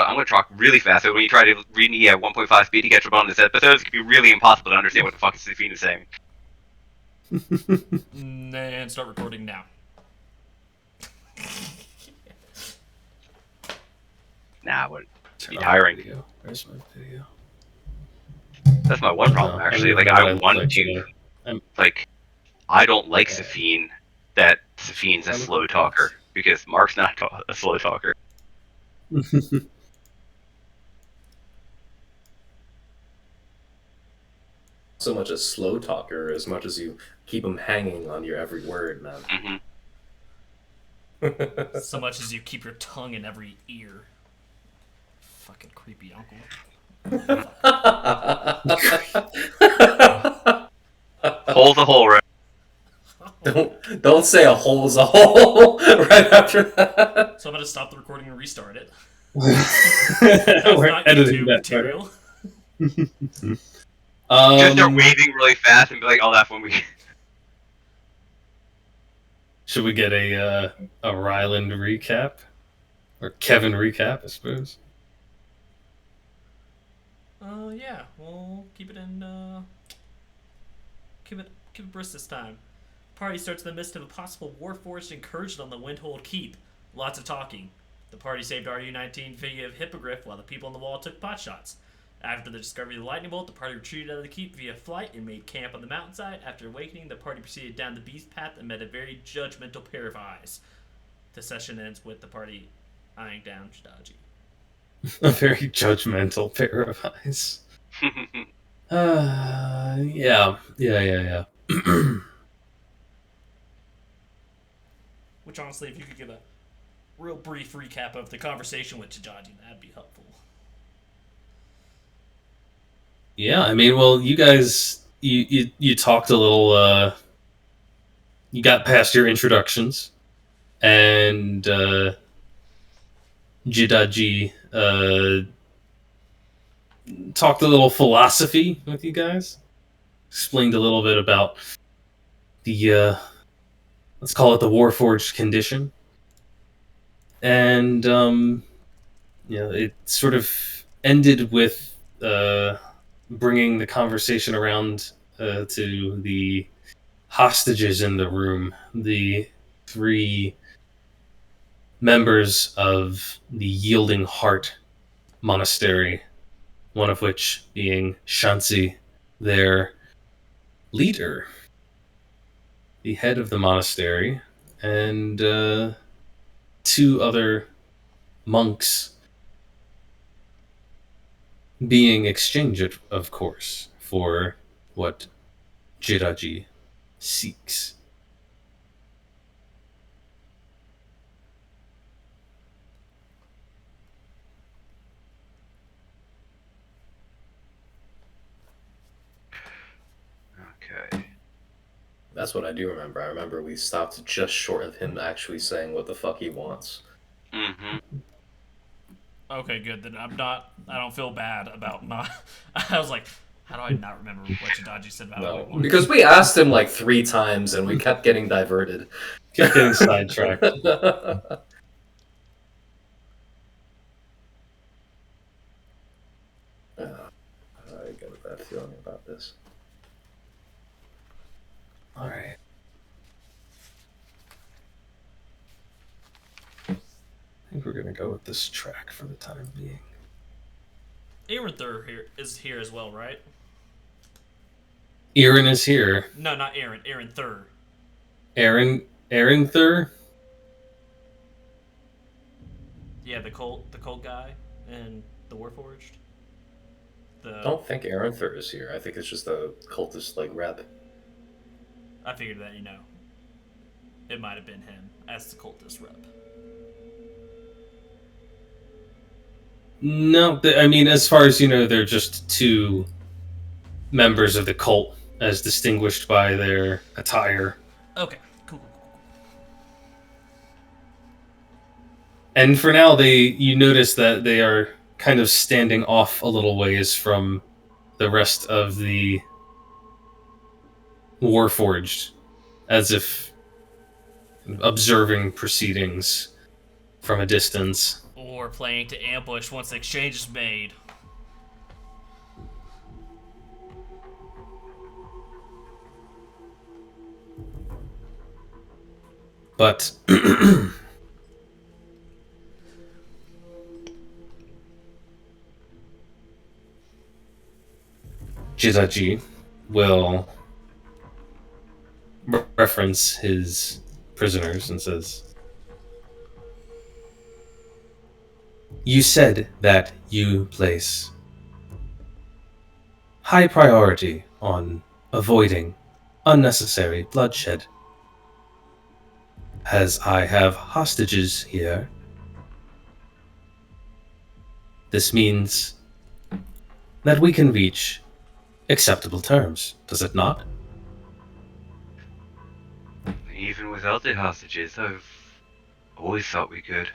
I'm going to talk really fast. So when you try to read me at 1.5 speed to catch up on this episode, it's going to be really impossible to understand what the fuck Safine is saying. And start recording now. Nah, what? Be tiring. Where's my video? That's my one problem, actually. Like, I want to. Like, I don't like Safine that Safine's a slow talker, because Mark's not a slow talker. So much a slow talker as much as you keep him hanging on your every word, man. Mm-hmm. So much as you keep your tongue in every ear. Fucking creepy uncle. Hole's a hole, right? Don't say a hole's a hole right after that. So I'm gonna stop the recording and restart it. We're not editing YouTube that material. Just start waving really fast and be like, "Oh, that's when we." Should we get a Ryland recap or Kevin recap? I suppose. Yeah, we'll keep it in. Keep it brisk this time. Party starts in the midst of a possible war-forged incursion on the Windhold Keep. Lots of talking. The party saved RU-19 via Hippogriff while the people on the wall took pot shots. After the discovery of the lightning bolt, the party retreated out of the keep via flight and made camp on the mountainside. After awakening, the party proceeded down the beast path and met a very judgmental pair of eyes. The session ends with the party eyeing down Shidaji. A very judgmental pair of eyes. Yeah. Which honestly, if you could give a real brief recap of the conversation with Shidaji, that'd be helpful. Yeah, I mean, well, you guys, you talked a little. You got past your introductions, and Jidaji talked a little philosophy with you guys. Explained a little bit about the let's call it the Warforged condition, and it sort of ended with bringing the conversation around to the hostages in the room, the 3 members of the Yielding Heart Monastery, one of which being Shansi, their leader, the head of the monastery, and 2 other monks being exchanged, of course, for what Jiraji seeks. Okay. That's what I do remember. I remember we stopped just short of him actually saying what the fuck he wants. Mm-hmm. Okay, good. Then I don't feel bad about not. I was like, how do I not remember what Shidaji said about No, what he wanted? because we asked him like 3 times and we kept getting diverted. Keep getting sidetracked. I got a bad feeling about this. All right. I think we're gonna go with this track for the time being. Aaron Thur is here as well, right? Aaron is here. No, not Aaron. Aaron Thur. Aaron Thur? Yeah, the cult guy and the Warforged. I don't think Aaron Thur is here. I think it's just a cultist like rep. I figured that, it might have been him as the cultist rep. No, I mean, as far as you know, they're just 2 members of the cult, as distinguished by their attire. Okay, cool. And for now, you notice that they are kind of standing off a little ways from the rest of the Warforged, as if observing proceedings from a distance. Or planning to ambush once the exchange is made. But Jidaji will reference his prisoners and says, "You said that you place high priority on avoiding unnecessary bloodshed. As I have hostages here, this means that we can reach acceptable terms, does it not?" Even without the hostages, I've always thought we could.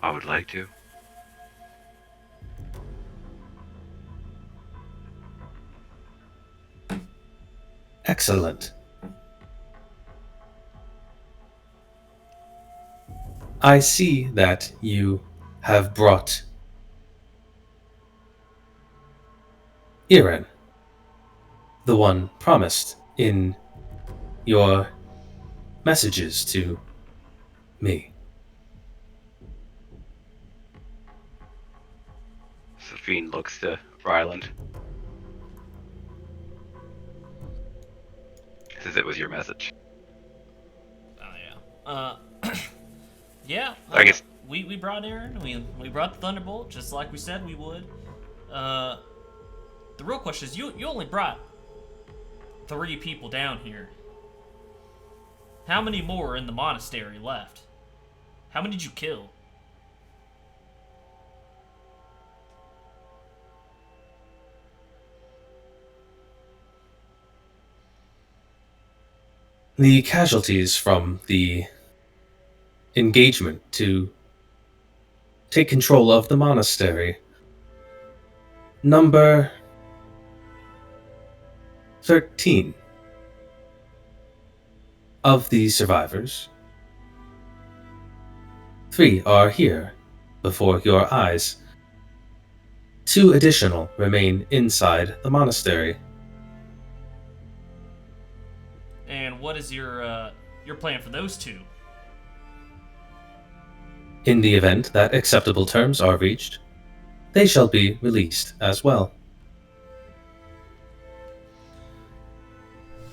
I would like to. Excellent. I see that you have brought Iren, the one promised in your messages to me. Safine looks to Ryland. Says it was your message. Oh, yeah. Yeah. I guess we brought Aaron. We brought the Thunderbolt, just like we said we would. The real question is, you only brought 3 people down here. How many more are in the monastery left? How many did you kill? The casualties from the engagement to take control of the monastery number 13. Of the survivors, 3 are here before your eyes. 2 additional remain inside the monastery. And what is your plan for those 2? In the event that acceptable terms are reached, they shall be released as well.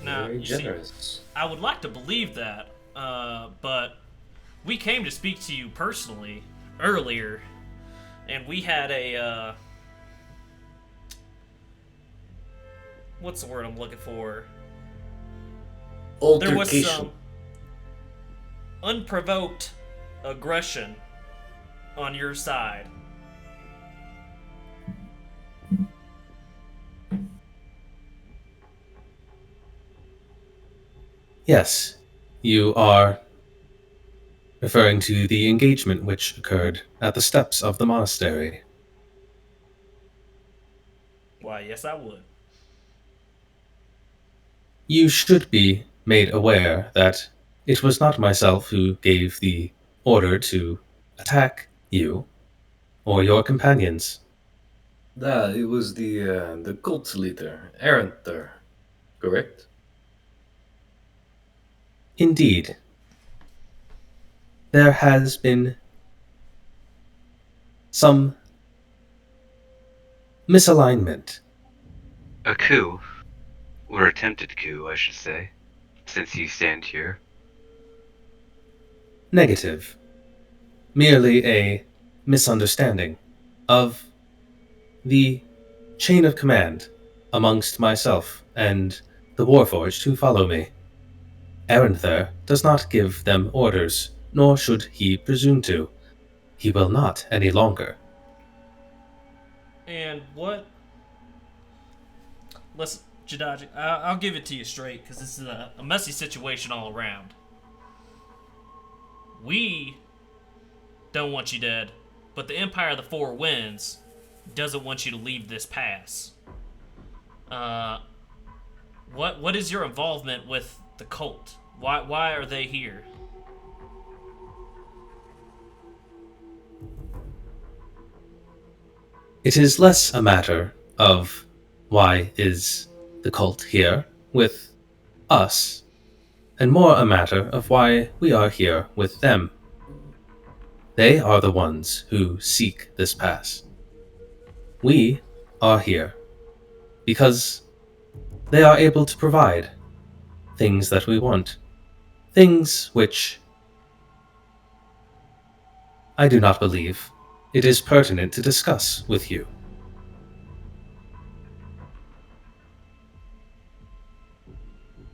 Now, Very you see, generous. I would like to believe that, but we came to speak to you personally earlier, and we had a, what's the word I'm looking for? There was some unprovoked aggression on your side. Yes, you are referring to the engagement which occurred at the steps of the monastery. Why, yes, I would. You should be made aware that it was not myself who gave the order to attack you or your companions. It was the cult leader, Arenther, correct? Indeed, there has been some misalignment. a coup, or attempted coup, I should say, since you stand here. Negative. Merely a misunderstanding of the chain of command amongst myself and the Warforged who follow me. Arenther does not give them orders, nor should he presume to. He will not any longer. And what? Listen, Jadaji, I'll give it to you straight, because this is a messy situation all around. We don't want you dead, but the Empire of the Four Winds doesn't want you to leave this pass. What is your involvement with the cult? Why are they here? It is less a matter of why is the cult here with us, and more a matter of why we are here with them. They are the ones who seek this pass. We are here because they are able to provide things that we want, things which I do not believe it is pertinent to discuss with you.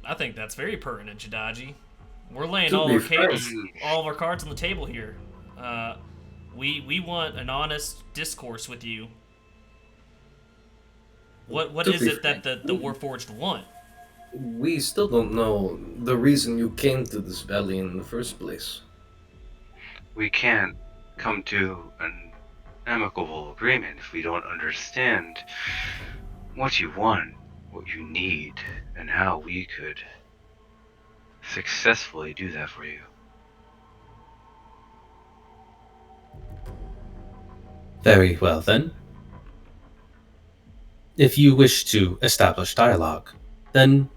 I think that's very pertinent, Jadaji. We're laying To all be our frank, all of our cards on the table here. Uh, we want an honest discourse with you. What to is be it that frank, the Warforged want? we still don't know the reason you came to this valley in the first place. We can't come to an amicable agreement if we don't understand what you want, what you need, and how we could successfully do that for you. Very well then. If you wish to establish dialogue, then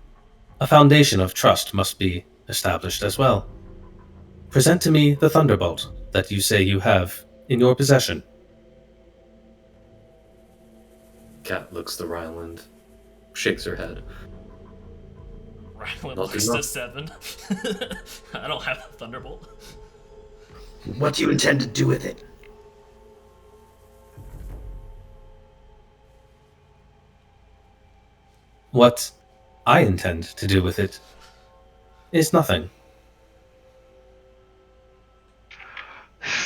a foundation of trust must be established as well. Present to me the thunderbolt that you say you have in your possession. Cat looks to Ryland, shakes her head. Ryland Not looks enough. to 7. I don't have a Thunderbolt. What do you intend to do with it? What I intend to do with it is nothing.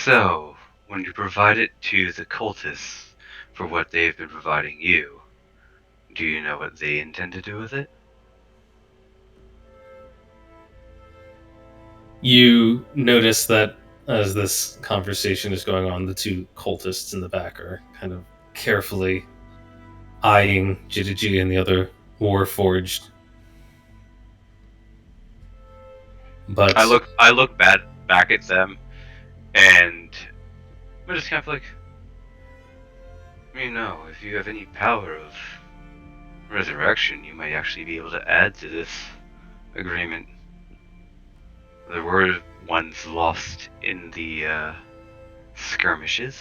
So, when you provide it to the cultists for what they've been providing you, do you know what they intend to do with it? You notice that as this conversation is going on, the two cultists in the back are kind of carefully eyeing Jidiji and the other Warforged. But I look back at them, and I'm just kind of like, you know, if you have any power of resurrection, you might actually be able to add to this agreement. There were ones lost in the skirmishes.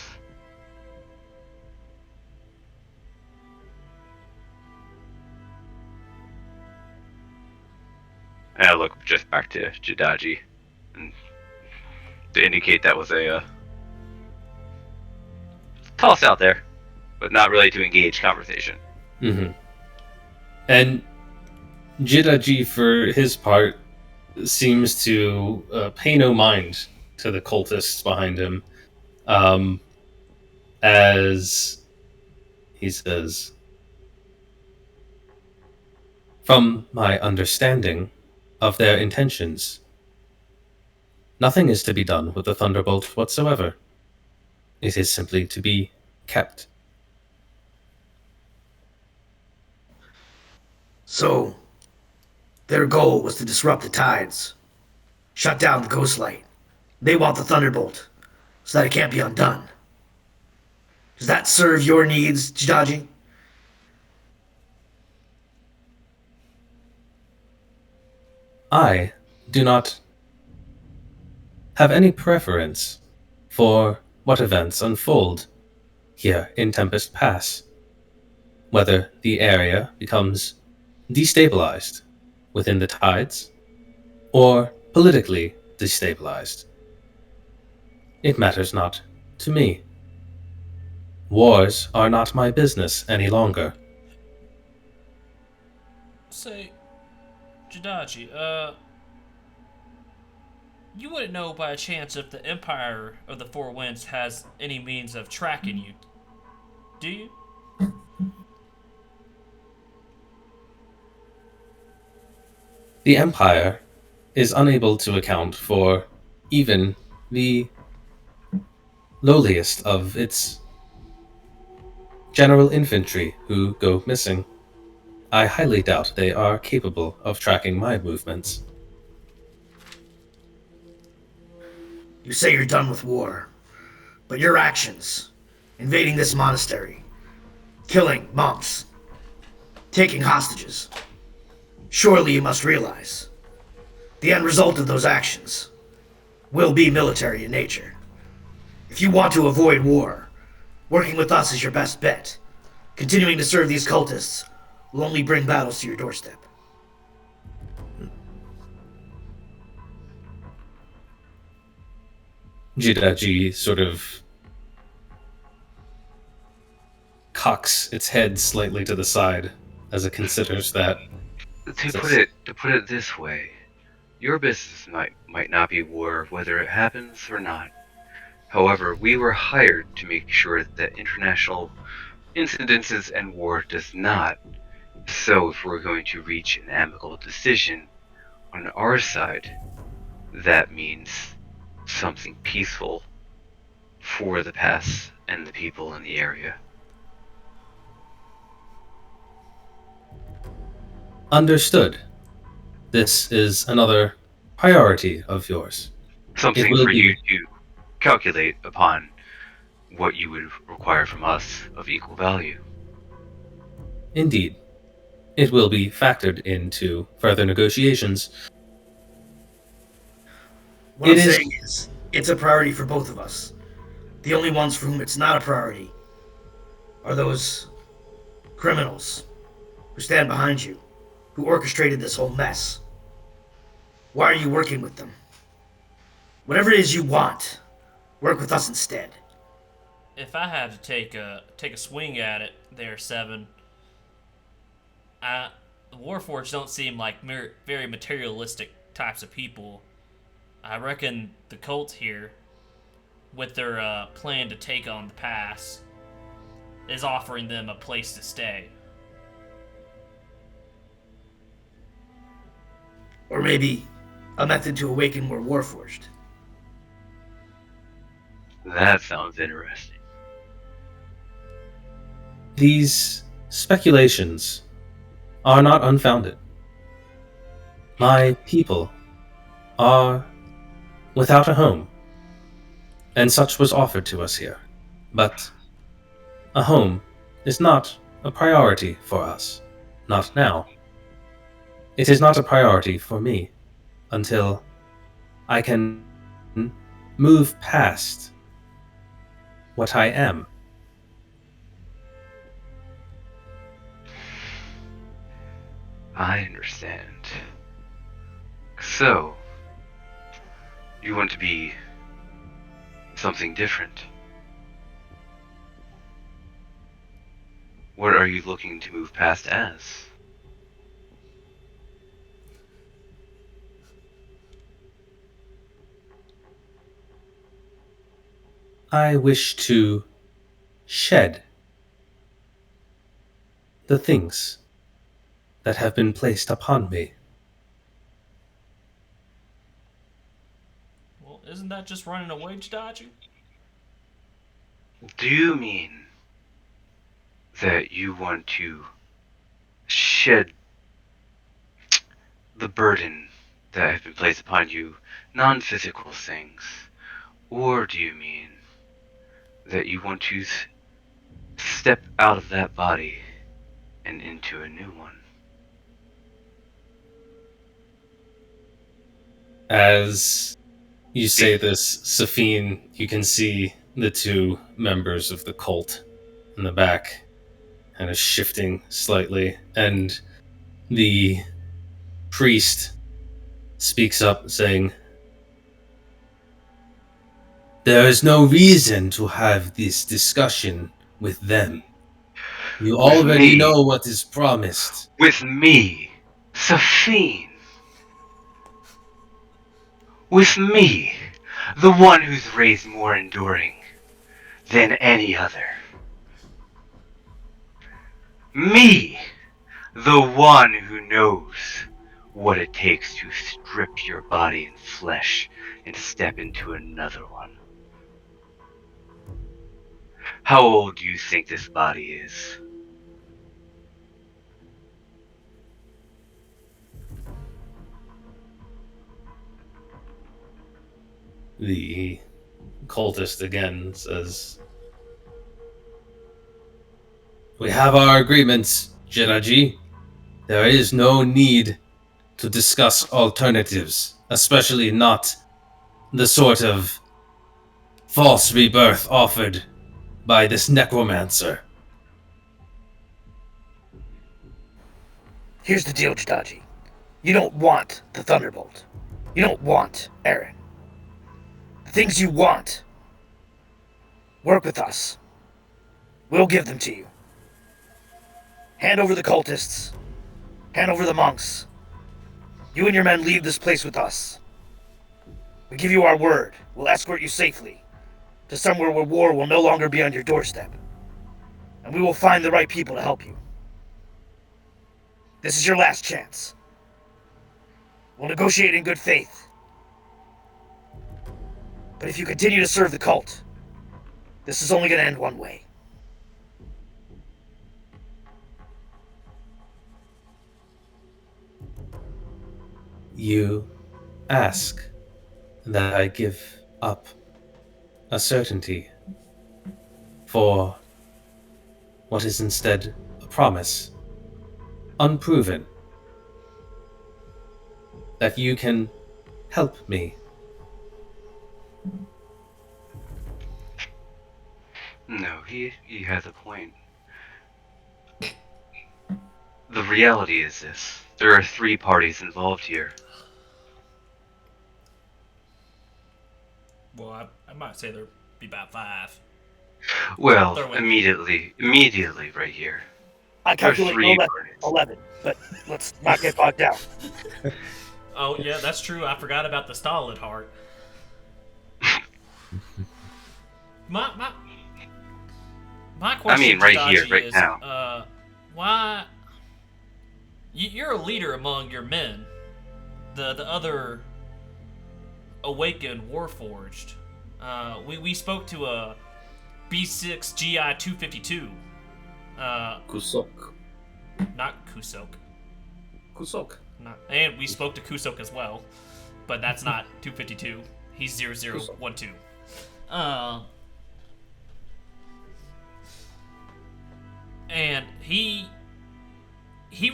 And I look just back to Jadaji, and to indicate that was a toss out there, but not really to engage conversation. Mm-hmm. And Jidiji, for his part, seems to pay no mind to the cultists behind him, as he says, "From my understanding of their intentions, nothing is to be done with the Thunderbolt whatsoever. It is simply to be kept." So, their goal was to disrupt the tides, shut down the ghost light. They want the Thunderbolt, so that it can't be undone. Does that serve your needs, Jiddaji? I do not have any preference for what events unfold here in Tempest Pass, whether the area becomes destabilized within the tides or politically destabilized. It matters not to me. Wars are not my business any longer. Say, Jadaji, you wouldn't know by a chance if the Empire of the Four Winds has any means of tracking you, do you? The Empire is unable to account for even the lowliest of its general infantry who go missing. I highly doubt they are capable of tracking my movements. You say you're done with war, but your actions, invading this monastery, killing monks, taking hostages. Surely you must realize the end result of those actions will be military in nature. If you want to avoid war, working with us is your best bet. Continuing to serve these cultists will only bring battles to your doorstep. Jidaji sort of cocks its head slightly to the side as it considers that. To put it this way, your business might not be war whether it happens or not. However, we were hired to make sure that international incidences and war does not. So if we're going to reach an amicable decision on our side, that means something peaceful for the pass and the people in the area. Understood. This is another priority of yours. Something will for be- you to calculate upon what you would require from us of equal value. Indeed. It will be factored into further negotiations. What It I'm is- saying is, it's a priority for both of us. The only ones for whom it's not a priority are those criminals who stand behind you, who orchestrated this whole mess. Why are you working with them? Whatever it is you want, work with us instead. If I had to take a swing at it, there, Seven, the Warforged don't seem like very materialistic types of people. I reckon the cult here, with their plan to take on the pass, is offering them a place to stay. Or maybe a method to awaken more Warforged. That sounds interesting. These speculations are not unfounded. My people are without a home, and such was offered to us here. But a home is not a priority for us. Not now. It is not a priority for me until I can move past what I am. I understand. So, you want to be something different. What are you looking to move past as? I wish to shed the things that have been placed upon me. Well, isn't that just running a wage dodger? Do you mean that you want to shed the burden that have been placed upon you, non-physical things? Or do you mean that you want to step out of that body and into a new one? As you say this, Safine, you can see the two members of the cult in the back kind of shifting slightly, and the priest speaks up saying, "There is no reason to have this discussion with them. You With already me. know what is promised." With me, Safine. With me, the one who's raised more enduring than any other. Me, the one who knows what it takes to strip your body and flesh and step into another one. How old do you think this body is? The cultist again says, We have our agreements, Jiraji. There is no need to discuss alternatives, especially not the sort of false rebirth offered by this necromancer. Here's the deal, Jadaji. You don't want the Thunderbolt. You don't want Aaron. The things you want, work with us. We'll give them to you. Hand over the cultists. Hand over the monks. You and your men leave this place with us. We give you our word. We'll escort you safely to somewhere where war will no longer be on your doorstep. And we will find the right people to help you. This is your last chance. We'll negotiate in good faith. But if you continue to serve the cult, this is only going to end one way. You ask that I give up a certainty for what is instead a promise, unproven, that you can help me. No, he has a point. The reality is this. There are 3 parties involved here. Well, I might say there'd be about 5. Well, Throw in- immediately right here. I calculate no 3 less parties. than 11, but let's not get bogged down. Oh, yeah, that's true. I forgot about the Stalin heart. My question right to here, Daji right is, now. Why... You're a leader among your men. The other awakened Warforged. We spoke to a B6 GI 252. Kusok. Not Kusok. Kusok. And we spoke to Kusok as well, but that's not 252. He's 0012. And he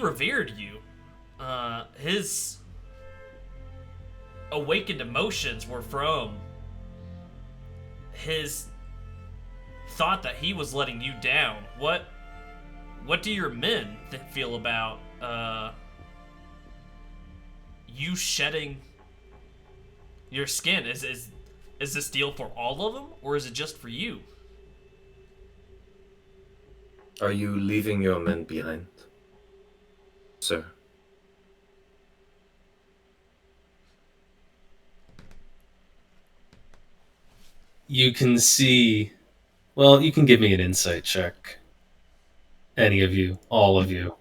revered you. His awakened emotions were from his thought that he was letting you down. What do your men feel about you shedding your skin? Is this deal for all of them, or is it just for you? Are you leaving your men behind, sir? You can see... Well, you can give me an insight check. Any of you. All of you.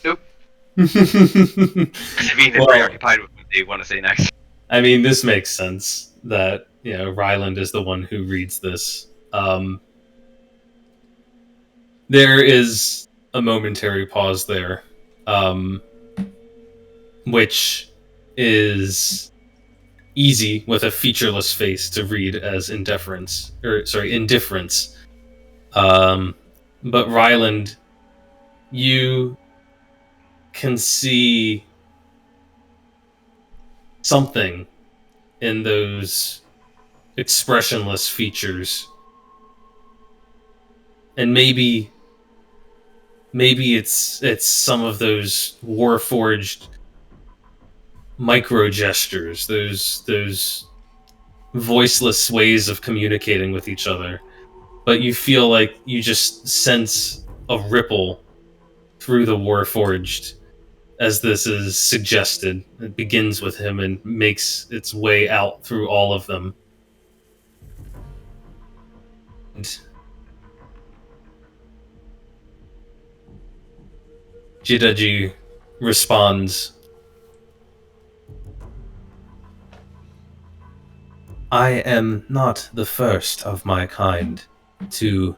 Nope. Being Well- preoccupied with what they want to say next. I mean, this makes sense that, Ryland is the one who reads this. There is a momentary pause there, which is easy with a featureless face to read as indifference. But Ryland, you can see something in those expressionless features. And maybe it's some of those warforged micro gestures, those voiceless ways of communicating with each other. But you feel like you just sense a ripple through the warforged as this is suggested. It begins with him and makes its way out through all of them. And Jidaji responds, I am not the first of my kind to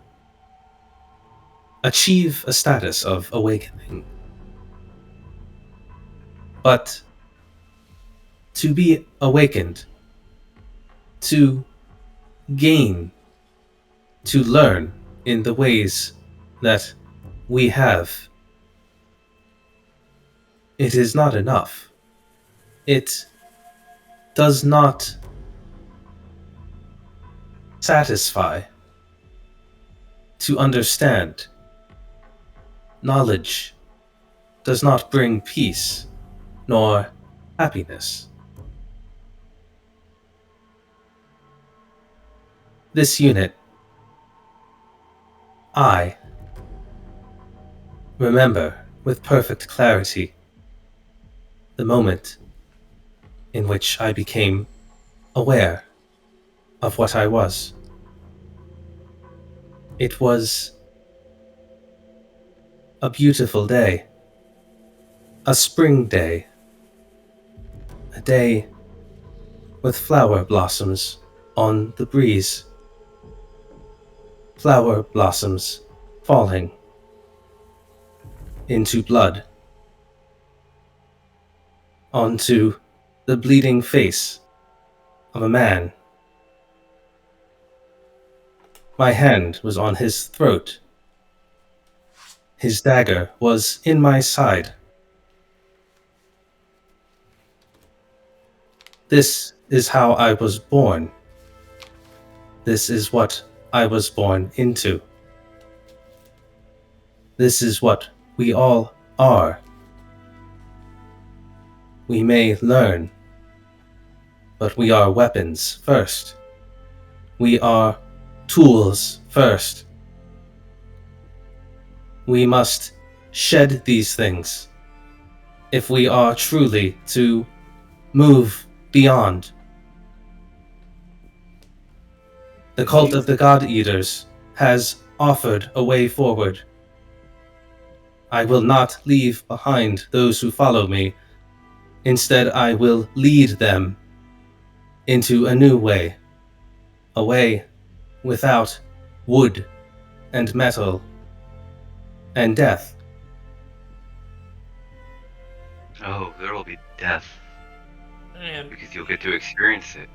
achieve a status of awakening. But to be awakened, to gain, to learn in the ways that we have, it is not enough. It does not satisfy. To understand, knowledge does not bring peace nor happiness. This unit, I remember with perfect clarity the moment in which I became aware of what I was. It was a beautiful day, a spring day, a day with flower blossoms on the breeze, flower blossoms falling into blood, onto the bleeding face of a man. My hand was on his throat. His dagger was in my side. This is how I was born. This is what I was born into. This is what we all are. We may learn, but we are weapons first. We are tools first. We must shed these things if we are truly to move beyond. The cult of the God Eaters has offered a way forward. I will not leave behind those who follow me. Instead, I will lead them into a new way, a way without wood and metal and death. Oh, there will be death And because you'll get to experience it,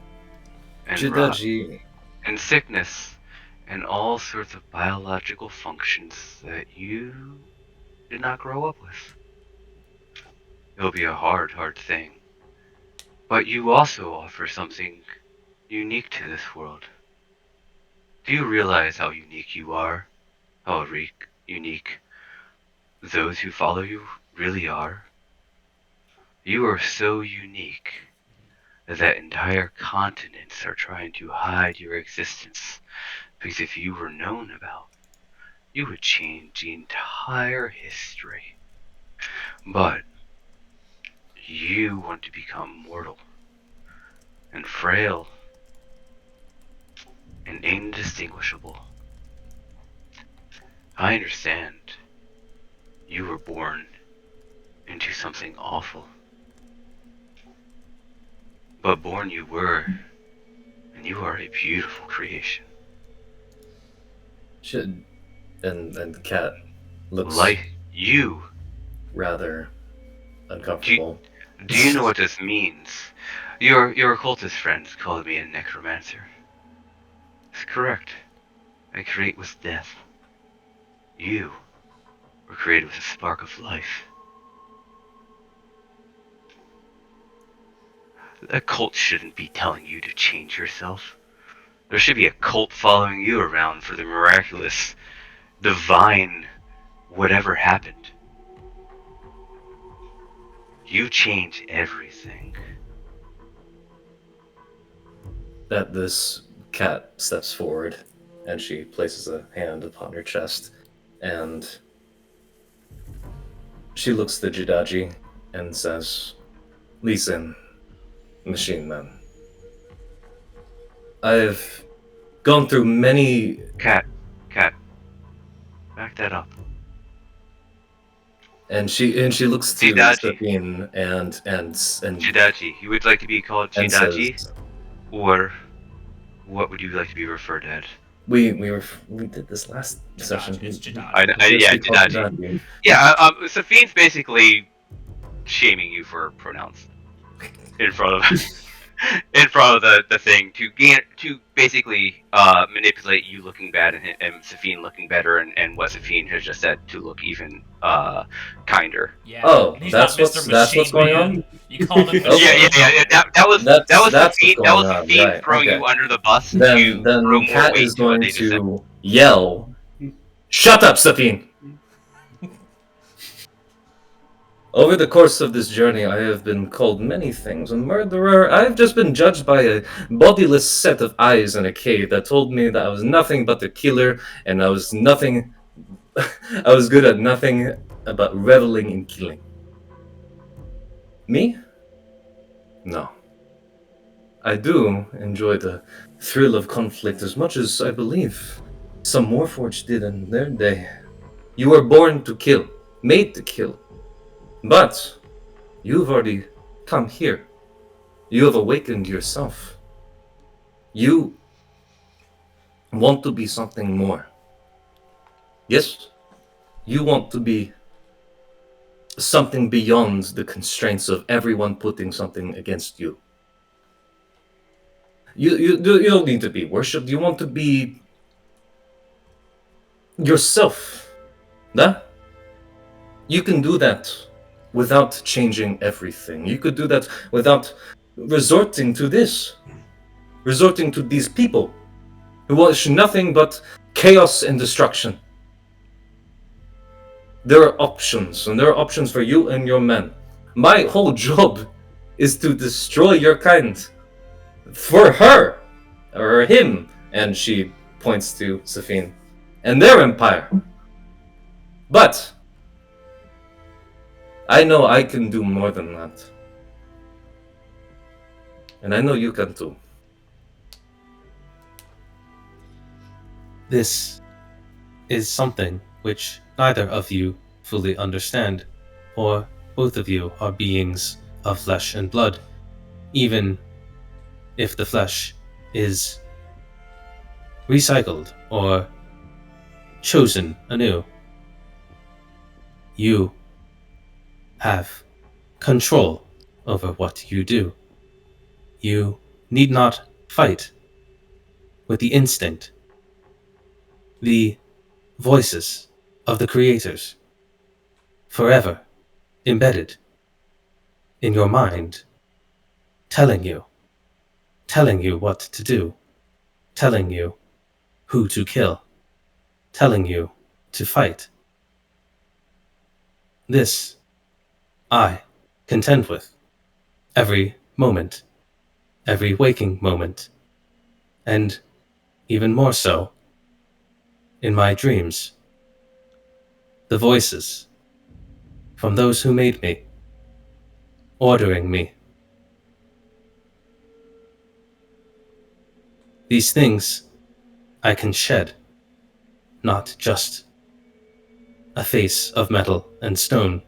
and rot, Jidaji, and sickness, and all sorts of biological functions that you did not grow up with. It'll be a hard thing. But you also offer something unique to this world. Do you realize how unique you are? How unique those who follow you really are? You are so unique that entire continents are trying to hide your existence, because if you were known about, you would change the entire history. But you want to become mortal and frail and indistinguishable. I understand you were born into something awful. But born you were, and you are a beautiful creation. and the cat looks Like you. rather uncomfortable. Do you know what this means? Your occultist friends called me a necromancer. It's correct. I create with death. You were created with a spark of life. A cult shouldn't be telling you to change yourself. There should be a cult following you around for the miraculous, divine, whatever happened. You change everything. That this cat steps forward and she places a hand upon her chest and she looks at the Jidaji and says, "Listen, Machine Man. I've gone through many..." Cat. Back that up. And she looks to Jidaji. Sabine and Jidaji. You would like to be called and Jidaji? says, Or what would you like to be referred as? We did this last session. It's Jadachi. Yeah, It's called Jadachi. Yeah, Safine's basically shaming you for pronouns in front of the thing to basically manipulate you looking bad and Safine looking better and what Safine has just said to look even kinder. Yeah. Oh, And he's that's not Mr. what's Machine going Man. on? You call him Okay. Machine. That was That's Safine. what's That was going on, Safine right, throwing okay. you under the bus to Then throw more Kat weight is to what going they just said. to yell, "Shut up, Safine!" Over the course of this journey, I have been called many things. A murderer. I have just been judged by a bodiless set of eyes in a cave that told me that I was nothing but a killer, and I was nothing. I was good at nothing but reveling in killing. Me? No. I do enjoy the thrill of conflict as much as I believe some Warforged did in their day. You were born to kill, made to kill. But you've already come here. You have awakened yourself. You want to be something more. Yes? You want to be something beyond the constraints of everyone putting something against you. You don't need to be worshipped. You want to be yourself. Nah? You can do that without changing everything. You could do that without resorting to this. Resorting to these people who wish nothing but chaos and destruction. There are options, and there are options for you and your men. My whole job is to destroy your kind. For her, or him, and she points to Safine, and their empire. But I know I can do more than that. And I know you can too. This is something which neither of you fully understand, for both of you are beings of flesh and blood, even if the flesh is recycled or chosen anew. You have control over what you do. You need not fight with the instinct, the voices of the creators, forever embedded in your mind, telling you what to do, telling you who to kill, telling you to fight. This I contend with every moment, every waking moment, and even more so in my dreams. The voices from those who made me, ordering me. These things I can shed, not just a face of metal and stone,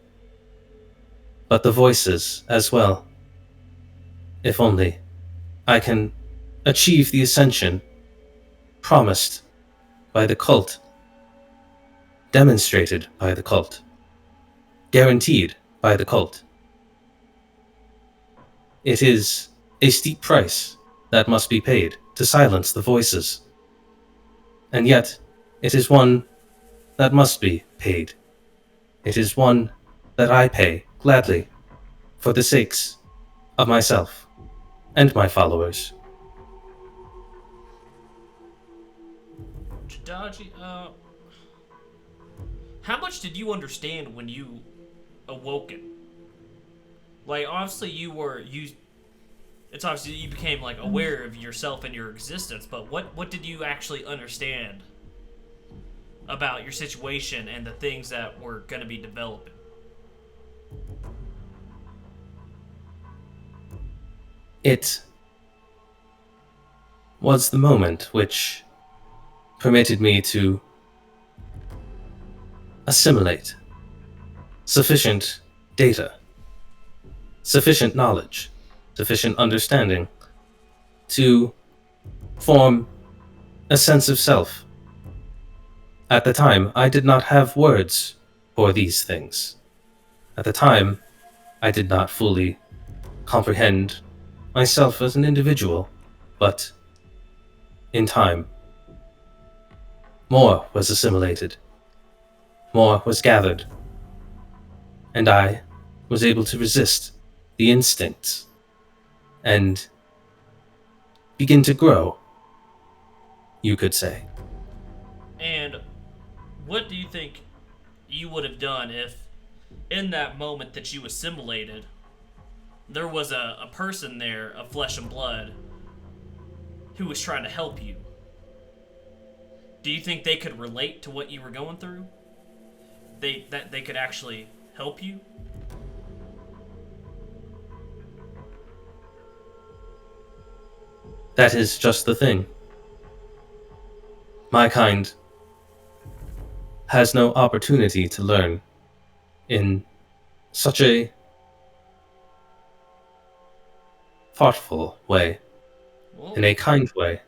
but the voices as well. If only I can achieve the ascension promised by the cult, demonstrated by the cult, guaranteed by the cult. It is a steep price that must be paid to silence the voices, and yet it is one that must be paid. It is one that I pay gladly for the sakes of myself and my followers. Jadachi, how much did you understand when you awoken? Like, obviously it's obviously you became, like, aware of yourself and your existence, but what did you actually understand about your situation and the things that were going to be developing? It was the moment which permitted me to assimilate sufficient data, sufficient knowledge, sufficient understanding to form a sense of self. At the time, I did not have words for these things. At the time, I did not fully comprehend myself as an individual, but in time, more was assimilated, more was gathered, and I was able to resist the instincts and begin to grow, you could say. And what do you think you would have done if, in that moment that you assimilated, there was a person there of flesh and blood who was trying to help you? Do you think they could relate to what you were going through? That they could actually help you? That is just the thing. My kind has no opportunity to learn in such a thoughtful way, Well, in a kind way.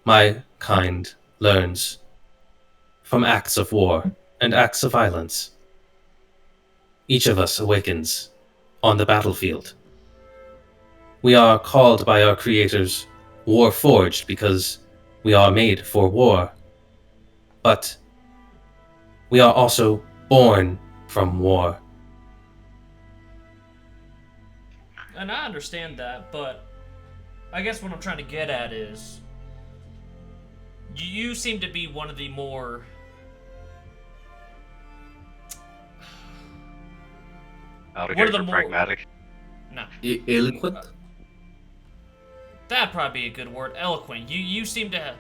My kind learns from acts of war and acts of violence. Each of us awakens on the battlefield. We are called by our creators war-forged because we are made for war. But we are also born from war. and I understand that, but I guess what I'm trying to get at is you seem to be one of the more Out of What are the character, more- pragmatic. no. Eloquent? That'd probably be a good word. Eloquent. You seem to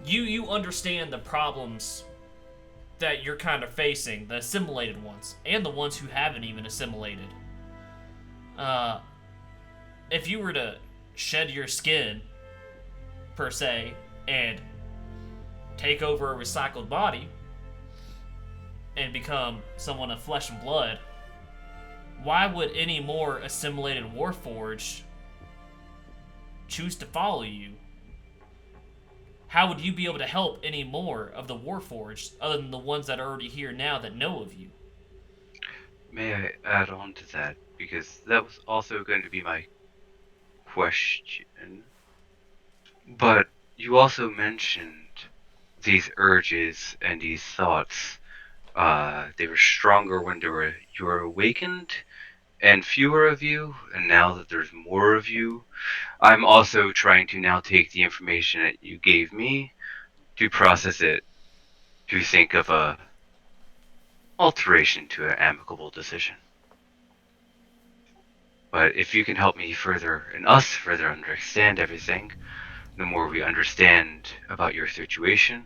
you understand the problems that you're kind of facing, the assimilated ones, and the ones who haven't even assimilated. If you were to shed your skin, per se, and take over a recycled body and become someone of flesh and blood, why would any more assimilated Warforged choose to follow you? How would you be able to help any more of the Warforged other than the ones that are already here now that know of you? May I add on to that? Because that was also going to be my question. But you also mentioned these urges and these thoughts. They were stronger when you were awakened, and fewer of you. And now that there's more of you, I'm also trying to now take the information that you gave me to process it, to think of a alteration to an amicable decision. But if you can help me further and us further understand everything, the more we understand about your situation,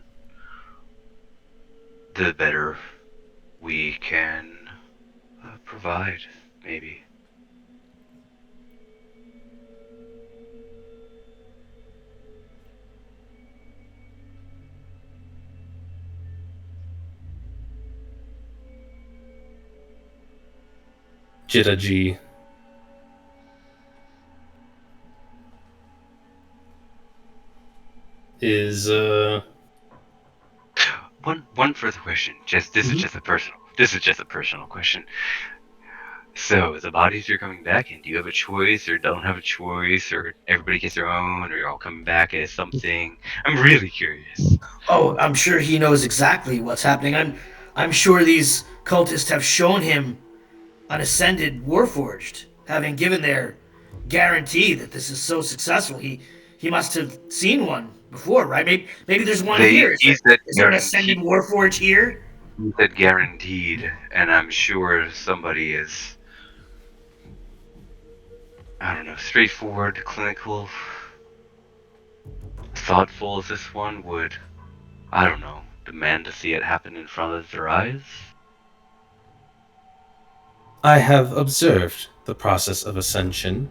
the better we can provide, maybe. Jitta G. Is One further question. This is just a personal question. So the bodies are coming back, and do you have a choice, or don't have a choice, or everybody gets their own, or you're all coming back as something? I'm really curious. Oh, I'm sure he knows exactly what's happening. I'm sure these cultists have shown him an ascended warforged, having given their guarantee that this is so successful. He must have seen one before, right? Maybe there's one here. Is there an ascended warforged here? He said guaranteed, and I'm sure somebody is, I don't know, straightforward, clinical, thoughtful as this one would, I don't know, demand to see it happen in front of their eyes? I have observed the process of ascension,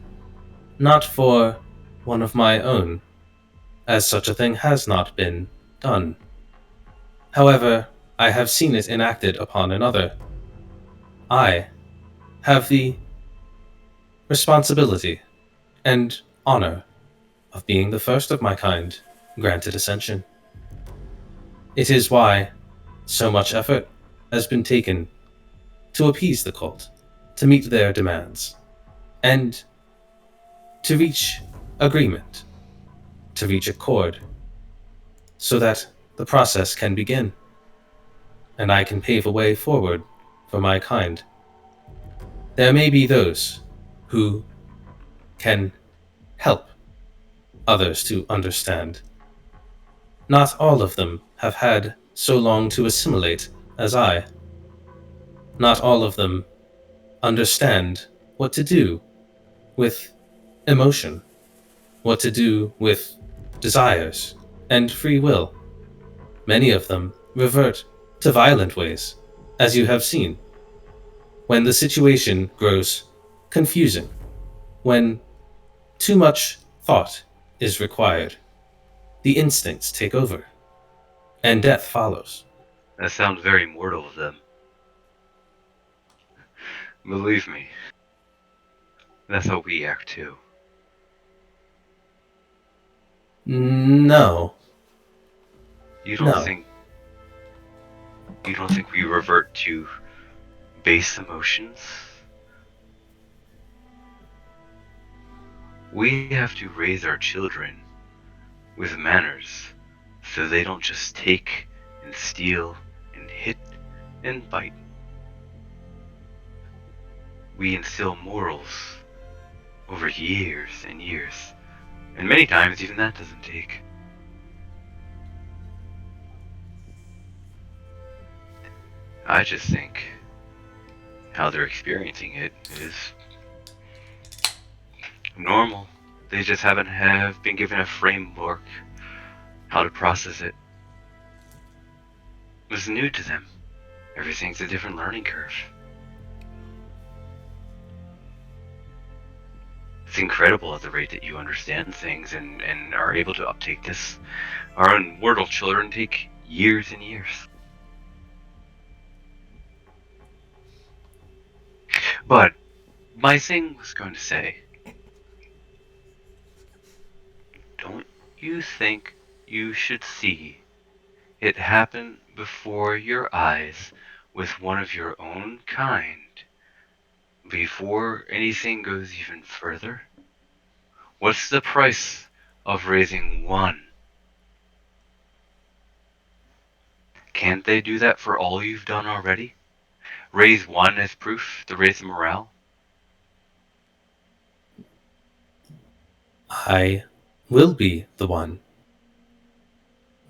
not for one of my own, as such a thing has not been done. However, I have seen it enacted upon another. I have the responsibility and honor of being the first of my kind granted ascension. It is why so much effort has been taken to appease the cult, to meet their demands, and to reach agreement, to reach accord, so that the process can begin, and I can pave a way forward for my kind. There may be those who can help others to understand. Not all of them have had so long to assimilate as I. Not all of them understand what to do with emotion, what to do with desires and free will. Many of them revert to violent ways, as you have seen, when the situation grows confusing, when too much thought is required. The instincts take over, and death follows. That sounds very mortal of them. Believe me, that's how we act too. No. You don't No. think we revert to base emotions? We have to raise our children with manners so they don't just take and steal and hit and bite. We instill morals over years and years, and many times even that doesn't take. I just think how they're experiencing it is normal. They just haven't have been given a framework how to process it. It's new to them. Everything's a different learning curve. It's incredible at the rate that you understand things and are able to uptake this. Our immortal children take years and years. But my thing was going to say, don't you think you should see it happen before your eyes with one of your own kind before anything goes even further? What's the price of raising one? Can't they do that for all you've done already? Raise one as proof to raise the morale? I will be the one.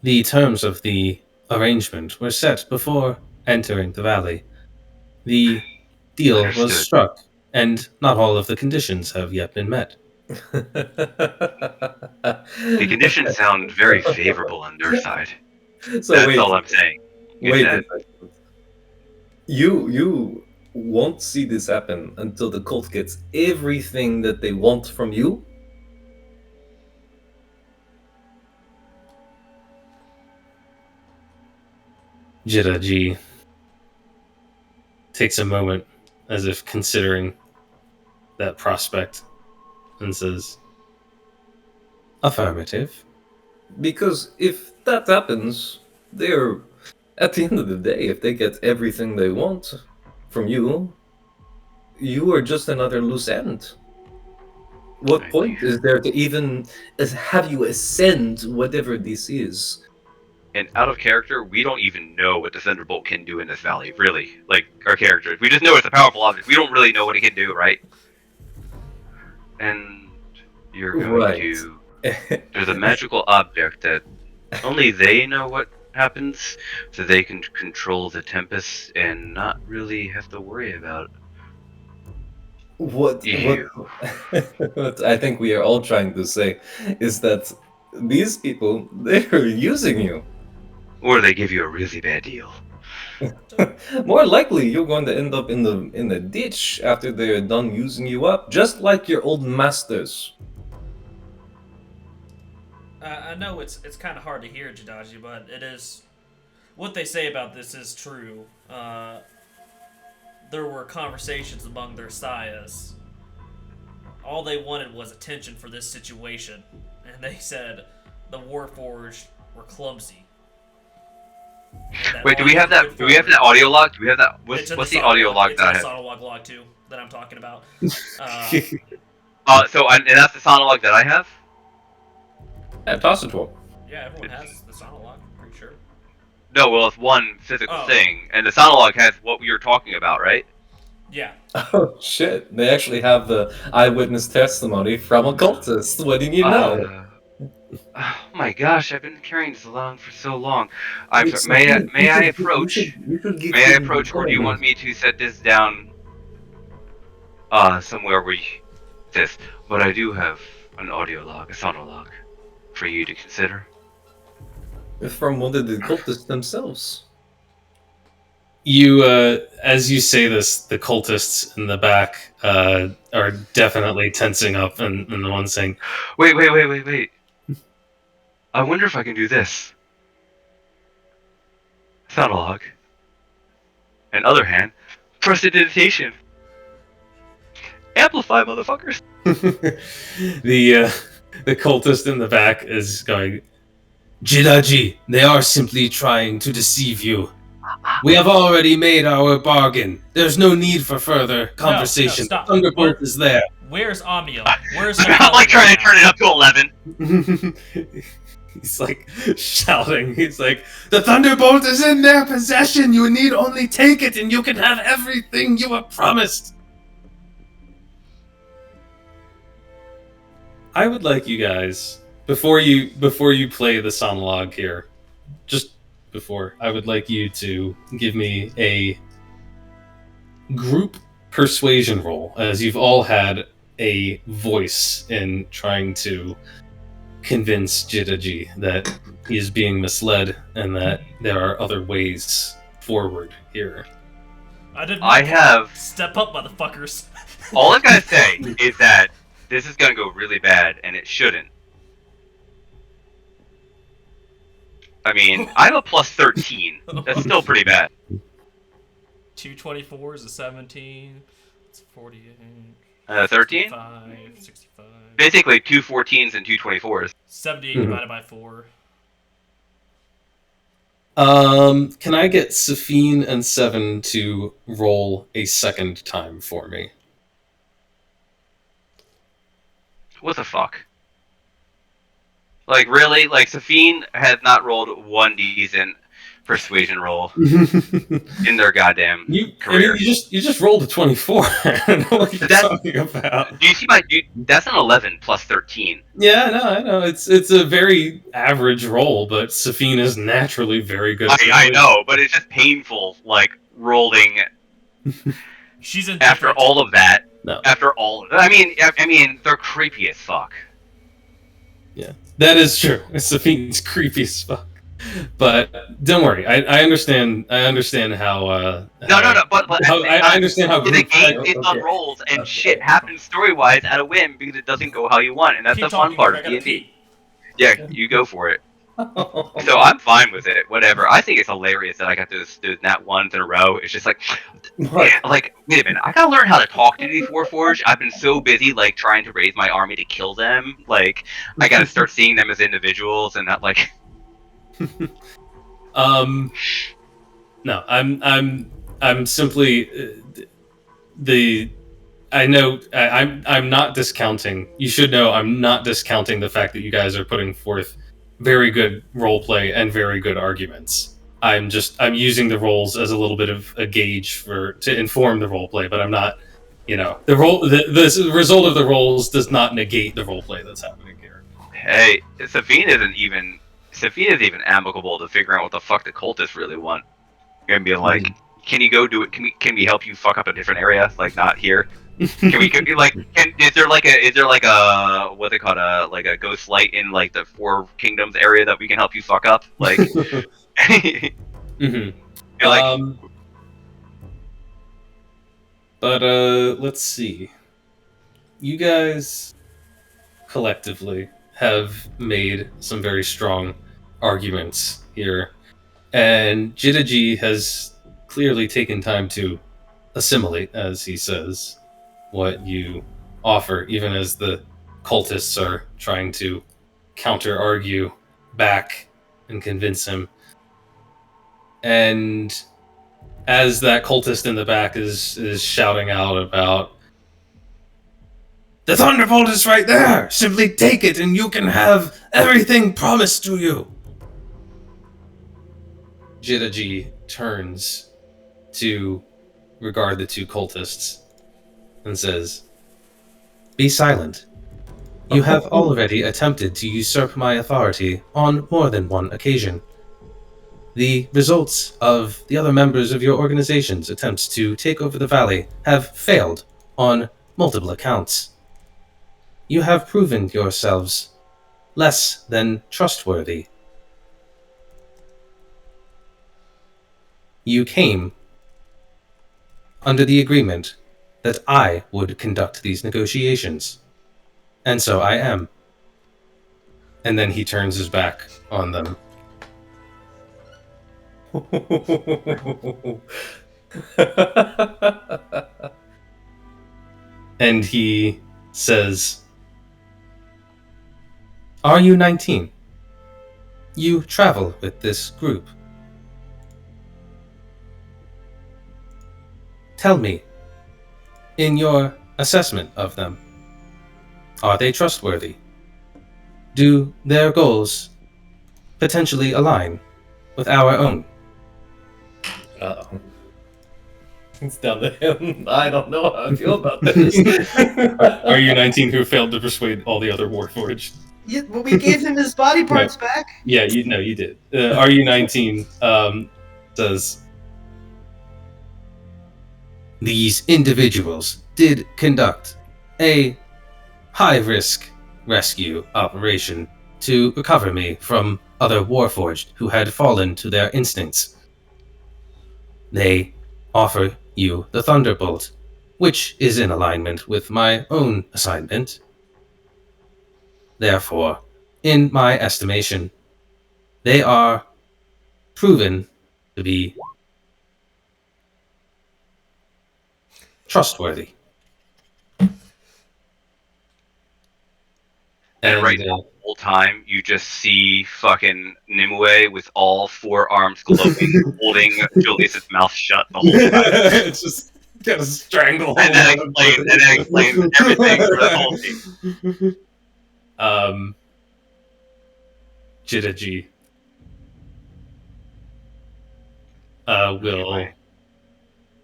The terms of the arrangement were set before entering the valley. The deal was Understood. struck, and not all of the conditions have yet been met. The conditions sound very favorable on their side. So That's wait, all I'm saying. wait that- a second. You won't see this happen until the cult gets everything that they want from you? Jiraji takes a moment as if considering that prospect and says, "Affirmative." Because if that happens, they're at the end of the day, if they get everything they want from you, you are just another loose end. What I point believe. is there to even have you ascend whatever this is? And out of character, we don't even know what the Thunderbolt can do in this valley, really. Like, our characters. We just know it's a powerful object. We don't really know what it can do, right? And you're going Right. to... There's a magical object that only they know what happens, so they can control the Tempest and not really have to worry about What you. what I think we are all trying to say is that these people, they're using you. Or they give you a really bad deal. More likely, you're going to end up in the ditch after they're done using you up, just like your old masters. I know it's kind of hard to hear, Jadaji, but it is what they say about this is true. There were conversations among their sayas. All they wanted was attention for this situation, and they said the Warforged were clumsy. That Wait, do we audio have that? good Do we have forward. that audio log? Do we have that? It's in What's the the audio Sonalog. log It's that I in the have? Sonalog log too that I'm talking about. And that's the sonolog that I have. Yeah, toss it to him. Yeah, everyone has the Sonalog. Pretty sure. No, well, it's one physical Oh. thing, and the sonolog has what we were talking about, right? Yeah. Oh shit! They actually have the eyewitness testimony from a cultist. What do you know? Oh my gosh, I've been carrying this along for so long. It's May I, okay. may I You approach? should get May I to approach, or do you the want me to set this down somewhere where this? But I do have an audio log, a sonolog, for you to consider. point. From one of the cultists themselves. You, as you say this, the cultists in the back are definitely tensing up, and the one saying, Wait. I wonder if I can do this. Sonolog. And other hand, prestidigitation. Amplify, motherfuckers. the cultist in the back is going, Jidaji, they are simply trying to deceive you. We have already made our bargain. There's no need for further conversation. stop. Thunderbolt is there. Where's Omnium? Where's I'm like trying to turn it up to 11. He's like shouting. He's like, the Thunderbolt is in their possession. You need only take it and you can have everything you were promised. I would like you guys, before you play the sonolog here, just before, I would like you to give me a group persuasion roll, as you've all had a voice in trying to convince Jidaji that he is being misled and that there are other ways forward here. I have... Step up, motherfuckers. All I've got to say is that this is going to go really bad, and it shouldn't. I mean, I have a plus 13. That's still pretty bad. 224 is a 17. It's 48. 13? 65. Basically, 2 14s and 2 24s. 78 divided by 4. Can I get Safine and Seven to roll a second time for me? What the fuck? Like, really? Like, Safine has not rolled one decent persuasion roll in their goddamn career. You just rolled a 24. I don't know what you're talking about. Do you see that's an 11 plus 13. Yeah, no, I know. It's a very average roll, but Safine is naturally very good. I know, but it's just painful, like, rolling She's in after all of that. No. After all... I mean, they're creepy as fuck. Yeah, that is true. Safine's creepy as fuck. But don't worry, I understand. I understand how. No. But I understand how. The game based on rolls and shit happens story-wise at a whim because it doesn't go how you want, and that's the fun part of D&D. Yeah, you go for it. So I'm fine with it. Whatever. I think it's hilarious that I got those nat ones in a row. It's just like, wait a minute. I gotta learn how to talk to these Warforged. I've been so busy like trying to raise my army to kill them. Like, I gotta start seeing them as individuals and not like. No, I'm simply I know I'm not discounting. You should know I'm not discounting the fact that you guys are putting forth very good roleplay and very good arguments. I'm using the roles as a little bit of a gauge to inform the roleplay, but I'm not, the result of the roles does not negate the roleplay that's happening here. Hey, Safine isn't even amicable to figuring out what the fuck the cultists really want. You're gonna be like, can you go do it? Can we help you fuck up a different area? Like, not here. Is there like a what they call a ghost light in like the Four Kingdoms area that we can help you fuck up? Like, mm-hmm. But let's see. You guys collectively have made some very strong arguments here, and Jidaji has clearly taken time to assimilate, as he says, what you offer, even as the cultists are trying to counter-argue back and convince him. And as that cultist in the back is shouting out about, "The Thunderbolt is right there! Simply take it and you can have everything promised to you!" Jitaji turns to regard the two cultists and says, "Be silent. You have already attempted to usurp my authority on more than one occasion. The results of the other members of your organization's attempts to take over the valley have failed on multiple accounts. You have proven yourselves less than trustworthy. You came under the agreement that I would conduct these negotiations, and so I am." And then he turns his back on them. And he says, "Are you 19? You travel with this group. Tell me, in your assessment of them, are they trustworthy? Do their goals potentially align with our own?" Uh-oh. It's down to him. I don't know how I feel about this. Are you 19 who failed to persuade all the other Warforged? Yeah, but we gave him his body parts back. Yeah, you did. RU19 says, "These individuals did conduct a high-risk rescue operation to recover me from other Warforged who had fallen to their instincts. They offer you the Thunderbolt, which is in alignment with my own assignment. Therefore, in my estimation, they are proven to be trustworthy." And right now, the whole time, you just see fucking Nimue with all four arms glowing, holding Julius's mouth shut the whole time. It's just gotta strangle. And then explain everything for the whole team. Jitaji will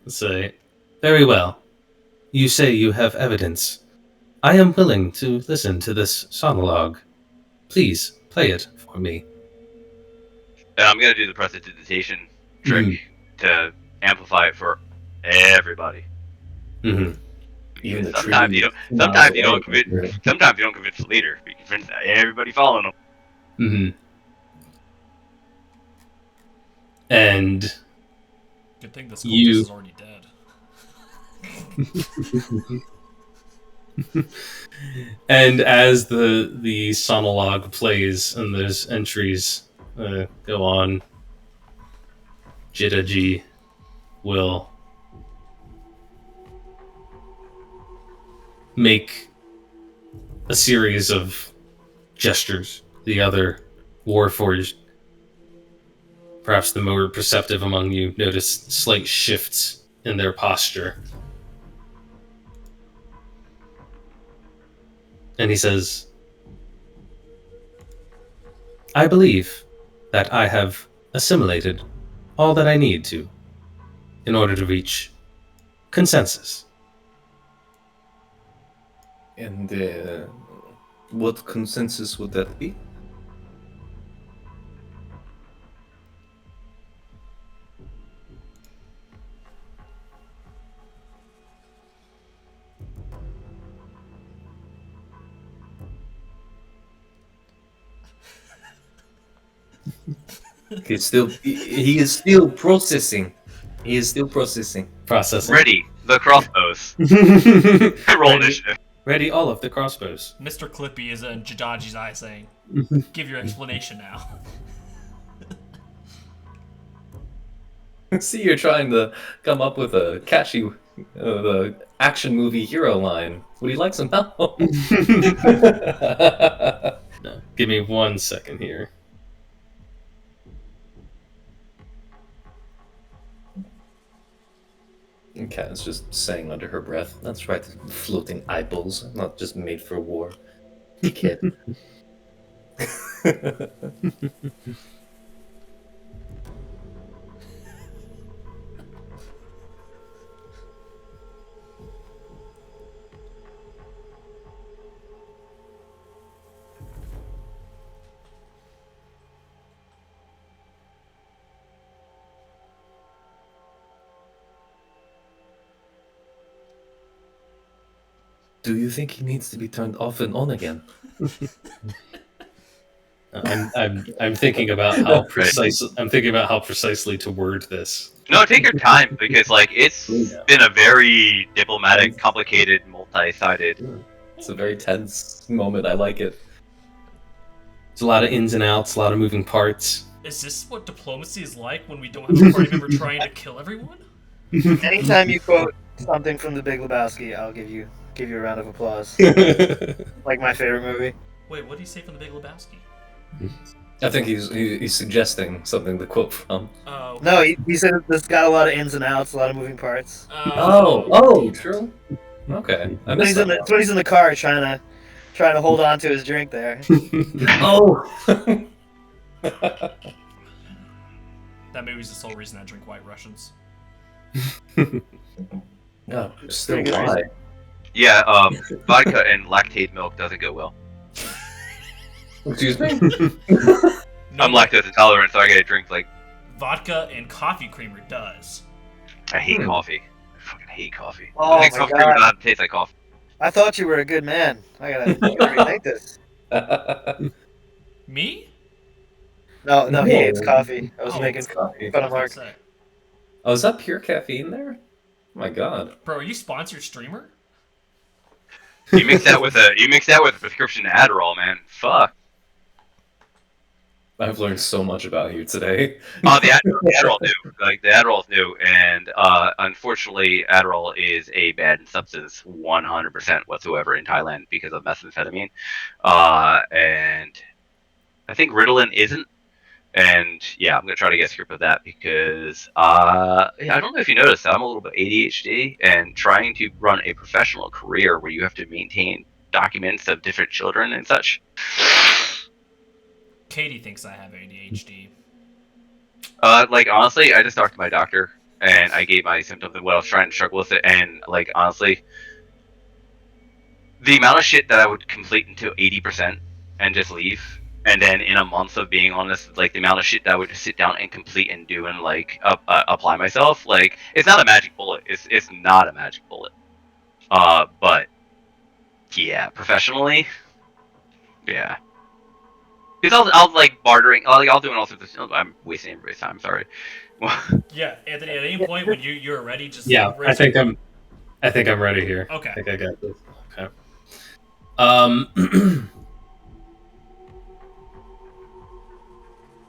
say, "Very well. You say you have evidence. I am willing to listen to this sonologue. Please play it for me." I'm gonna do the prestidigitation trick to amplify it for everybody. Mm-hmm. Even Sometimes you don't convince the leader, but you convince everybody following him. Mm-hmm. And Good thing this cultist is already dead. and as the sonologue plays and those entries go on, Jitaji will make a series of gestures. The other Warforged, perhaps the more perceptive among you, notice slight shifts in their posture. And he says, "I believe that I have assimilated all that I need to in order to reach consensus." And what consensus would that be? He is still processing. He is still processing. Processing. Ready, the crossbows. Roll initiative. Ready all of the crossbows. Mr. Clippy is in Jadaji's eye saying, "Give your explanation now." See, you're trying to come up with a catchy the action movie hero line. Would you like some help? No, give me 1 second here. Kat is just saying under her breath. That's right, floating eyeballs. I'm not just made for war. Kid. Do you think he needs to be turned off and on again? I'm thinking about how precise. I'm thinking about how precisely to word this. No, take your time because like it's been a very diplomatic, complicated, multi-sided. It's a very tense moment. I like it. There's a lot of ins and outs, a lot of moving parts. Is this what diplomacy is like when we don't have a party member trying to kill everyone? Anytime you quote something from The Big Lebowski, I'll give you a round of applause. Like my favorite movie. Wait, what did he say from The Big Lebowski? I think he's suggesting something to quote from. Oh. No, he said it's got a lot of ins and outs, a lot of moving parts. True. Okay, I It's missed when that. he's in the car trying to hold on to his drink there. Oh. That movie's the sole reason I drink White Russians. No, still Pretty good why? Yeah, vodka and lactate milk doesn't go well. Excuse me? I'm lactose intolerant, so I gotta drink like. Vodka and coffee creamer does. I hate coffee. I fucking hate coffee. Oh I think my coffee God. creamer doesn't taste like coffee. I thought you were a good man. I gotta retake this. Me? No, he hates coffee. I was Oh, making it's coffee. fun of Mark. Oh, is that pure caffeine there? Oh my god. Bro, are you sponsored streamer? You mix that with a prescription Adderall, man. Fuck. I've learned so much about you today. Oh, the Adderall new. Like the Adderall's new, and unfortunately, Adderall is a banned substance 100% whatsoever in Thailand because of methamphetamine. And I think Ritalin isn't. And yeah, I'm gonna try to get a script of that because I don't know if you noticed, I'm a little bit ADHD, and trying to run a professional career where you have to maintain documents of different children and such. Katie thinks I have ADHD. Like honestly, I just talked to my doctor and I gave my symptoms and what I was trying to struggle with it, and like honestly, the amount of shit that I would complete into 80% and just leave, and then in a month of being on this, like the amount of shit that I would just sit down and complete and do and like apply myself, like it's not a magic bullet. It's not a magic bullet. But yeah, professionally, yeah. Because I'll like bartering, I'll do all sorts of. I'm wasting everybody's time. Sorry. Yeah, Anthony. At any point when you're ready, just Yeah, I think I'm ready here. Okay. I think I got this. Okay.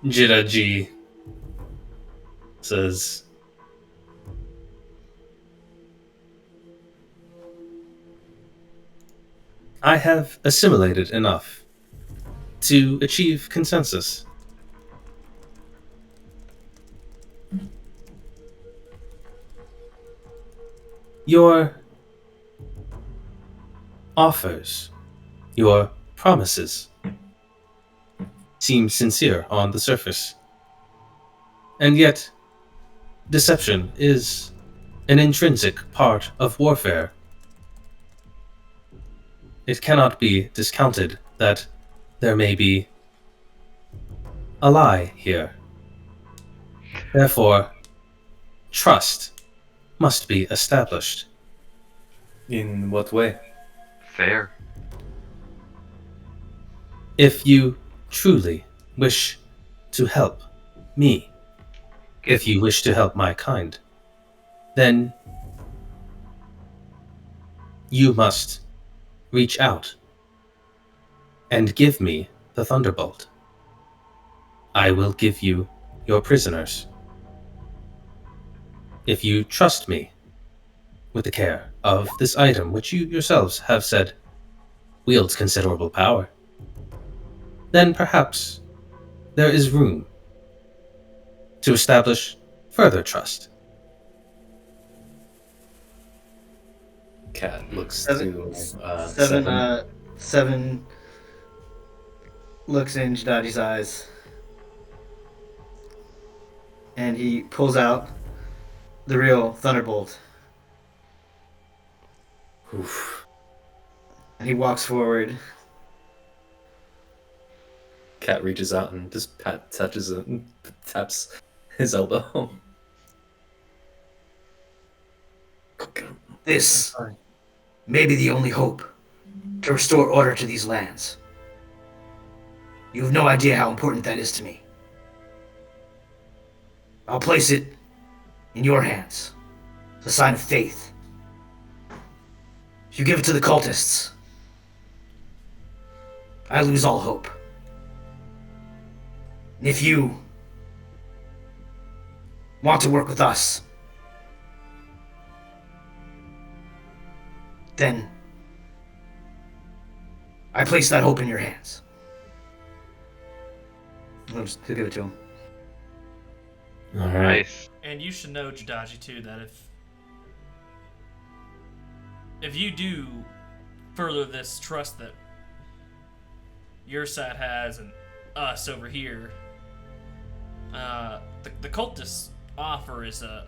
Jida G says, I have assimilated enough to achieve consensus. Your offers, your promises seem sincere on the surface. And yet, deception is an intrinsic part of warfare. It cannot be discounted that there may be a lie here. Therefore, trust must be established. In what way? Fair. If you truly wish to help me, if you wish to help my kind, then you must reach out and give me the Thunderbolt. I will give you your prisoners. If you trust me with the care of this item, which you yourselves have said wields considerable power, then perhaps there is room to establish further trust. Cat looks Seven. to Seven. Seven. Seven looks in Jadaji's eyes, and he pulls out the real Thunderbolt, Oof. and he walks forward. Cat reaches out and just touches it, taps his elbow. This may be the only hope to restore order to these lands. You have no idea how important that is to me. I'll place it in your hands. It's a sign of faith. If you give it to the cultists, I lose all hope. And if you want to work with us, then I place that hope in your hands. I'll just give it to him. All right. Nice. And you should know, Jadaji, too, that if you do further this trust that your side has and us over here, the cultists offer is a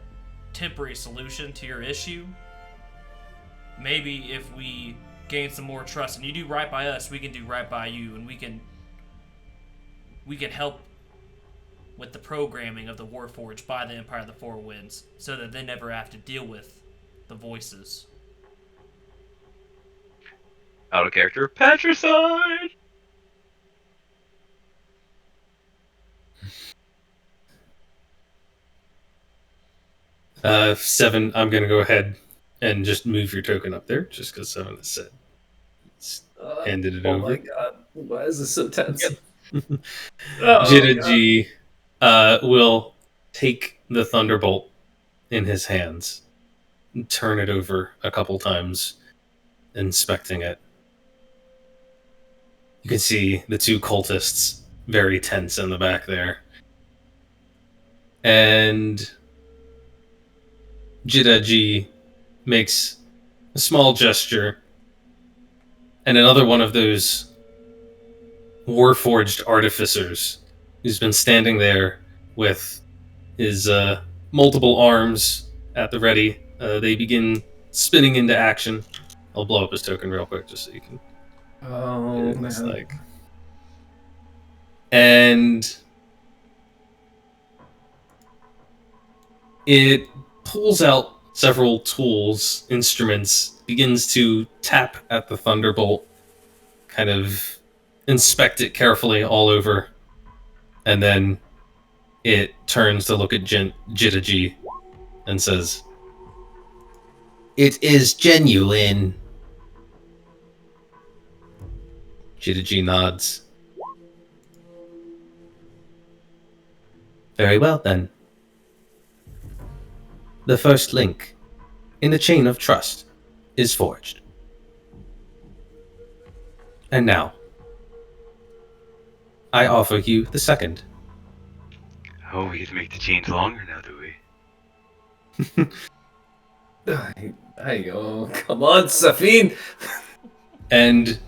temporary solution to your issue. Maybe if we gain some more trust and you do right by us, we can do right by you, and we can help with the programming of the Warforged by the Empire of the Four Winds, so that they never have to deal with the voices. Out of character, patricide. 7, I'm going to go ahead and just move your token up there, just because 7 has said. Handed it oh over. my god, why is this so tense? Jiraji will take the Thunderbolt in his hands and turn it over a couple times, inspecting it. You can see the two cultists very tense in the back there. And Jiraji makes a small gesture, and another one of those Warforged artificers who's been standing there with his multiple arms at the ready. They begin spinning into action. I'll blow up his token real quick just so you can. Oh, It's man. like, and it pulls out several tools, instruments, begins to tap at the Thunderbolt, kind of inspect it carefully all over, and then it turns to look at Jitaji and says, "It is genuine." Jitaji nods. Very well, then. The first link in the chain of trust is forged. And now, I offer you the second. Oh, we get to make the chains longer now, do we? Oh, come on, Safine! And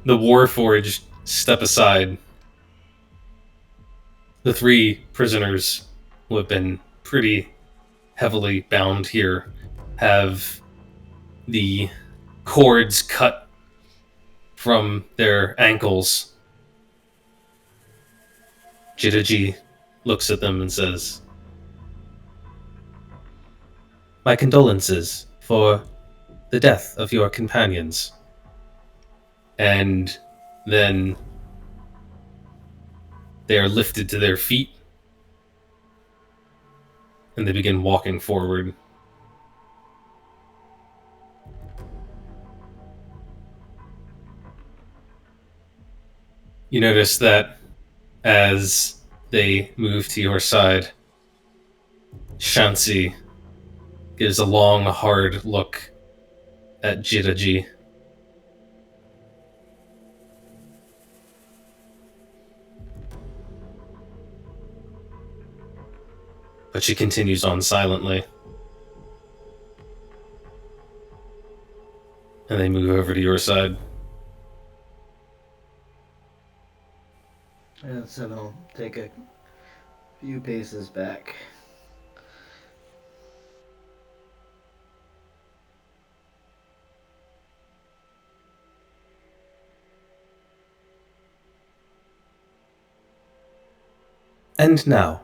the Warforged step aside. The 3 prisoners who have been pretty heavily bound here have the cords cut from their ankles. Jitaji looks at them and says, "My condolences for the death of your companions." And then they are lifted to their feet and they begin walking forward. You notice that as they move to your side, Shansi gives a long, hard look at Jiraji. But she continues on silently. And they move over to your side. And so they'll take a few paces back. And now,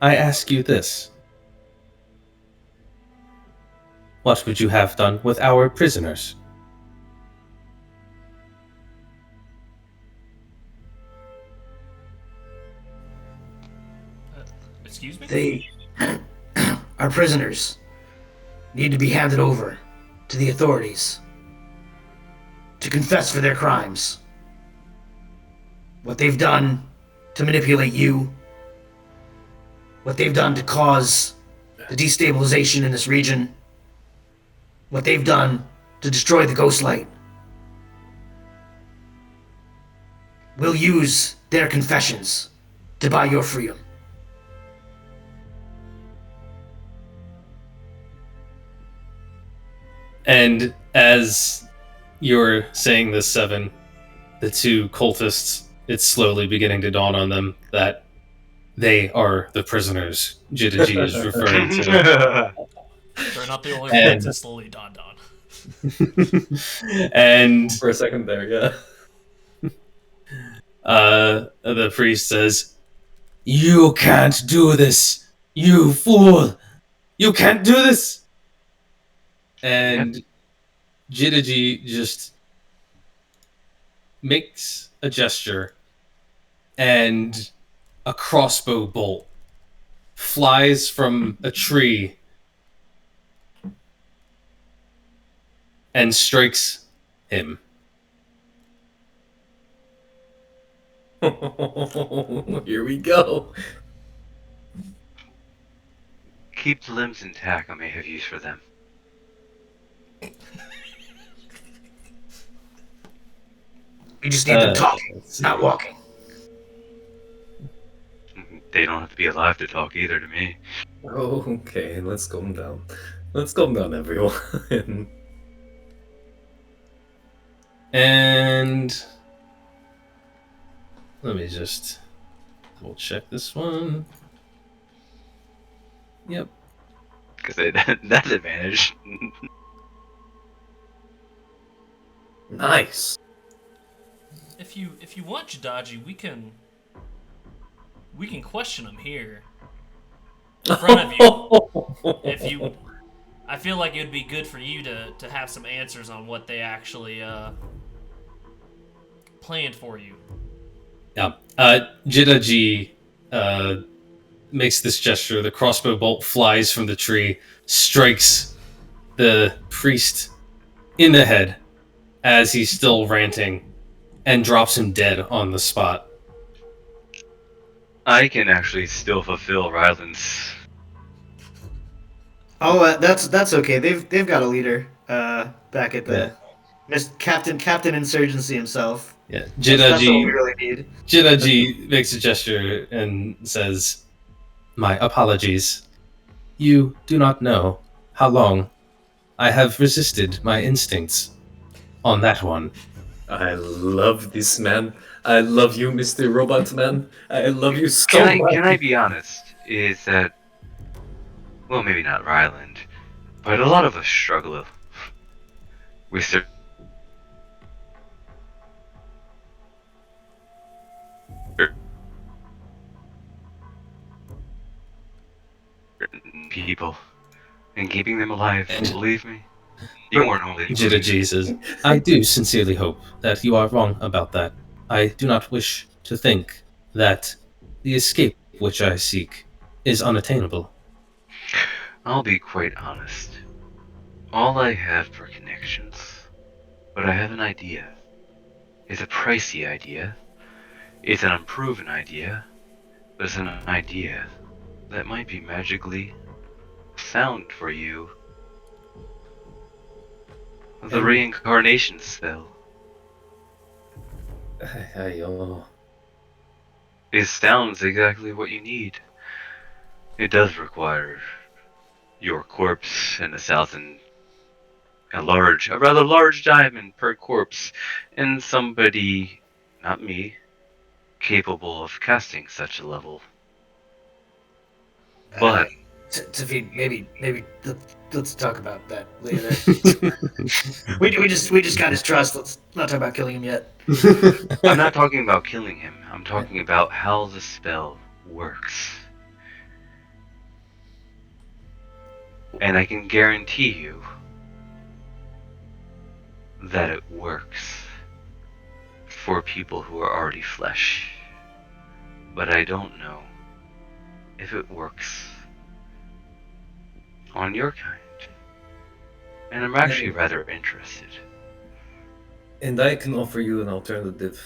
I ask you this. What would you have done with our prisoners? Excuse me? They, our prisoners, need to be handed over to the authorities to confess for their crimes. What they've done to manipulate you, what they've done to cause the destabilization in this region, what they've done to destroy the Ghost Light. We'll use their confessions to buy your freedom. And as you're saying this, Seven, the two cultists, it's slowly beginning to dawn on them that they are the prisoners Jitaji is referring to. They're not the only And- ones that slowly dawned on. And For a second there, yeah. the priest says, "You can't do this, you fool! You can't do this!" And Jitaji just makes a gesture, and a crossbow bolt flies from a tree and strikes him. Here we go. Keep the limbs intact. I may have use for them. You just need them talking, let's see. not walking. They don't have to be alive to talk either to me. Oh, okay, let's calm down. Let's calm down, everyone. And let me just double check this one. Yep. Because that's advantage. Nice. If you want Jadaji, we can question him here in front of you. If you, I feel like it would be good for you to have some answers on what they actually planned for you. Yeah. Jitaji makes this gesture. The crossbow bolt flies from the tree, strikes the priest in the head as he's still ranting, and drops him dead on the spot. I can actually still fulfill Ryland's. Oh, that's okay. They've got a leader back at the Captain Insurgency himself. Yeah. That's what we Jitaji really need. Jitaji makes a gesture and says, "My apologies. You do not know how long I have resisted my instincts on that one." I love this man. I love you, Mr. Robot Man. I love you so Can much. I be honest? Is that, well, maybe not Ryland, but a lot of us struggle with certain people and keeping them alive. Believe me, you weren't only. Jitaji says, "I do sincerely hope that you are wrong about that. I do not wish to think that the escape which I seek is unattainable." I'll be quite honest. All I have for connections, but I have an idea. It's a pricey idea. It's an unproven idea, but it's an idea that might be magically sound for you. The reincarnation spell. It sounds exactly what you need. It does require your corpse in the south and a rather large diamond per corpse, and somebody, not me, capable of casting such a level. Uh, But Tafid, maybe let's talk about that later. We just got his trust. Let's not talk about killing him yet. I'm not talking about killing him. I'm talking about how the spell works. And I can guarantee you that it works for people who are already flesh. But I don't know if it works on your kind. And I'm actually rather interested. And I can offer you an alternative.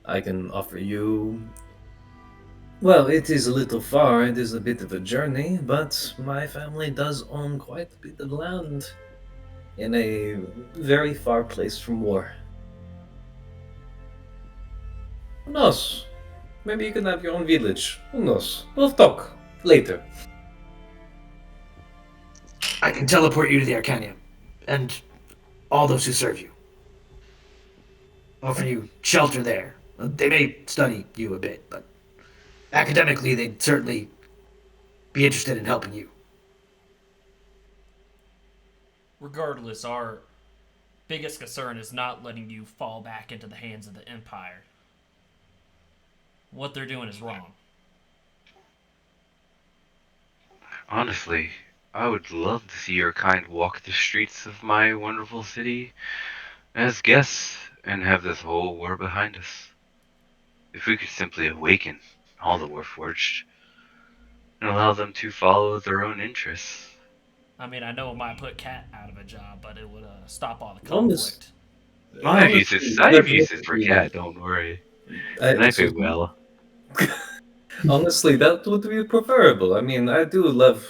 I can offer you. Well, it is a little far, it is a bit of a journey, but my family does own quite a bit of land in a very far place from war. Who knows? Maybe you can have your own village. Who knows? We'll talk later. I can teleport you to the Arcanium, and all those who serve you. Offer you shelter there. They may study you a bit, but academically, they'd certainly be interested in helping you. Regardless, our biggest concern is not letting you fall back into the hands of the Empire. What they're doing is wrong. Honestly, I would love to see your kind walk the streets of my wonderful city as guests and have this whole war behind us. If we could simply awaken all the Warforged and allow them to follow their own interests. I mean, I know it might put Cat out of a job, but it would stop all the Honest, conflict. I have uses. honestly, I have that uses for would be. cat. Don't worry, and I pay Excuse me? well. Honestly, that would be preferable. I mean, I do love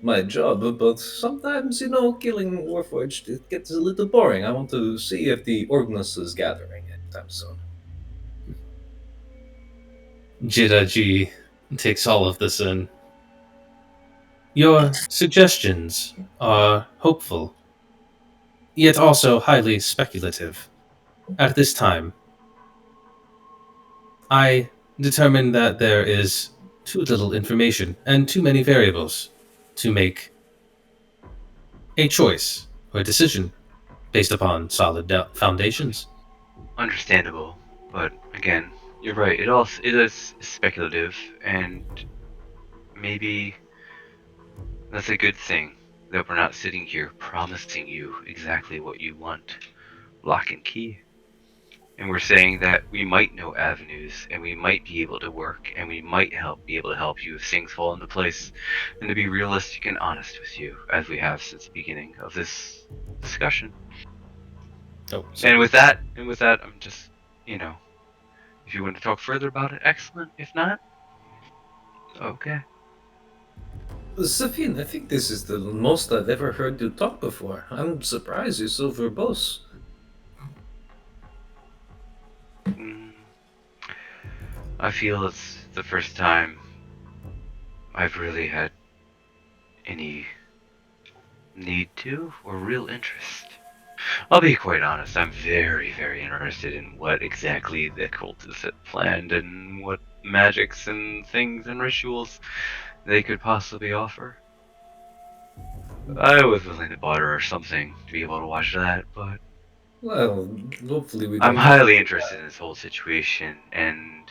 my job, but sometimes, killing Warforged, it gets a little boring. I want to see if the Orgnus is gathering anytime soon. Jiraji takes all of this in. Your suggestions are hopeful, yet also highly speculative. At this time, I determine that there is too little information and too many variables to make a choice or a decision based upon solid foundations. Understandable, but again, you're right. It is speculative, and maybe that's a good thing that we're not sitting here promising you exactly what you want, lock and key. And we're saying that we might know avenues, and we might be able to work, and we might be able to help you if things fall into place, and to be realistic and honest with you, as we have since the beginning of this discussion. Oh, And with that, I'm just, if you want to talk further about it, excellent. If not, okay. Safin, I think this is the most I've ever heard you talk before. I'm surprised you're so verbose. Mm, I feel it's the first time I've really had any need to or real interest. I'll be quite honest, I'm very, very interested in what exactly the cultists had planned and what magics and things and rituals they could possibly offer. I was willing to barter or something to be able to watch that, but Well, hopefully we I'm don't have. highly interested in this whole situation, and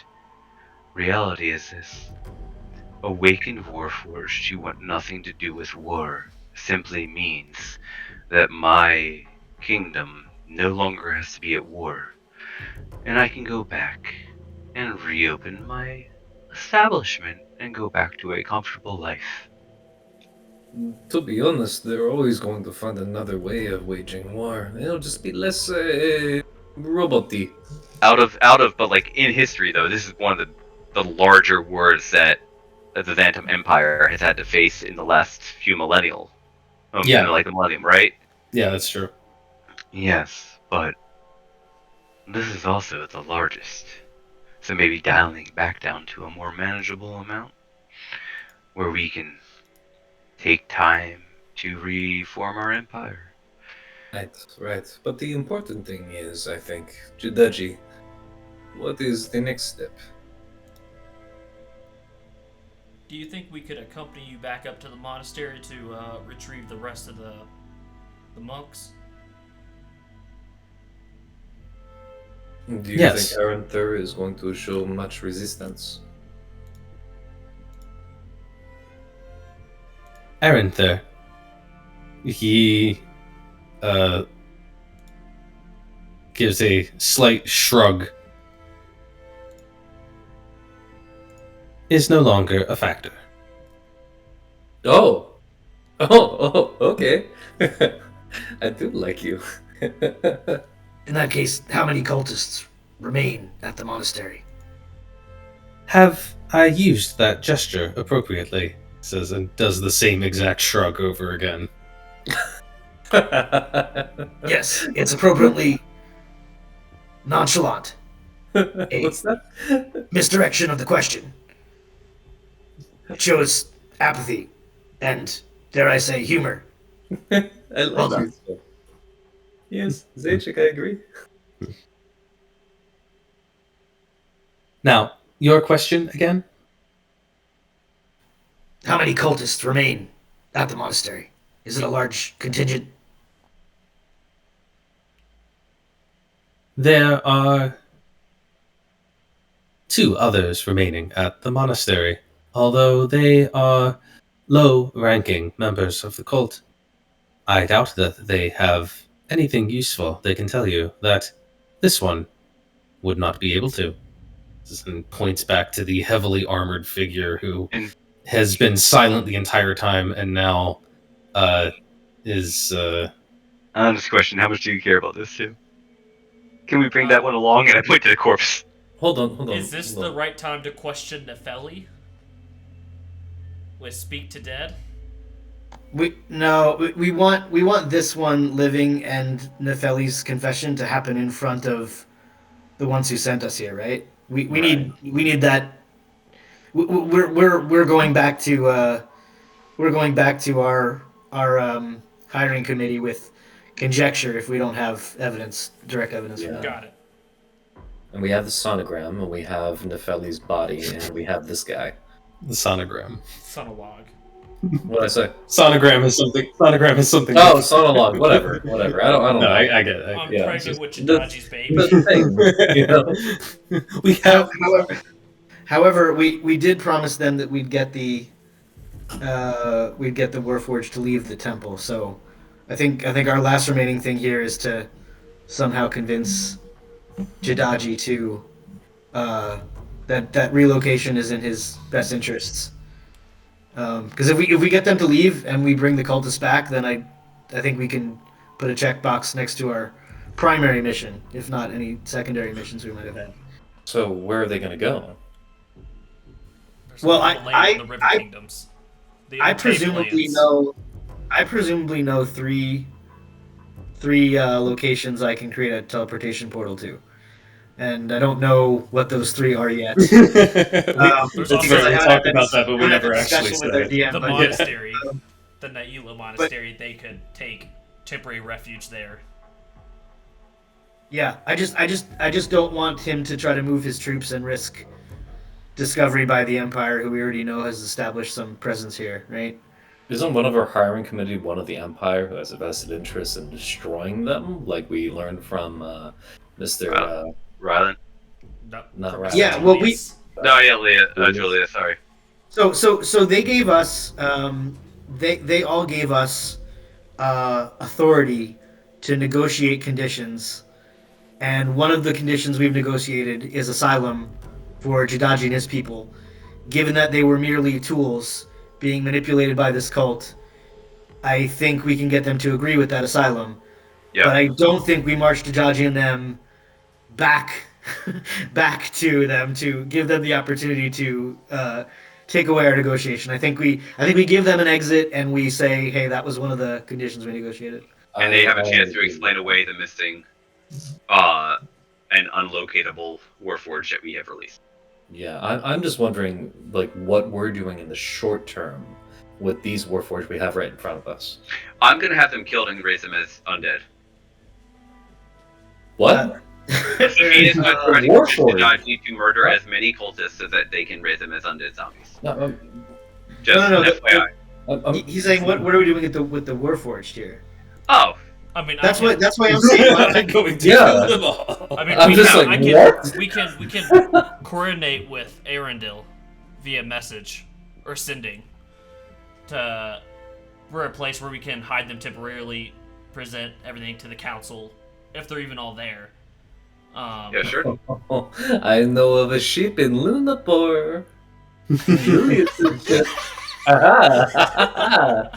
reality is this. Awakened Warforged who want nothing to do with war simply means that my kingdom no longer has to be at war, and I can go back and reopen my establishment and go back to a comfortable life. To be honest, they're always going to find another way of waging war. It'll just be less roboty. But like in history though, this is one of the larger wars that the Vantum Empire has had to face in the last few millennial, Yeah. like the millennium, right? Yeah, that's true. Yes, but this is also the largest. So maybe dialing back down to a more manageable amount where we can take time to reform our empire. Right. But the important thing is, I think, Judaji, what is the next step? Do you think we could accompany you back up to the monastery to retrieve the rest of the monks? Do you Yes. think Arenther is going to show much resistance? Arenther, he gives a slight shrug. Is no longer a factor. Oh! Oh, okay. I do like you. In that case, how many cultists remain at the monastery? Have I used that gesture appropriately? Says and does the same exact shrug over again. Yes, it's appropriately nonchalant. What's that? Misdirection of the question. It shows apathy and, dare I say, humor. I Well like done. you, sir. Yes, Zaychik, I agree. Now, your question again? How many cultists remain at the monastery? Is it a large contingent? There are 2 others remaining at the monastery, although they are low-ranking members of the cult. I doubt that they have anything useful they can tell you that this one would not be able to. And points back to the heavily armored figure who And has been silent the entire time and now is honest question, how much do you care about this too? Can we bring that one along? And I point to the corpse. Hold on. Is this hold the on. right time to question Nefeli? With Speak to Dead? We want this one living and Nefeli's confession to happen in front of the ones who sent us here, right? We Right. need that. We're going back to our hiring committee with conjecture if we don't have evidence, direct evidence for Yeah. that. Got it. And we have the sonogram, and we have Nefeli's body, and we have this guy. the sonogram. Sonolog. What'd I say? Sonogram is something. Oh, sonologue. Whatever. I don't No, know. I get it. I'm yeah, pregnant just with the- Chidaji's baby. The thing, you know? We have However, we did promise them that we'd get the Warforged to leave the temple. So, I think our last remaining thing here is to somehow convince Jadaji to that relocation is in his best interests. Because if we get them to leave and we bring the cultists back, then I think we can put a checkbox next to our primary mission, if not any secondary missions we might have had. So where are they going to go? There's Well, multiple I- lanes in the River I- Kingdoms. The I untamed presumably know three locations I can create a teleportation portal to, and I don't know what those 3 are yet. There's It's also- fair, we I talked about that, but we I had never a actually discussion said with it. our DM, The but yeah. monastery, the Naila monastery, they could take temporary refuge there. Yeah, I just don't want him to try to move his troops and risk discovery by the Empire, who we already know has established some presence here, right? Isn't one of our hiring committee one of the Empire who has a vested interest in destroying them, like we learned from Mr. Rylan? No, Not from right. Mr. Yeah, well, we- Julius. No, yeah, Julia, sorry. So they gave us they all gave us authority to negotiate conditions, and one of the conditions we've negotiated is asylum for Jadaji and his people. Given that they were merely tools being manipulated by this cult, I think we can get them to agree with that asylum. Yeah. But I don't think we march Jadaji and them back to them to give them the opportunity to take away our negotiation. I think we give them an exit and we say, hey, that was one of the conditions we negotiated. And they have a chance to agree. explain away the missing and unlocatable Warforged that we have released. Yeah, I'm just wondering, like, what we're doing in the short term with these Warforged we have right in front of us. I'm gonna have them killed and raise them as undead. What? Sabine is going to try to Warforged. convince Jirachi to murder What? as many cultists so that they can raise them as undead zombies. No, Just No, FYI. He's saying, what are we doing with the Warforged here? Oh, I mean, That's why I'm saying. I'm going to Yeah. kill them all. I mean, I'm we just can, like, I can, what? we can coordinate with Arundel via message or sending to we're a place where we can hide them temporarily, present everything to the council if they're even all there. yeah, sure. I know of a ship in Lunapore. Julius is just... Aha!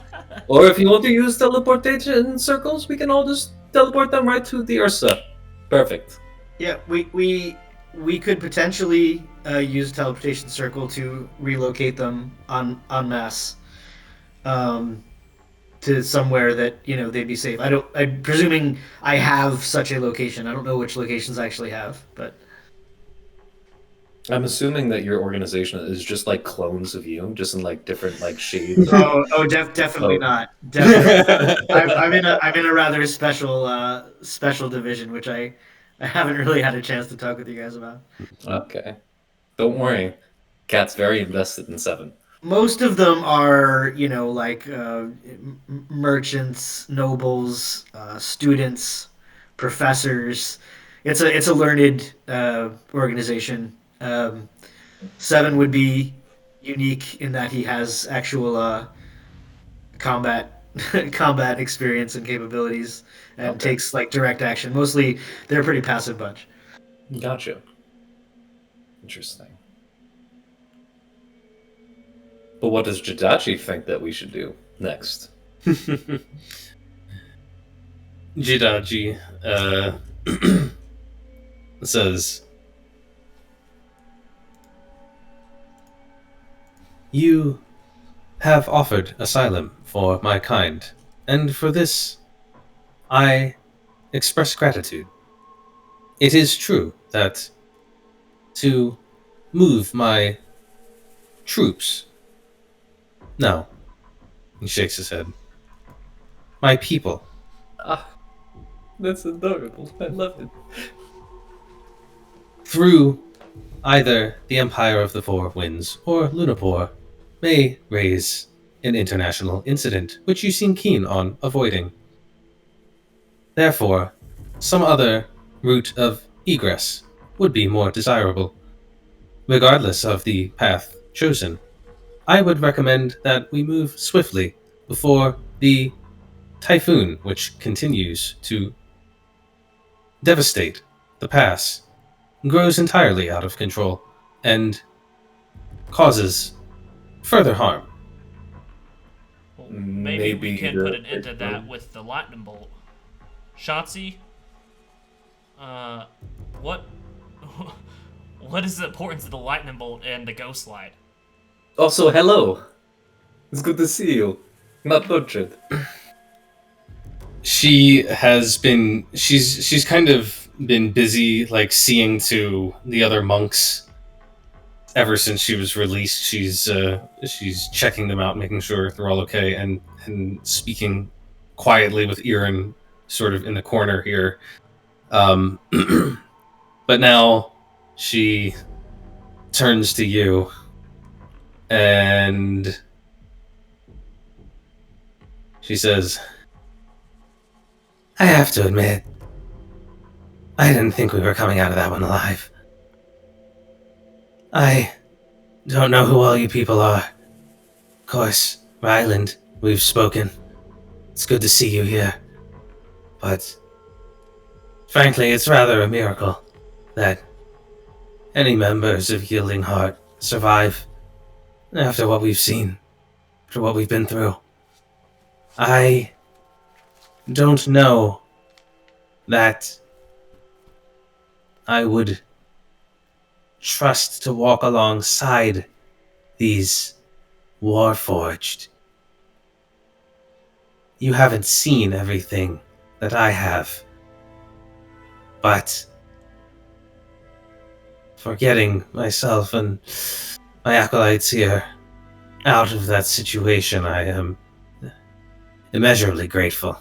Or if you want to use teleportation circles, we can all just teleport them right to the Ursa. Perfect. Yeah, we could potentially use teleportation circle to relocate them en masse, to somewhere that they'd be safe. I'm presuming I have such a location. I don't know which locations I actually have, but I'm assuming that your organization is just like clones of you, just in like different like shades. definitely Oh. not. Definitely, I'm in a rather special division, which I haven't really had a chance to talk with you guys about. Okay. Don't worry. Cat's very invested in 7. Most of them are, like merchants, nobles, students, professors. It's a learned organization. 7 would be unique in that he has actual combat combat experience and capabilities, and Okay. takes like direct action. Mostly, they're a pretty passive bunch. Gotcha. Interesting. But what does Jadachi think that we should do next? Jidaji says, "You have offered asylum for my kind, and for this I express gratitude. It is true that to move my troops... No." He shakes his head. "My people. Ah, that's adorable. I love it. Through either the Empire of the Four Winds or Lunapore, may raise an international incident which you seem keen on avoiding. Therefore, some other route of egress would be more desirable. Regardless of the path chosen, I would recommend that we move swiftly before the typhoon which continues to devastate the pass grows entirely out of control and causes further harm." Well, maybe we Maybe can the put an end to typhoon. that with the lightning bolt. Shotzi, what what is the importance of the lightning bolt and the ghost light? Also, hello. It's good to see you. Not butchered. She's kind of been busy, like, seeing to the other monks ever since she was released. She's checking them out, making sure they're all okay, and speaking quietly with Irin sort of in the corner here. But now she turns to you and she says, "I have to admit, I didn't think we were coming out of that one alive. I don't know who all you people are. Of course, Ryland, we've spoken. It's good to see you here. But frankly, it's rather a miracle that any members of Yielding Heart survive after what we've seen, after what we've been through. I don't know that I would trust to walk alongside these Warforged. You haven't seen everything that I have, but forgetting myself and my acolytes here, out of that situation, I am immeasurably grateful.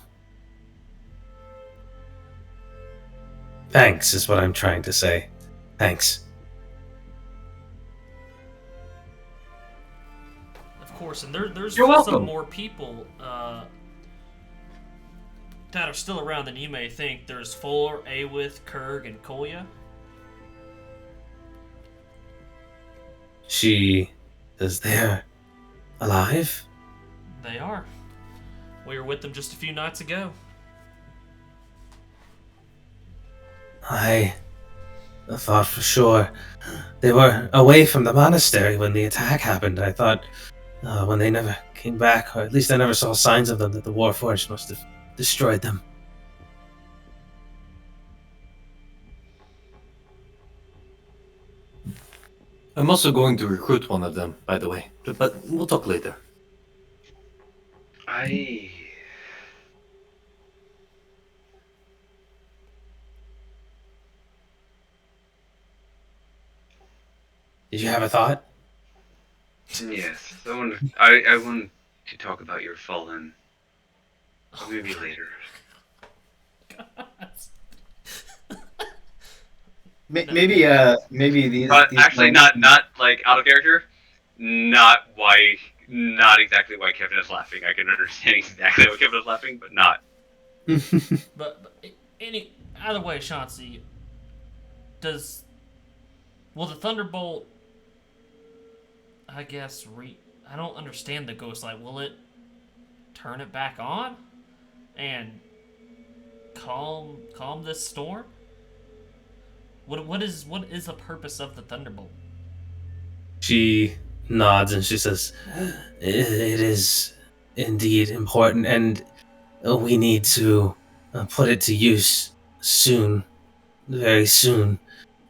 Thanks is what I'm trying to say. Thanks. Of course, and there's You're welcome. some more people that are still around than you may think. There's Fuller, Awith, Kurg, and Kolya. She is there, alive? They are. We were with them just a few nights ago. I thought for sure they were away from the monastery when the attack happened. I thought when they never came back, or at least I never saw signs of them, that the Warforged must have destroyed them. I'm also going to recruit one of them, by the way. But we'll talk later. Did you have a thought? Yes, I want to talk about your fallen. Maybe later. Maybe these. But these actually, ones- not like out of character. Not exactly why Kevin is laughing. I can understand exactly why Kevin is laughing, but not. But either way, Chauncey, will the Thunderbolt? I guess I don't understand the ghost light. Will it turn it back on and calm this storm? What is the purpose of the Thunderbolt? She nods and she says, "It is indeed important, and we need to put it to use soon, very soon."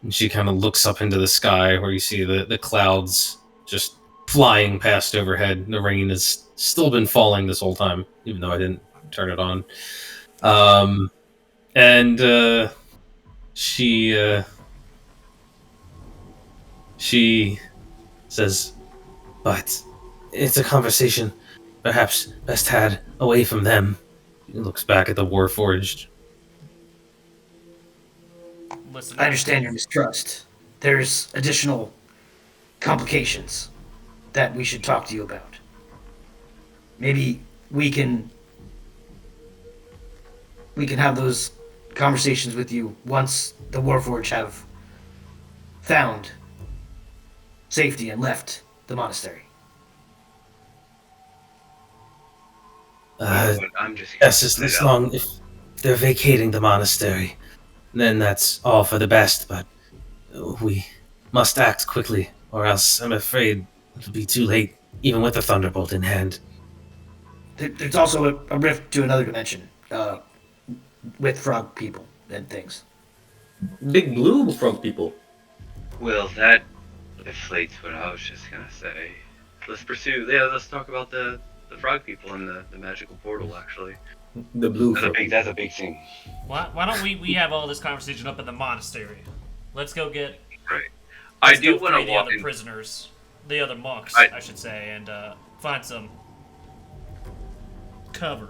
And she kind of looks up into the sky where you see the clouds just flying past overhead. The rain has still been falling this whole time, even though I didn't turn it on. And she says, "But it's a conversation perhaps best had away from them." He looks back at the Warforged. Listen, I understand your mistrust. There's additional complications that we should talk to you about. Maybe we can have those conversations with you once the Warforged have found safety and left the monastery. But I'm just Yes, as long if they're vacating the monastery, then that's all for the best. But we must act quickly, or else I'm afraid it'll be too late, even with the Thunderbolt in hand. There's also a rift to another dimension with frog people and things. Big blue frog people. Well, that deflates what I was just gonna say. Let's pursue. Yeah, let's talk about the frog people and the magical portal. Actually, The blue that's frog. that's a big thing. why don't we have all this conversation up in the monastery? Let's go get. Right. I Let's do go want free to the walk other in. prisoners, the other monks, I- I should say, and find some cover.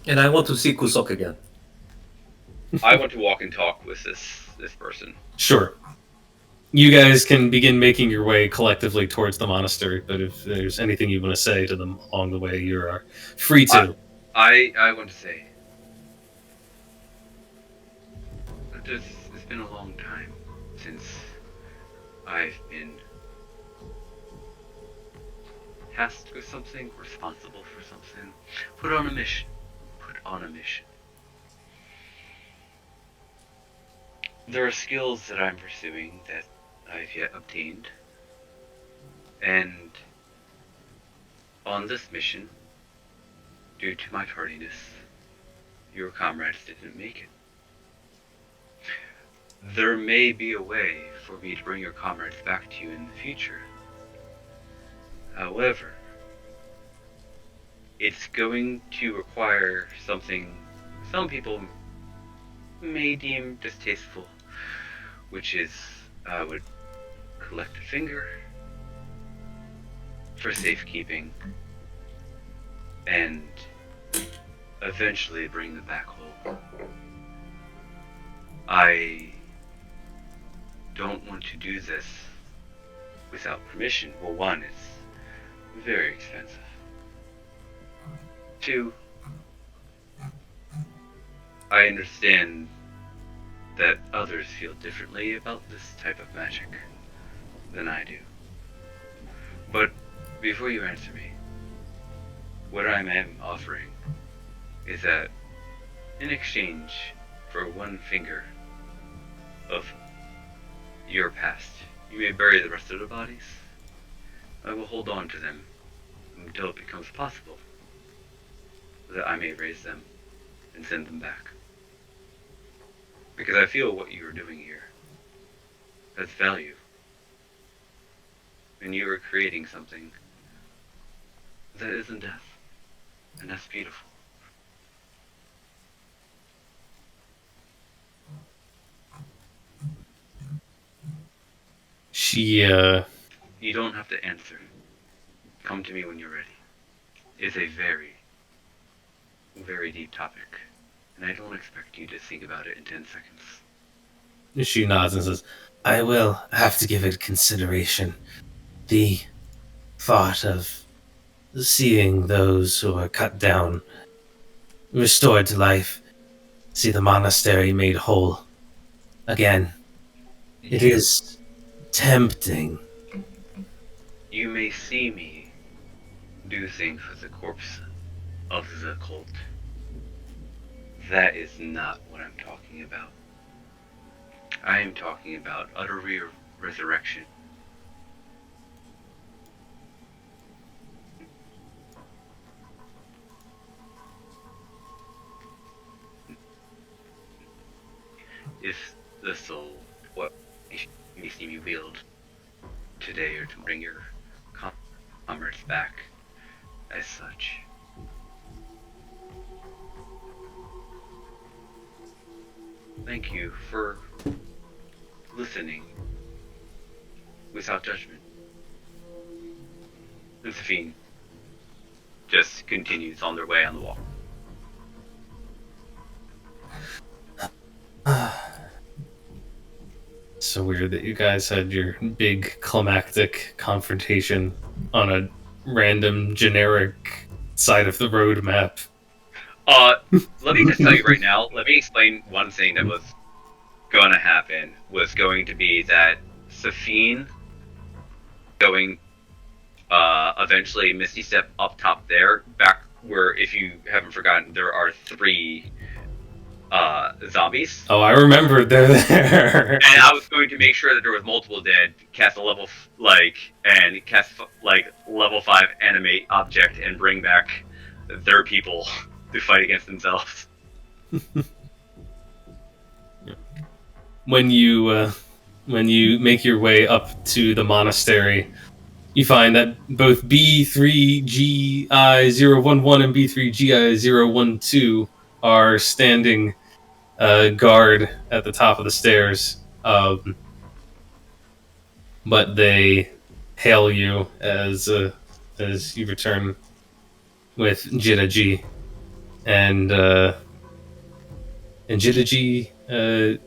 And I want to see Kusok again. I want to walk and talk with this person. Sure. You guys can begin making your way collectively towards the monastery, but if there's anything you want to say to them along the way, you are free to. I want to say. It's been a long time since I've been tasked with something, responsible for something, put on a mission. There are skills that I'm pursuing that I've yet obtained, and on this mission, due to my tardiness, your comrades didn't make it. There may be a way for me to bring your comrades back to you in the future. However, it's going to require something some people may deem distasteful, which is I would collect a finger for safekeeping and eventually bring them back home. I don't want to do this without permission. Well, one, it's very expensive. Two, I understand that others feel differently about this type of magic than I do. But before you answer me, what I am offering is that in exchange for one finger of your past, you may bury the rest of the bodies. I will hold on to them until it becomes possible that I may raise them and send them back. Because I feel what you are doing here has value. And you are creating something that isn't death. And that's beautiful. You don't have to answer. Come to me when you're ready. It's a very, very deep topic. And I don't expect you to think about it in 10 seconds. She nods and says, I will have to give it consideration. The thought of seeing those who are cut down, restored to life, see the monastery made whole again. It is tempting. You may see me do things with the corpse of the cult. That is not what I'm talking about. I am talking about utter resurrection. If the soul, what you may see me wield today, or to bring your comrades back as such. Thank you for listening without judgment. Josephine just continues on their way on the wall. So weird that you guys had your big climactic confrontation on a random generic side of the road map. Let me just tell you right now, let me explain one thing that was going to happen. Was going to be that Safine going, eventually Misty Step up top there, back where, if you haven't forgotten, there are 3 zombies. Oh, I remembered they're there. And I was going to make sure that there was multiple dead, cast a level, level 5 animate object and bring back their people to fight against themselves. When you make your way up to the monastery, you find that both B3GI011 and B3GI012 are standing guard at the top of the stairs, but they hail you as you return with Jiraji, and Jiraji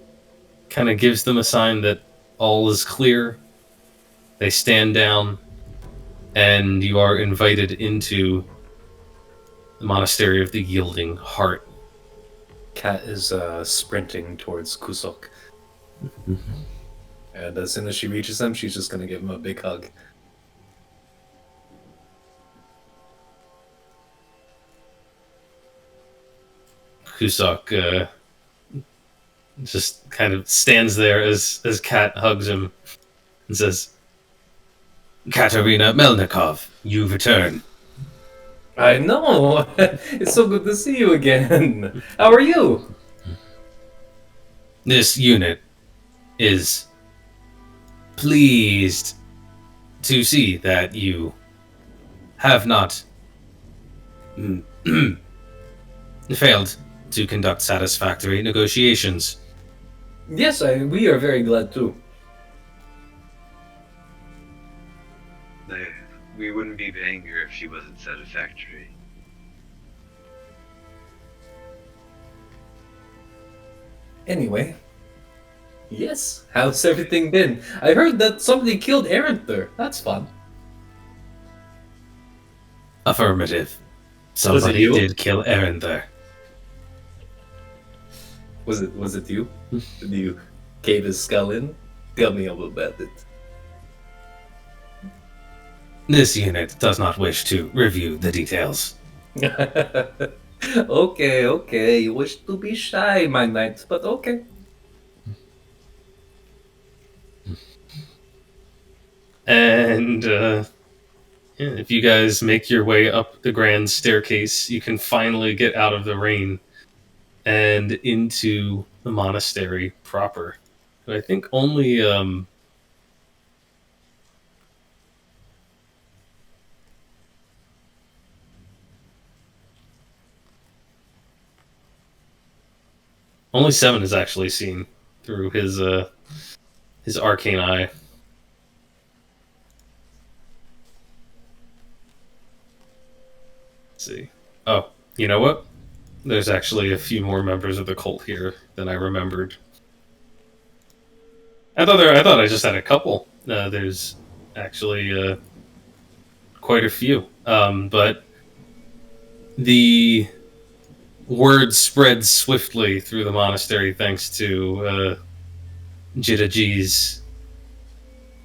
kind of gives them a sign that all is clear. They stand down, and you are invited into the Monastery of the Yielding Heart. Kat is sprinting towards Kusok. And as soon as she reaches him, she's just going to give him a big hug. Kusok just kind of stands there as Kat hugs him and says, Katerina Melnikov, you return. I know! It's so good to see you again! How are you? This unit is pleased to see that you have not failed to conduct satisfactory negotiations. Yes, we are very glad too. we wouldn't be paying her if she wasn't satisfactory. Anyway. Yes. How's everything been? I heard that somebody killed Arenther. That's fun. Affirmative. Somebody you? did kill Arenther. Was it you? Did you cave his skull in? Tell me all about it. This unit does not wish to review the details. Okay. You wish to be shy, my knight, but okay. And if you guys make your way up the grand staircase, you can finally get out of the rain and into the monastery proper. I think only only Seven is actually seen through his arcane eye. Let's see. Oh, you know what? There's actually a few more members of the cult here than I remembered. I thought I just had a couple. There's actually quite a few. But the word spread swiftly through the monastery thanks to Jidaji's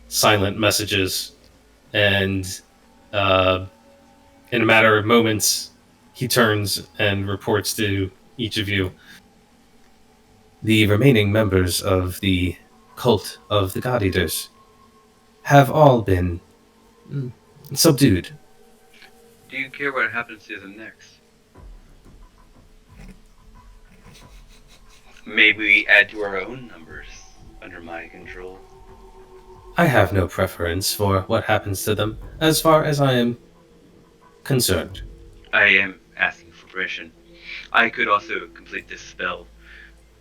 silent messages, and in a matter of moments, he turns and reports to each of you. The remaining members of the cult of the God Eaters have all been subdued. Do you care what happens to them next? Maybe we add to our own numbers under my control. I have no preference for what happens to them, as far as I am concerned. I am asking for permission. I could also complete this spell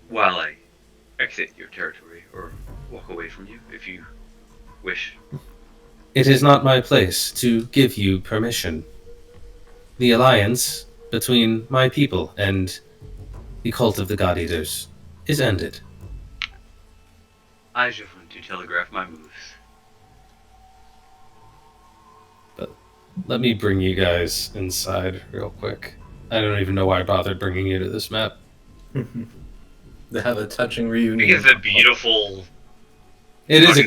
while I exit your territory, or walk away from you, if you wish. It is not my place to give you permission. The alliance between my people and the cult of the God Eaters is ended. I just want to telegraph my moves. Let me bring you guys inside real quick. I don't even know why I bothered bringing you to this map. They have a touching reunion. Because it's a beautiful... It's a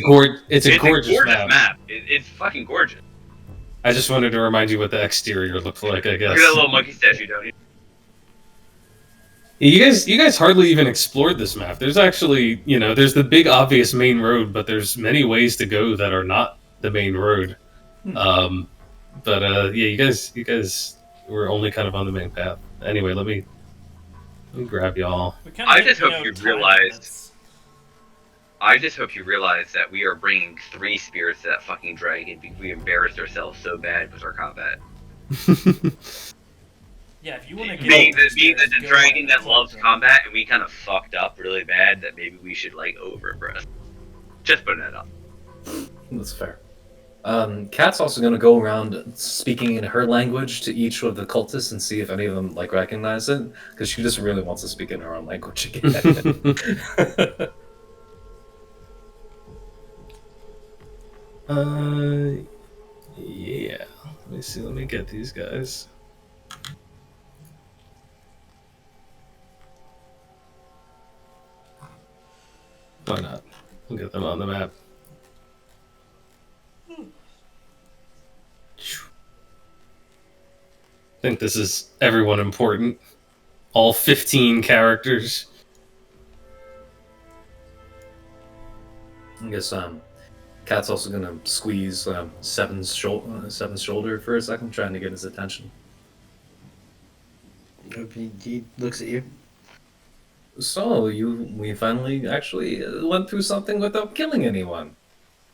gorgeous map. It's fucking gorgeous. I just wanted to remind you what the exterior looked like, I guess. Look at that little monkey statue down here. You guys hardly even explored this map. There's actually, there's the big obvious main road, but there's many ways to go that are not the main road. But you guys were only kind of on the main path. Anyway, let me grab y'all. I just hope you realize that we are bringing 3 spirits to that fucking dragon because we embarrassed ourselves so bad with our combat. Yeah, if you want to get being the dragon that loves combat, and we kind of fucked up really bad, that maybe we should over-impress. Just putting that up. That's fair. Kat's also going to go around speaking in her language to each of the cultists and see if any of them recognize it, because she just really wants to speak in her own language again. Yeah. Let me see. Let me get these guys. Why not? We'll get them on the map. I think this is everyone important. All 15 characters. I guess Kat's also gonna squeeze Seven's shoulder for a second, trying to get his attention. He looks at you. So we finally actually went through something without killing anyone.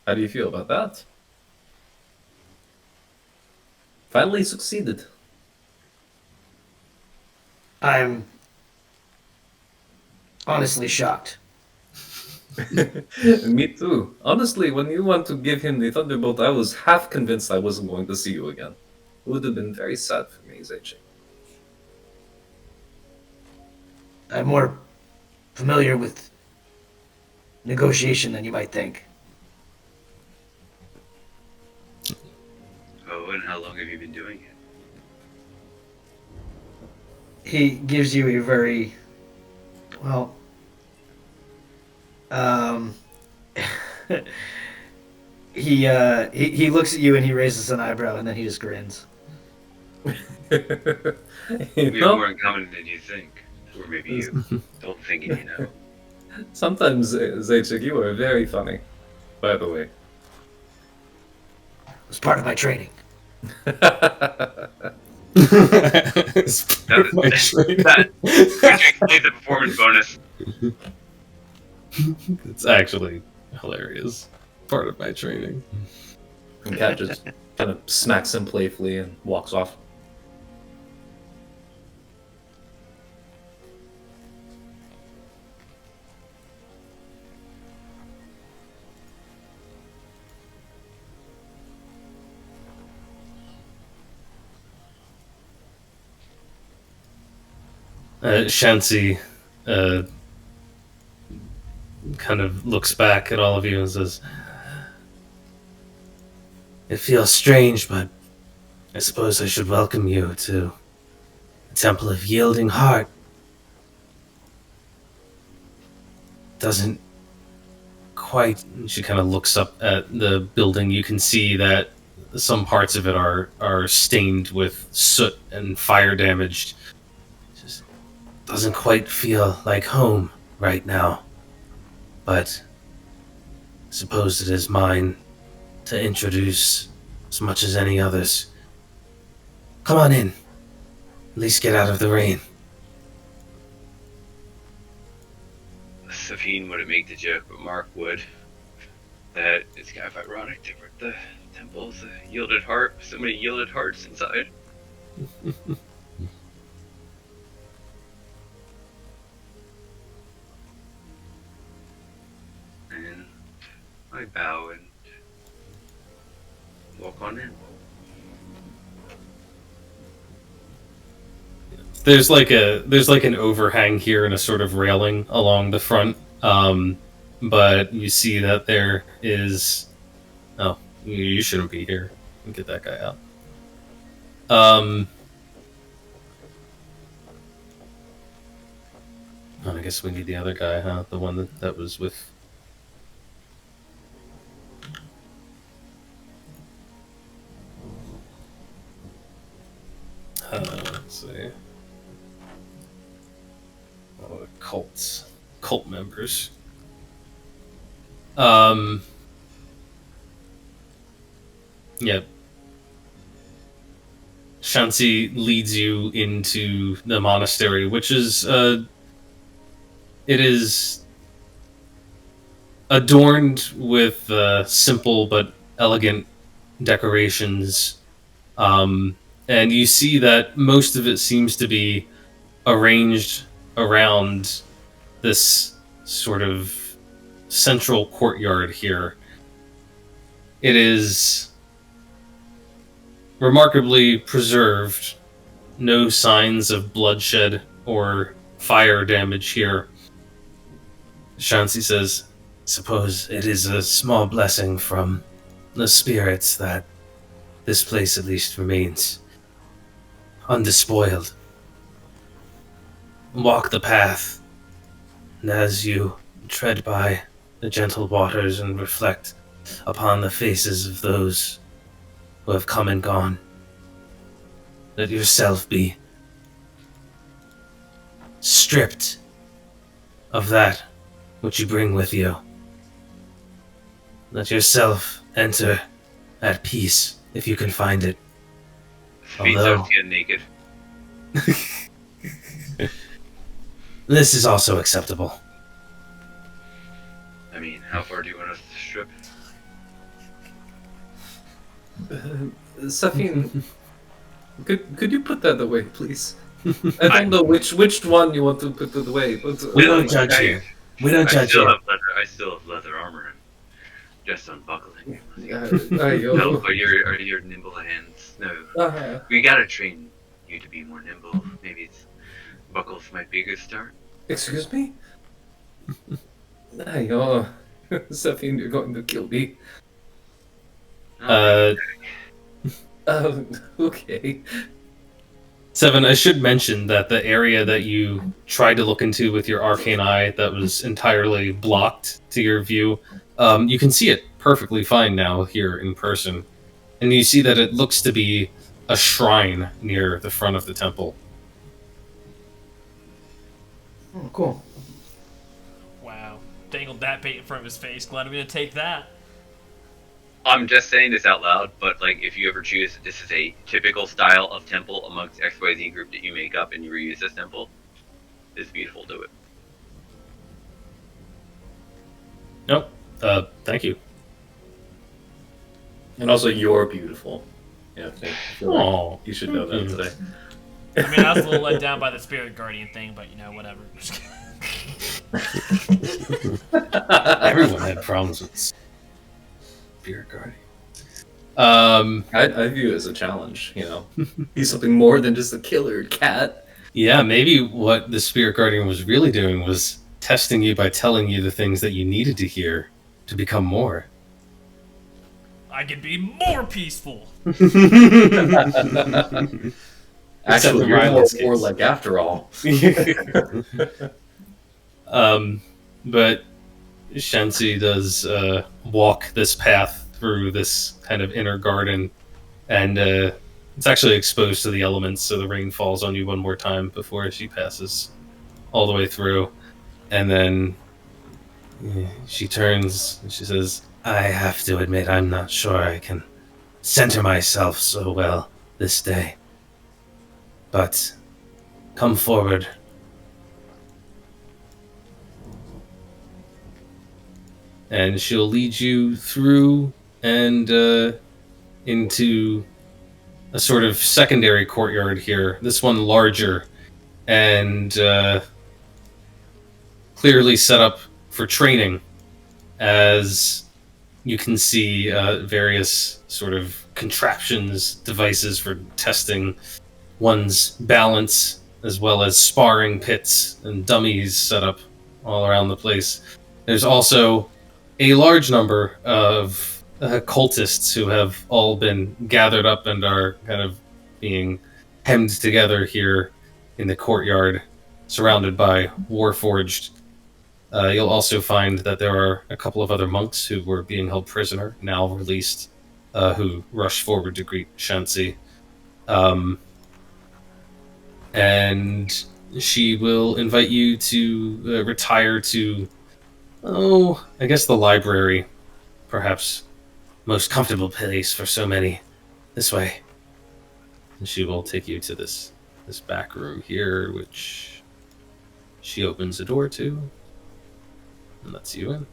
How do you feel about that? Finally succeeded. I'm honestly shocked. Me too. Honestly, when you want to give him the Thunderbolt, I was half convinced I wasn't going to see you again. It would have been very sad for me, Zeichi. I'm more familiar with negotiation than you might think. Oh, and how long have you been doing it? He gives you a very, well, um, he looks at you and he raises an eyebrow and then he just grins. You We know, have more in common than you think. Or maybe you don't think and you know. sometimes, Zeichi, you are very funny, by the way. It was part of my training. It's part of my training. Which explains the performance bonus. It's actually hilarious. Part of my training. And Cat just kind of smacks him playfully and walks off. Shansi kind of looks back at all of you and says, "It feels strange, but I suppose I should welcome you to the Temple of Yielding Heart. Doesn't quite..." She kind of looks up at the building. You can see that some parts of it are stained with soot and fire damaged. Just doesn't quite feel like home right now. But I suppose it is mine to introduce as much as any others. Come on in. At least get out of the rain. Safine wouldn't make the joke, but Mark would. That it's kind of ironic to work the temple's yielded heart. So many yielded hearts inside. And I bow and walk on in. There's like an overhang here and a sort of railing along the front. But you see that there is... Oh, you shouldn't be here. Get that guy out. I guess we need the other guy, huh? The one that was with... let's see. Oh, the cult members. Yeah. Shansi leads you into the monastery, which is it is adorned with simple but elegant decorations. And you see that most of it seems to be arranged around this sort of central courtyard here. It is remarkably preserved. No signs of bloodshed or fire damage here. Shansi says, "Suppose it is a small blessing from the spirits that this place at least remains undespoiled. Walk the path, and as you tread by the gentle waters and reflect upon the faces of those who have come and gone, let yourself be stripped of that which you bring with you. Let yourself enter at peace if you can find it. Safine starts getting naked. This is also acceptable." I mean, how far do you want us to strip? Safine, could you put that away, please? I don't know which one you want to put it away, but We don't judge here. We don't judge still you. have leather. I still have leather armor and just unbuckling. Yo. Are your nimble hands? No. Uh, We gotta train you to be more nimble. Maybe buckles might be a good start. excuse me? Yo. Sefin, you're going to kill me. Uh, Okay. Seven, I should mention that the area that you tried to look into with your arcane eye that was entirely blocked to your view, you can see it perfectly fine now here in person. And you see that it looks to be a shrine near the front of the temple. Oh, cool. Wow. Dangled that bait in front of his face. Glad I'm gonna take that. I'm just saying this out loud, but like if you ever choose, this is a typical style of temple amongst XYZ group that you make up and you reuse this temple. It's beautiful. Do it. Nope. Thank you. And also, you're beautiful. Yeah, I feel like Aw. you should know that today. I mean, I was a little let down by the spirit guardian thing, but you know, whatever. Everyone had problems with Spirit Guardian. I view it as a challenge, you know. He's something more than just a killer cat. Yeah, maybe what the Spirit Guardian was really doing was testing you by telling you the things that you needed to hear to become more. I can be more peaceful. Actually, you're violence more case. like after all. But Shensi does walk this path through this kind of inner garden, and it's actually exposed to the elements, so the rain falls on you one more time before she passes all the way through. And then she turns and she says, I have to admit, I'm not sure I can center myself so well this day. But come forward. And she'll lead you through and into a sort of secondary courtyard here. This one larger and clearly set up for training, as you can see various sort of contraptions, devices for testing one's balance, as well as sparring pits and dummies set up all around the place. There's also a large number of cultists who have all been gathered up and are kind of being hemmed together here in the courtyard, surrounded by Warforged. You'll also find that there are a couple of other monks who were being held prisoner, now released, who rush forward to greet Shansi. And she will invite you to retire to, I guess the library, perhaps most comfortable place for so many. This way. And she will take you to this back room here, which she opens a door to and lets you in.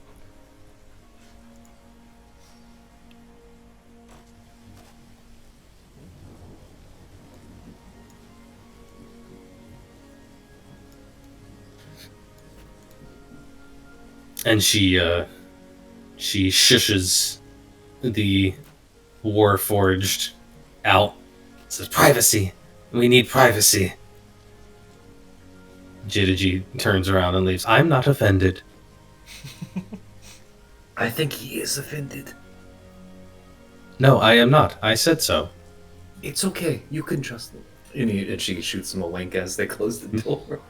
And she shushes the Warforged out. Says, privacy. We need privacy. Jidiji turns around and leaves. I'm not offended. I think he is offended. No, I am not. I said so. It's okay. You can trust him. And she shoots him a wink as they close the door.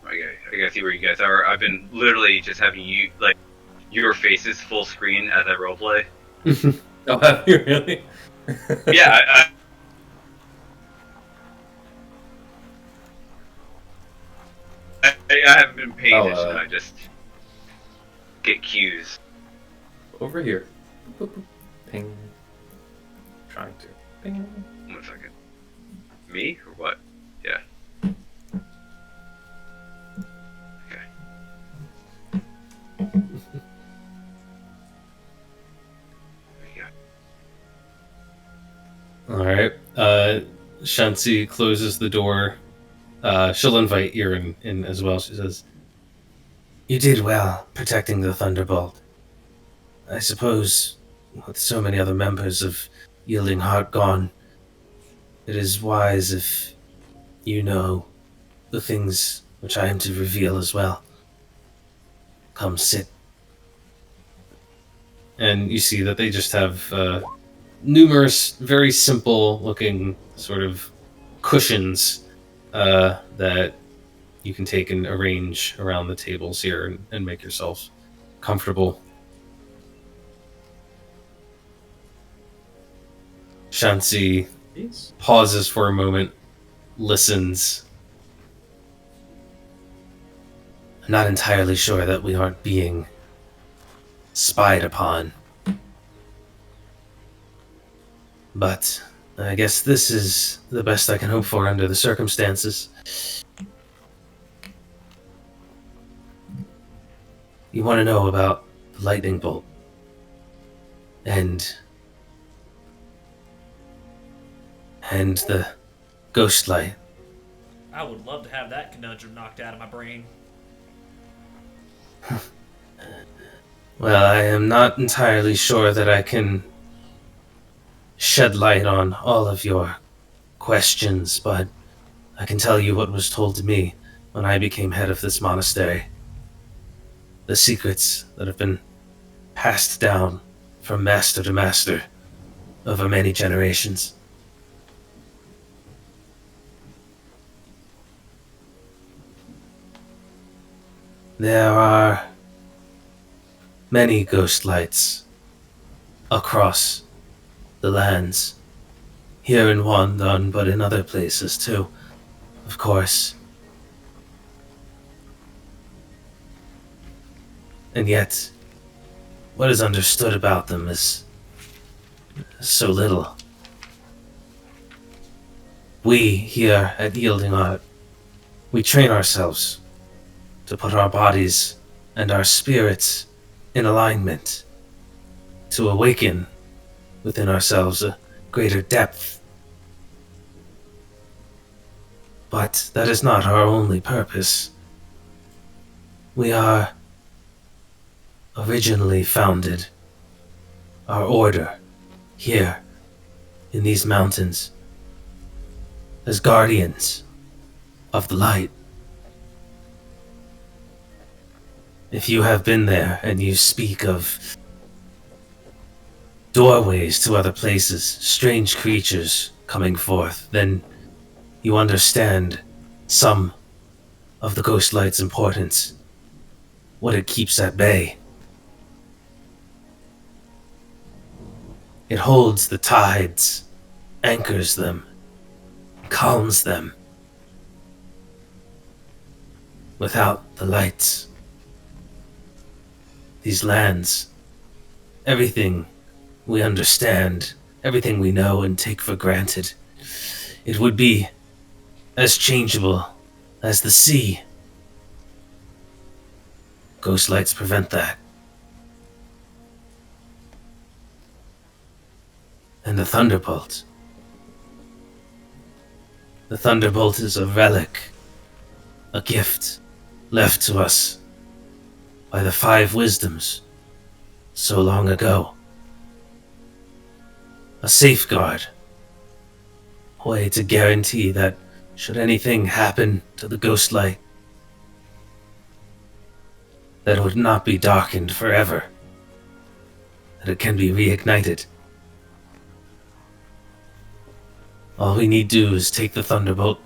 Okay, I gotta see where you guys are. I've been literally just having you, like, your faces full screen as I roleplay. Oh, have you really? Yeah, I haven't been paying attention. I just get cues. Over here. Boop, boop. Ping. Trying to. Ping. 1 second. Me or what? Yeah. Okay. There you go. Alright. Shansi closes the door she'll invite Irin in as well. She says, "You did well protecting the Thunderbolt. I suppose, with so many other members of Yielding Heart gone, it is wise if you know the things which I am to reveal as well. Come sit." And you see that they just have numerous, very simple-looking sort of cushions that you can take and arrange around the tables here and make yourselves comfortable. Shansi Yes. pauses for a moment, listens. "I'm not entirely sure that we aren't being spied upon. But I guess this is the best I can hope for under the circumstances. You want to know about the lightning bolt and the ghost light. I would love to have that conundrum knocked out of my brain. Well, I am not entirely sure that I can shed light on all of your questions, but I can tell you what was told to me when I became head of this monastery. The secrets that have been passed down from master to master over many generations. There are many ghost lights across the lands. Here in Wandon, but in other places too, of course. And yet, what is understood about them is so little. We here at Yielding Art, we train ourselves to put our bodies and our spirits in alignment, to awaken within ourselves a greater depth. But that is not our only purpose. We are originally founded, our order, here in these mountains, as guardians of the light. If you have been there and you speak of doorways to other places, strange creatures coming forth, then you understand some of the ghost light's importance, what it keeps at bay. It holds the tides, anchors them, calms them. Without the lights, these lands, everything we understand, everything we know and take for granted, it would be as changeable as the sea. Ghost lights prevent that. And the Thunderbolt. The Thunderbolt is a relic, a gift left to us by the Five Wisdoms so long ago. A safeguard, a way to guarantee that should anything happen to the ghost light, that it would not be darkened forever, that it can be reignited. All we need do is take the Thunderbolt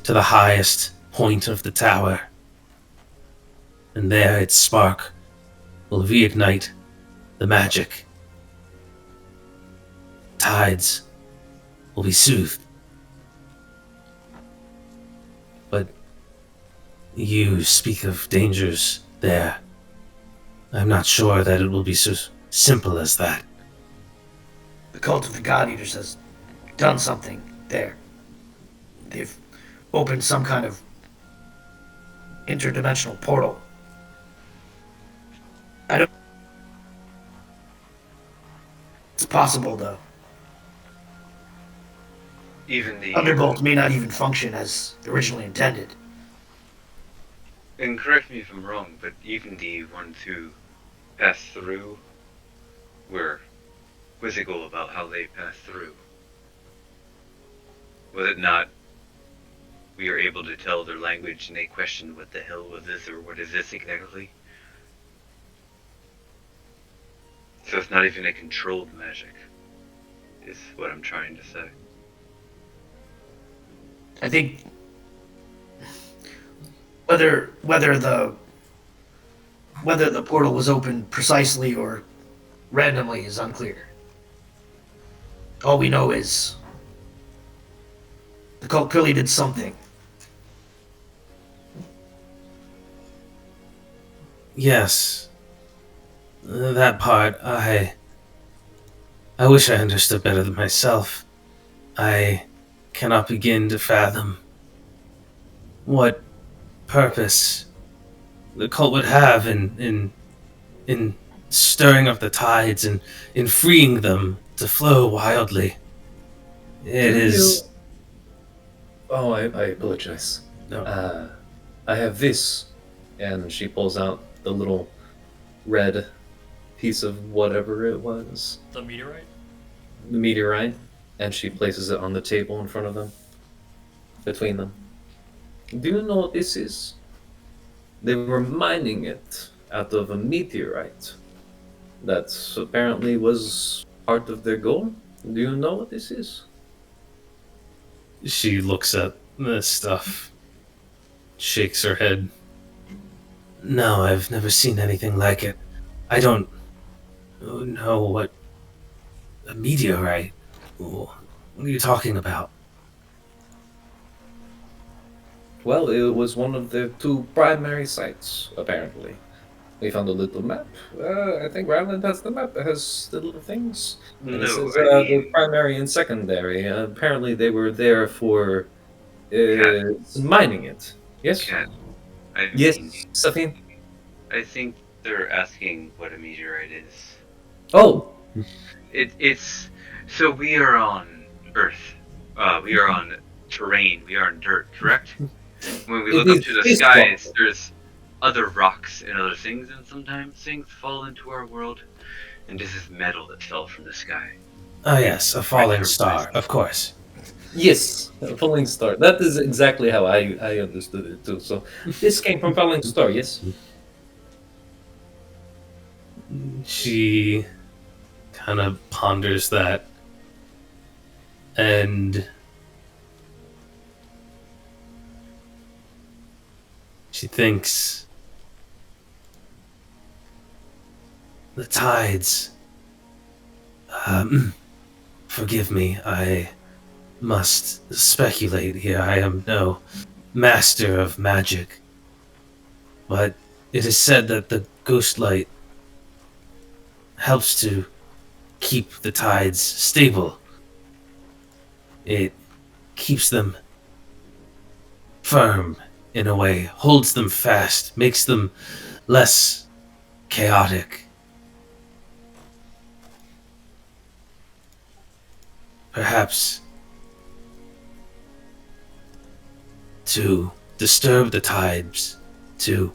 to the highest point of the tower, and there its spark will reignite the magic. Tides will be soothed. But you speak of dangers there. I'm not sure that it will be so simple as that. The cult of the God Eaters has done something there. They've opened some kind of interdimensional portal. I don't. It's possible, though. even the Thunderbolt may not even function as originally intended. and correct me if I'm wrong, but even the ones who passed through were quizzical about how they passed through. Was it not? We were able to tell their language, and they questioned what the hell was this or what is this exactly. So it's not even a controlled magic, is what I'm trying to say. I think whether the portal was opened precisely or randomly is unclear. All we know is the cult clearly did something. Yes. That part, I wish I understood better than myself. I cannot begin to fathom what purpose the cult would have in stirring up the tides and in freeing them to flow wildly. It Do is. you- Oh, I apologize. No. I have this, and she pulls out the little red piece of whatever it was, The meteorite? the meteorite, and she places it on the table in front of them, between them. Do you know what this is? They were mining it out of a meteorite that apparently was part of their goal. Do you know what this is? She looks at this stuff, shakes her head. No, I've never seen anything like it. I don't know what a meteorite. What are you talking about? Well, it was one of the two primary sites, apparently. We found a little map. I think Ryland has the map that has the little things. And it No, says I the mean, primary and secondary. Apparently, they were there for Cat, mining it. Yes? Cat. I Yes, mean, Safin? I think they're asking what a meteorite is. Oh! It's so we are on Earth. We are on terrain. We are on dirt, correct? When we It look up is to the this skies, one. there's other rocks and other things, and sometimes things fall into our world. And this is metal that fell from the sky. Ah, yes, a falling star, of course. Yes, a falling star. That is exactly how I understood it too. So, this came from falling star, yes? She kind of ponders that, and she thinks the tides. Forgive me, I must speculate here. I am no master of magic, but it is said that the ghost light helps to keep the tides stable. It keeps them firm in a way, holds them fast, makes them less chaotic. Perhaps to disturb the tides, to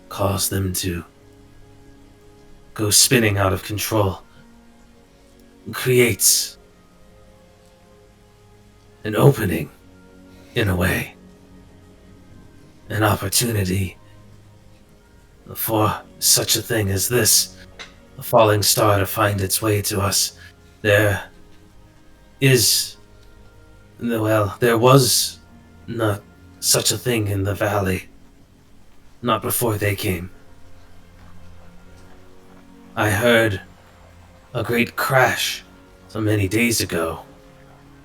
cause them to go spinning out of control, creates an opening, in a way, an opportunity for such a thing as this, a falling star to find its way to us. There was not such a thing in the valley, not before they came. I heard a great crash so many days ago,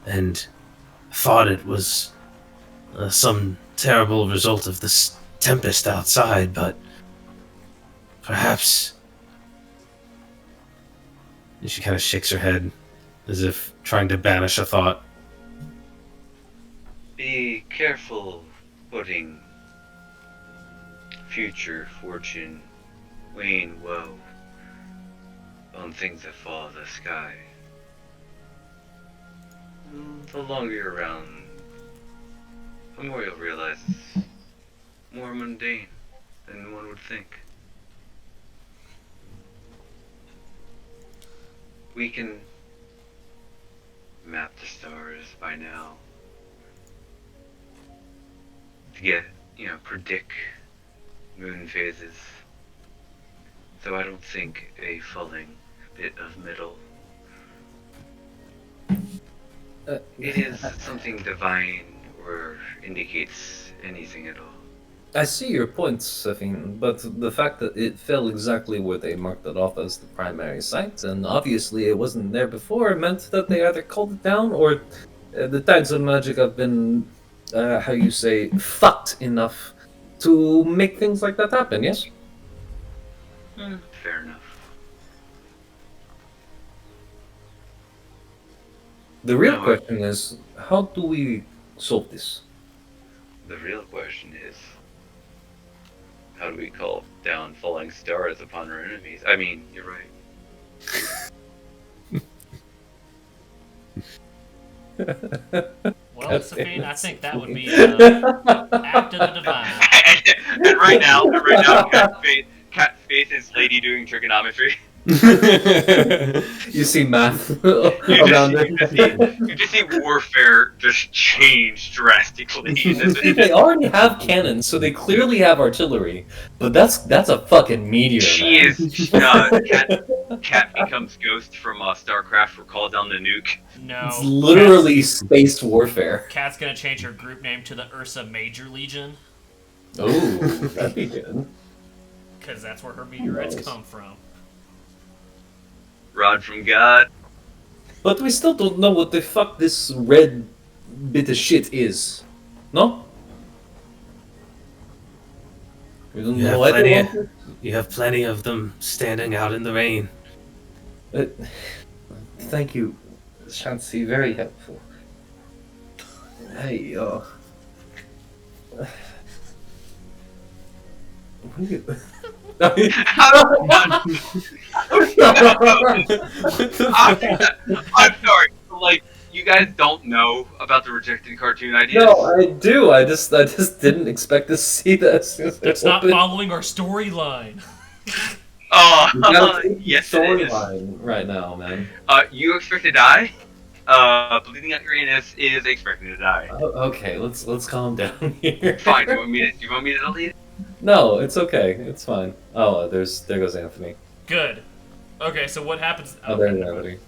and thought it was some terrible result of this tempest outside, but perhaps. And she kind of shakes her head as if trying to banish a thought. Be careful putting future fortune, wane, woe on things that fall out of the sky. the longer you're around, the more you'll realize it's more mundane than one would think. We can map the stars by now to get, predict moon phases. So I don't think a falling bit of metal. It is something divine or indicates anything at all. I see your point, Sefine, but the fact that it fell exactly where they marked it off as the primary site, and obviously it wasn't there before, meant that they either called it down or the tides of magic have been, how you say, fucked enough to make things like that happen, yes? Fair enough. The real No, question is, how do we solve this? The real question is, how do we call down falling stars upon our enemies? I mean, you're right. Well, Safine, I think that would be act of the divine. and right now, Cat face is lady doing trigonometry. You see math around You just see warfare just change drastically. They already have cannons, so they clearly have artillery. But that's a fucking meteor. She man. is. Cat becomes Ghost from StarCraft for Call Down the Nuke. No. It's literally space warfare. Cat's gonna change her group name to the Ursa Major Legion. Oh, that'd be good. Because that's where her meteorites come from. Rod from God. But we still don't know what the fuck this red bit of shit is. No? We don't You have know plenty. anything? You have plenty of them standing out in the rain. Thank you, Shansi. Very helpful. Hey, what are you... I'm sorry. Like, you guys don't know about the rejected cartoon ideas? No, I do. I just didn't expect to see this. That's not following our storyline. Oh, yes, it is. Storyline right now, man. You expect to die? Bleeding out your anus is expecting to die. Okay, let's calm down here. Fine. Do you want me to delete it? No, it's okay. It's fine. Oh, there goes Anthony. Good. Okay, so what happens? Oh, there's Anthony.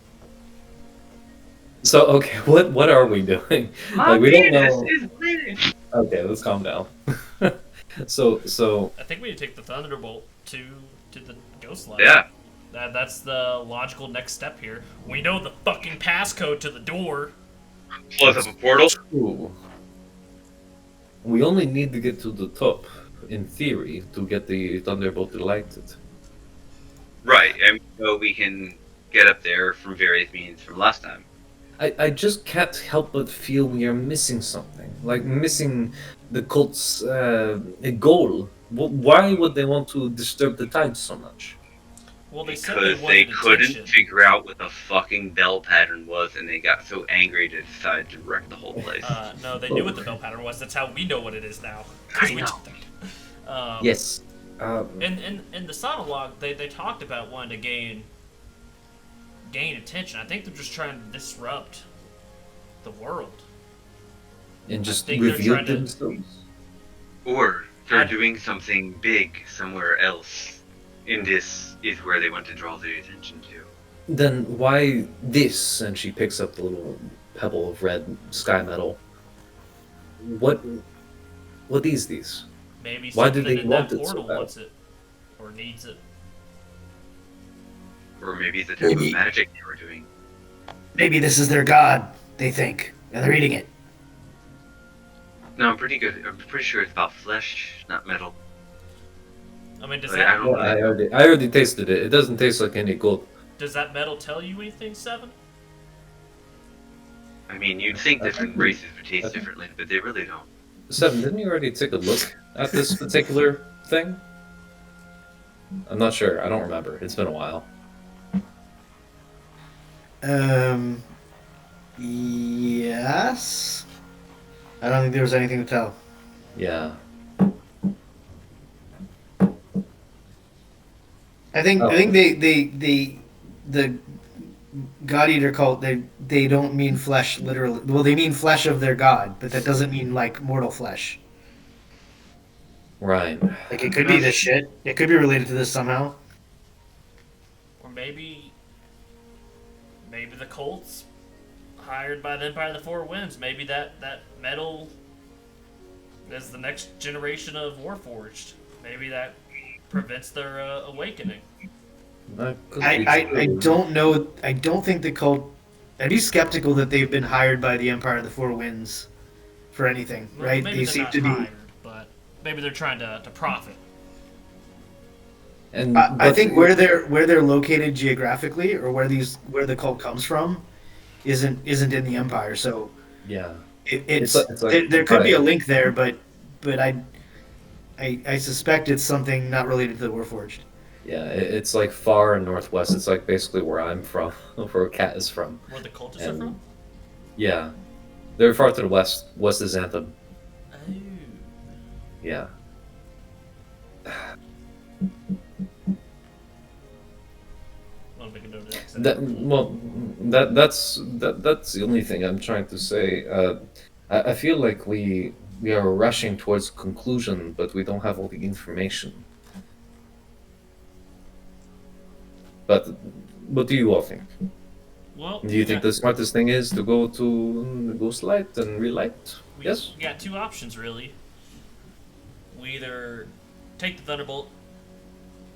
So, okay, what are we doing? My we don't penis know. is bleeding. Okay, let's calm down. so I think we need to take the Thunderbolt to the Ghost Line. Yeah. That's the logical next step here. We know the fucking passcode to the door. Close up a portal. Ooh. We only need to get to the top, in theory, to get the Thunderbolt lighted. Right, and so we can get up there from various means from last time. I just can't help but feel we are missing something. Like, missing the cult's goal. Why would they want to disturb the tides so much? Well, they said Because they they wanted couldn't attention. figure out what the fucking bell pattern was, and they got so angry to decide to wreck the whole place. No, they knew what the bell pattern was. That's how we know what it is now. 'Cause I we know. took that. Yes. In the sonologue, they talked about wanting to gain attention. I think they're just trying to disrupt the world. And just think they're reveal trying to- themselves. Or they're I- doing something big somewhere else. And this is where they want to draw the attention to. Then why this? And she picks up the little pebble of red sky metal. What is these? Maybe Why something do they in want that it so portal bad? wants it. Or needs it. Or maybe the type Maybe. of magic they were doing. Maybe this is their god, they think, and they're eating it. No, I'm pretty good. I'm pretty sure it's about flesh, not metal. I mean, does But I that don't know. I already tasted it. It doesn't taste like any gold. does that metal tell you anything, Seven? I mean, you'd think different races would taste differently, but they really don't. Seven, didn't you already take a look at this particular thing? I'm not sure. I don't remember. It's been a while. Yes. I don't think there was anything to tell. Yeah. I think the God Eater cult they don't mean flesh literally. Well, they mean flesh of their god, but that doesn't mean like mortal flesh. Right. Like it could be this That's shit. It could be related to this somehow. Or maybe the Colts hired by the Empire of the Four Winds. Maybe that metal is the next generation of Warforged. Maybe that prevents their awakening. That could I, be I true. don't know. I don't think the cult. I'd be skeptical that they've been hired by the Empire of the Four Winds for anything, Well, right? maybe They they're seem not to be. hired, but maybe they're trying to profit. And I but think where they're located geographically, or where the cult comes from, isn't in the Empire. So yeah, it's it's like there could be a right. link there, but I suspect it's something not related to the Warforged. Yeah, it's like far and northwest. It's like basically where I'm from, where Cat is from, Where the cultists are and from? yeah, they're far to the west. West is Anthem. Oh. Yeah. Want to make a note of that? 'Cause That well, that's the only thing I'm trying to say. I feel like we are rushing towards conclusion, but we don't have all the information. But what do you all think? Well, Do you think the smartest thing is to go to Ghostlight and Relight? Yes. we got two options really. We either take the Thunderbolt,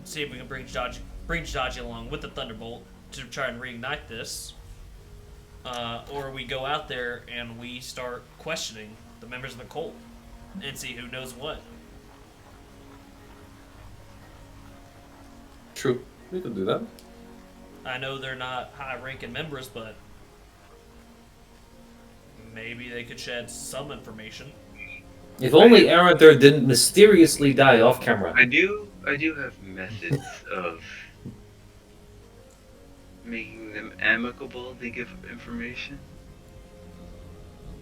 see if we can bring Jaji along with the Thunderbolt to try and reignite this, or we go out there and we start questioning the members of the cult and see who knows what. True. We could do that. I know they're not high-ranking members, but maybe they could shed some information. If only Aranthur didn't mysteriously die off camera. I do have methods of making them amicable to give information.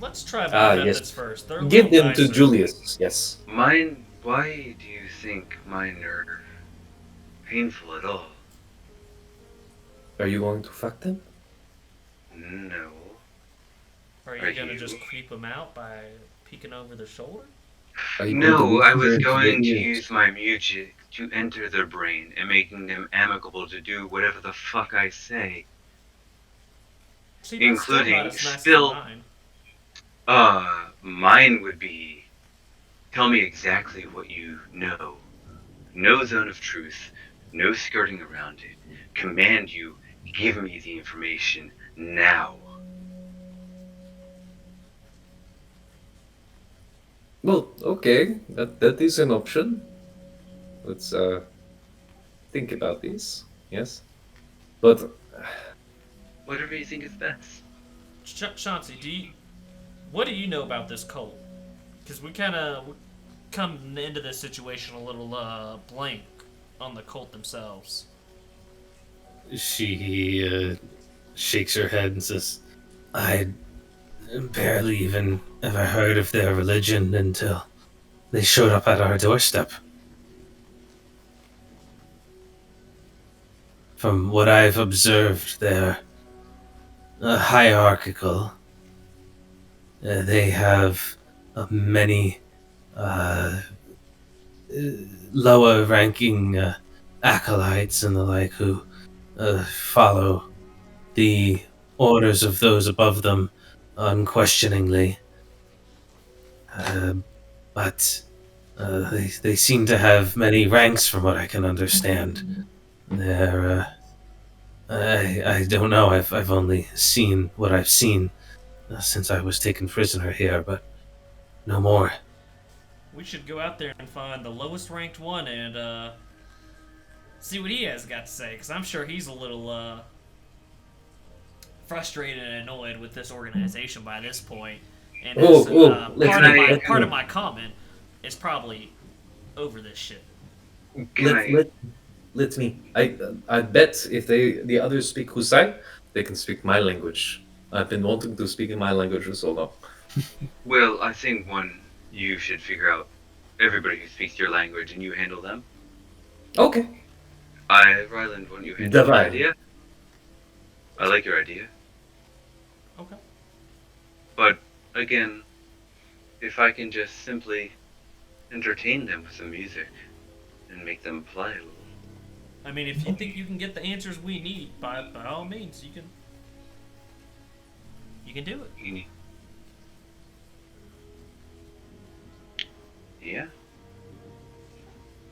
Let's try Ah, my yes. methods first. They're a Give little them to nicer. Julius. Yes. Mine. Why do you think mine are painful at all? Are you going to fuck them? No. Are Are you gonna you? just creep them out by peeking over their shoulder? Are you going to No, I whisper was into their going to ears? use my music to enter their brain and making them amicable to do whatever the fuck I say. See, that's still Including not as nice spill- as mine. Mine would be tell me exactly what you know. No zone of truth, no skirting around it. Command you, give me the information now. Well, okay. That is an option. Let's think about these. Yes. But Whatever you think is best. Chauncey, what do you know about this cult? Because we kind of come into this situation a little blank on the cult themselves. She shakes her head and says, I barely even ever heard of their religion until they showed up at our doorstep. From what I've observed, they're hierarchical. They have many lower ranking acolytes and the like who follow the orders of those above them unquestioningly. But they seem to have many ranks from what I can understand. They're I don't know. I've only seen what I've seen since I was taken prisoner here, but no more. We should go out there and find the lowest ranked one and see what he has got to say. Because I'm sure he's a little frustrated and annoyed with this organization by this point. And part of my comment is probably over this shit. let me. I bet if the others speak Husai, they can speak my language. I've been wanting to speak in my language for so long. Well, I think one, you should figure out everybody who speaks your language and you handle them. Okay. Ryland, won't you handle your Divine. idea? I like your idea. Okay. But, again, if I can just simply entertain them with some music and make them play a little. I mean, if you think you can get the answers we need, by all means, you can do it. Yeah?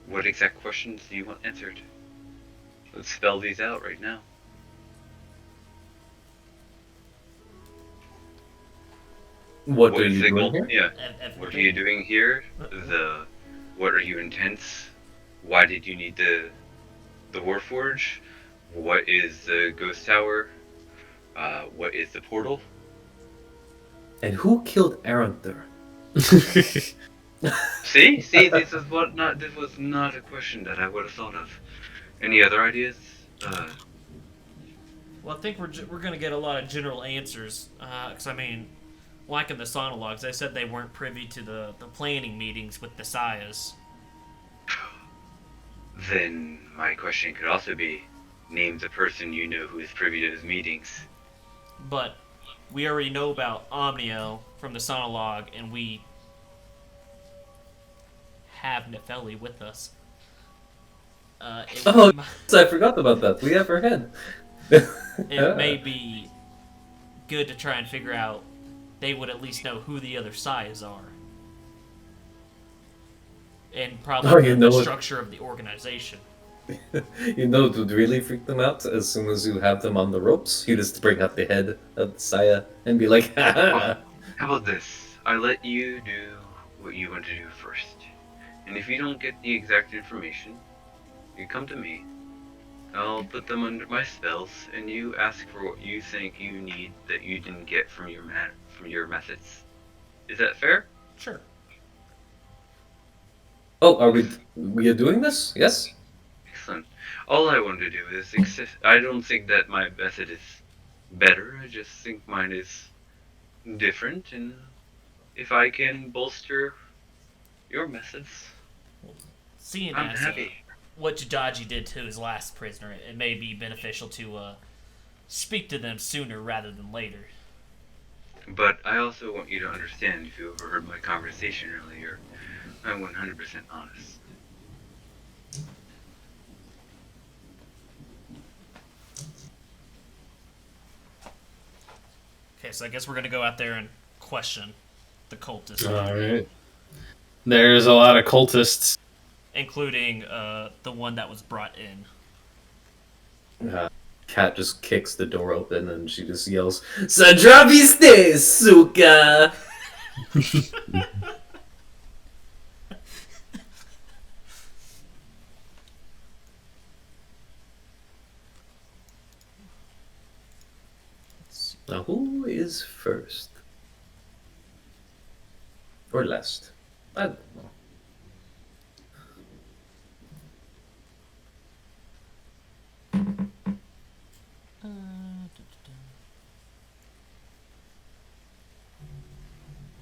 What exact questions do you want answered? Let's spell these out right now. What are is you the doing goal? here? Yeah. What are you doing here? What are you intense? Why did you need the Warforge? What is the Ghost Tower? What is the portal? And who killed Aranther? See, this was not a question that I would have thought of. Any other ideas? Well, I think we're gonna get a lot of general answers, because I mean, like in the sonologues, they said they weren't privy to the planning meetings with the Sayas. Then my question could also be, name the person you know who is privy to those meetings. But we already know about Omnio from the sonologue, and we have Nefeli with us. Oh, I forgot about that. We have her head. It may be good to try and figure out. They would at least know who the other Sayas are, and probably the structure of the organization. You know, it would really freak them out as soon as you have them on the ropes. You just bring out the head of the Saya and be like, Well, how about this? I let you do what you want to do first. And if you don't get the exact information, you come to me. I'll put them under my spells, and you ask for what you think you need that you didn't get from your methods. Is that fair? Sure. Oh, we are doing this? Yes? Excellent. All I want to do is exist. I don't think that my method is better. I just think mine is different, and if I can bolster your methods, Seeing I'm as happy. What Jadaji did to his last prisoner, it may be beneficial to speak to them sooner rather than later. But I also want you to understand, if you overheard my conversation earlier, I'm 100% honest. Okay, so I guess we're gonna go out there and question the cultists. Alright. There's a lot of cultists. Including the one that was brought in. Kat just kicks the door open and she just yells, Sadrabiste, suka! Now, who is first? Or last? I don't know.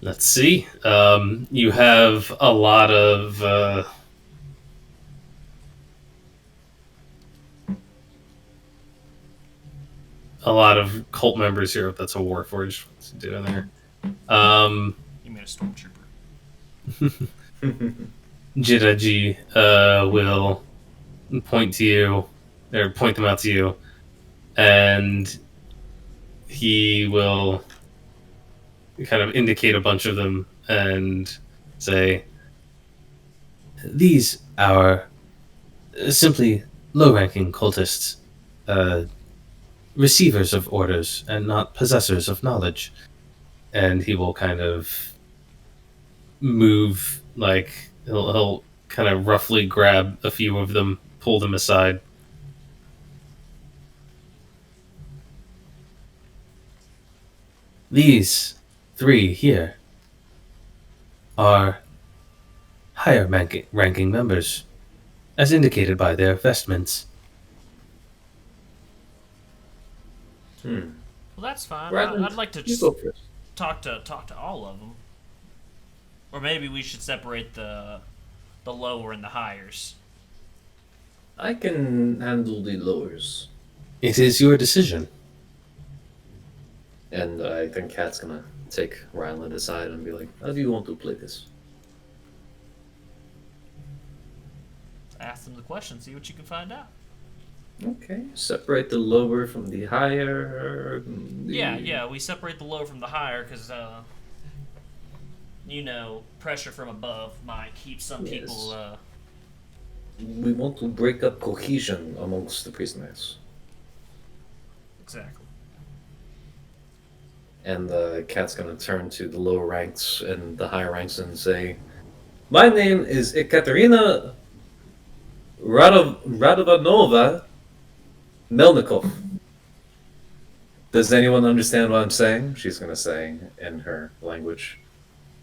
Let's see. You have a lot of cult members here. That's a Warforged. What's he doing there? You mean a stormtrooper? Jidaji will point them out to you, and he will kind of indicate a bunch of them and say, "These are simply low-ranking cultists, receivers of orders and not possessors of knowledge." And he will kind of move, like he'll kind of roughly grab a few of them, pull them aside. These 3 here are higher ranking members, as indicated by their vestments. Well, that's fine. Ryland, I'd like to you just go first. talk to all of them, or maybe we should separate the lower and the highers. I can handle the lowers. It is your decision. And I think Kat's gonna take Ryland aside and be like, how do you want to play this? Ask them the question, see what you can find out. Okay. Separate the lower from the higher. Yeah, we separate the low from the higher because, pressure from above might keep some Yes. people. We want to break up cohesion amongst the prisoners. Exactly. And the Cat's gonna turn to the lower ranks and the higher ranks and say, my name is Ekaterina Radovanova Melnikov. Does anyone understand what I'm saying? She's gonna say in her language.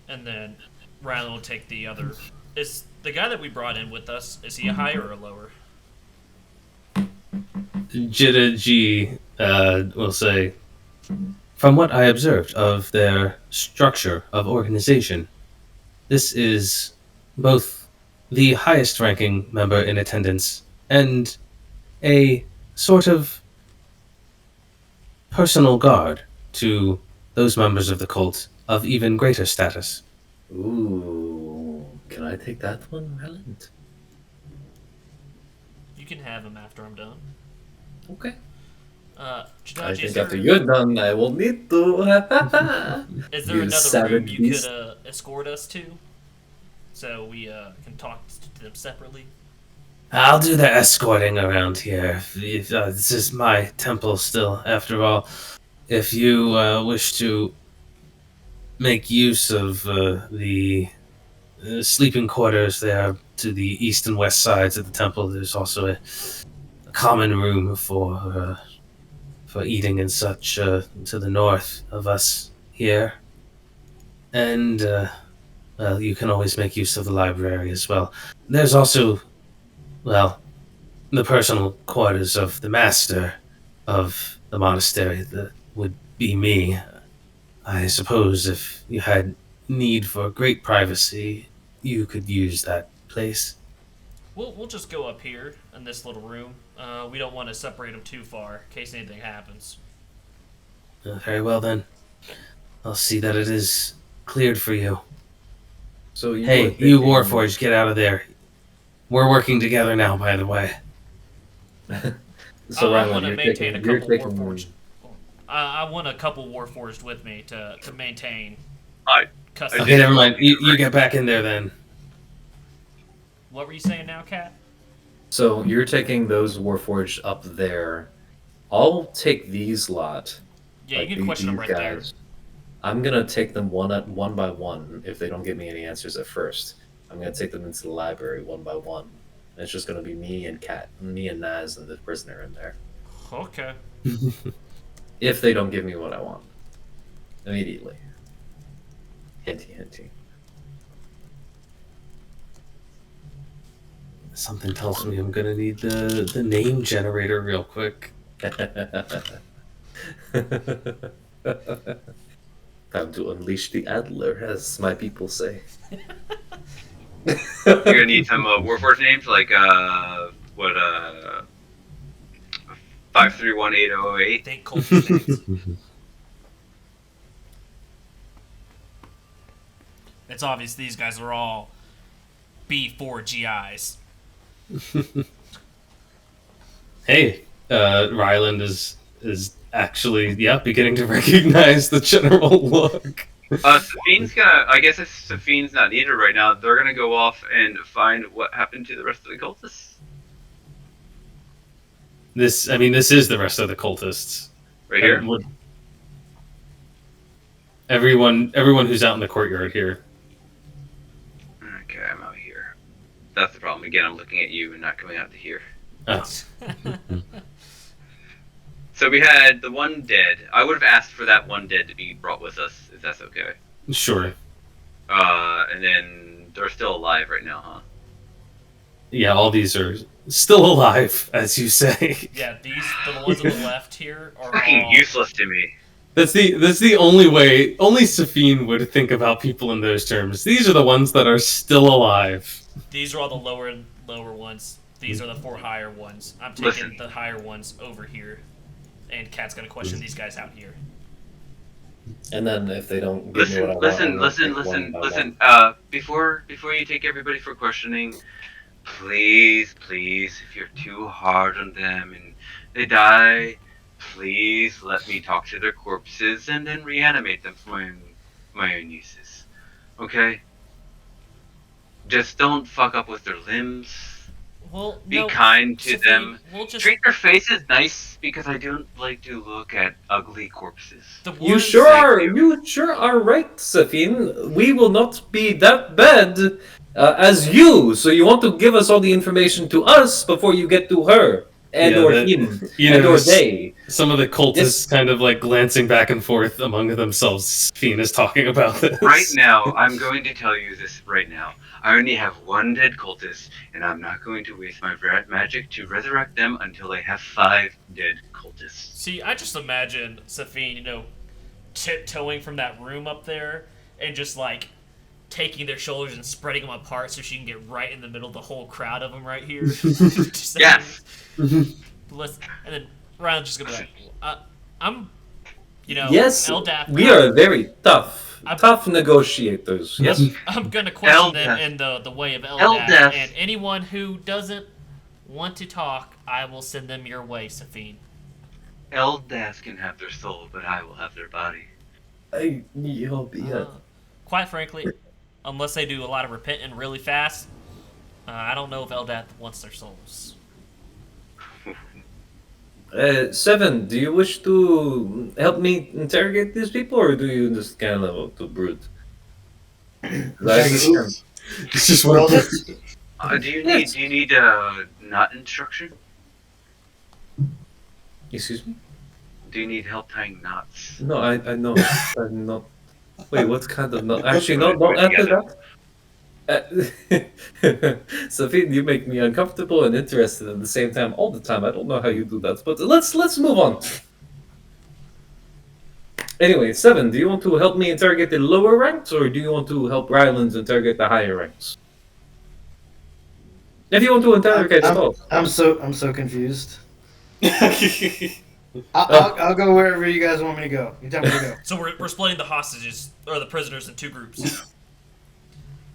And then Rylan will take the other. Is the guy that we brought in with us? Is he a higher or a lower? Jitta G will say, from what I observed of their structure of organization, this is both the highest ranking member in attendance and a sort of personal guard to those members of the cult of even greater status. Ooh, can I take that one, Ryland? You can have him after I'm done. Okay. Jadaji, I is think there, after you're done, I will need to. is there you another savage room you beast. could escort us to, so we can talk to them separately? I'll do the escorting around here. This is my temple still, after all. If you wish to make use of the sleeping quarters there to the east and west sides of the temple, there's also a common room for eating and such to the north of us here. And, well, you can always make use of the library as well. There's also, well, the personal quarters of the master of the monastery. That would be me. I suppose if you had need for great privacy, you could use that place. We'll just go up here in this little room. We don't want to separate them too far in case anything happens. Very well then. I'll see that it is cleared for you. So you Hey, were you thinking- Warforged, get out of there. We're working together now, by the way. So I Ryland, want to you're maintain taking, a you're couple taking Warforged. I want a couple Warforged with me to maintain I- custody. Okay, never mind. You get back in there then. What were you saying now, Kat? So you're taking those Warforged up there. I'll take these lot. Yeah, like you can question them right there. I'm gonna take them one by one. If they don't give me any answers at first, I'm gonna take them into the library one by one. And it's just gonna be me and Naz, and the prisoner in there. Okay. If they don't give me what I want immediately. Hinty, hinty. Something tells me I'm gonna need the name generator real quick. Time to unleash the Adler, as my people say. You're gonna need some Warforged names like 5318008. Think culture names. It's obvious these guys are all B4 GIs. Hey, Ryland is actually beginning to recognize the general look. Safine's gonna. I guess if Safine's not needed right now, they're gonna go off and find what happened to the rest of the cultists. This is the rest of the cultists. Right here. Everyone who's out in the courtyard here. Okay, I'm out here. That's the problem. Again, I'm looking at you and not coming out to here. Oh, So we had the one dead. I would have asked for that one dead to be brought with us, if that's okay. sure. And then they're still alive right now, huh? Yeah, all these are still alive, as you say. Yeah, the ones on the left here are Fucking all... useless to me. That's the only way. Only Safine would think about people in those terms. These are the ones that are still alive. These are all the lower ones. These are the 4 higher ones. I'm taking Listen. the higher ones over here, and Cat's gonna question these guys out here. And then if they don't give me what I want, I'm gonna take one by one. Listen. Before you take everybody for questioning, please, if you're too hard on them and they die, please let me talk to their corpses and then reanimate them for my own uses. Okay? Just don't fuck up with their limbs. Well, Be no, kind to Safine, them. We'll just Treat their faces nice because I don't like to look at ugly corpses. the You worst- sure Thank are. you. You sure are right, Safine. We will not be that bad as you. So you want to give us all the information to us before you get to her and Yeah, or that- him you and know, or they. Some of the cultists Yes. kind of like glancing back and forth among themselves. Safine is talking about this. Right now, I'm going to tell you this right now. I only have one dead cultist, and I'm not going to waste my magic to resurrect them until I have 5 dead cultists. See, I just imagine Safine, tiptoeing from that room up there and just like taking their shoulders and spreading them apart so she can get right in the middle of the whole crowd of them right here. Just saying, Yes! and then Ryan's just gonna be like, I'm, Yes, Eldaf. we are very tough. I'm- Tough negotiators. Yes. I'm gonna question them Eldaf. in the way of Eldaf, Eldaf. and anyone who doesn't want to talk, I will send them your way, Safine. Eldas can have their soul, but I will have their body. Quite frankly, unless they do a lot of repenting really fast, I don't know if Eldaf wants their souls. 7, do you wish to help me interrogate these people, or do you just kind of want to brood? It's just one Roll of it. Do you Yes. need knot instruction? Excuse me? Do you need help tying knots? No, I know. I'm not. Wait, what kind of knot? Actually, no, Put it don't answer together. that. Sophie, you make me uncomfortable and interested at the same time all the time. I don't know how you do that, but let's move on. Anyway, 7, do you want to help me interrogate the lower ranks, or do you want to help Rylands interrogate the higher ranks? If you want to interrogate both. I'm so confused. I'll go wherever you guys want me to go. You tell me to go. So we're splitting the hostages or the prisoners in 2 groups.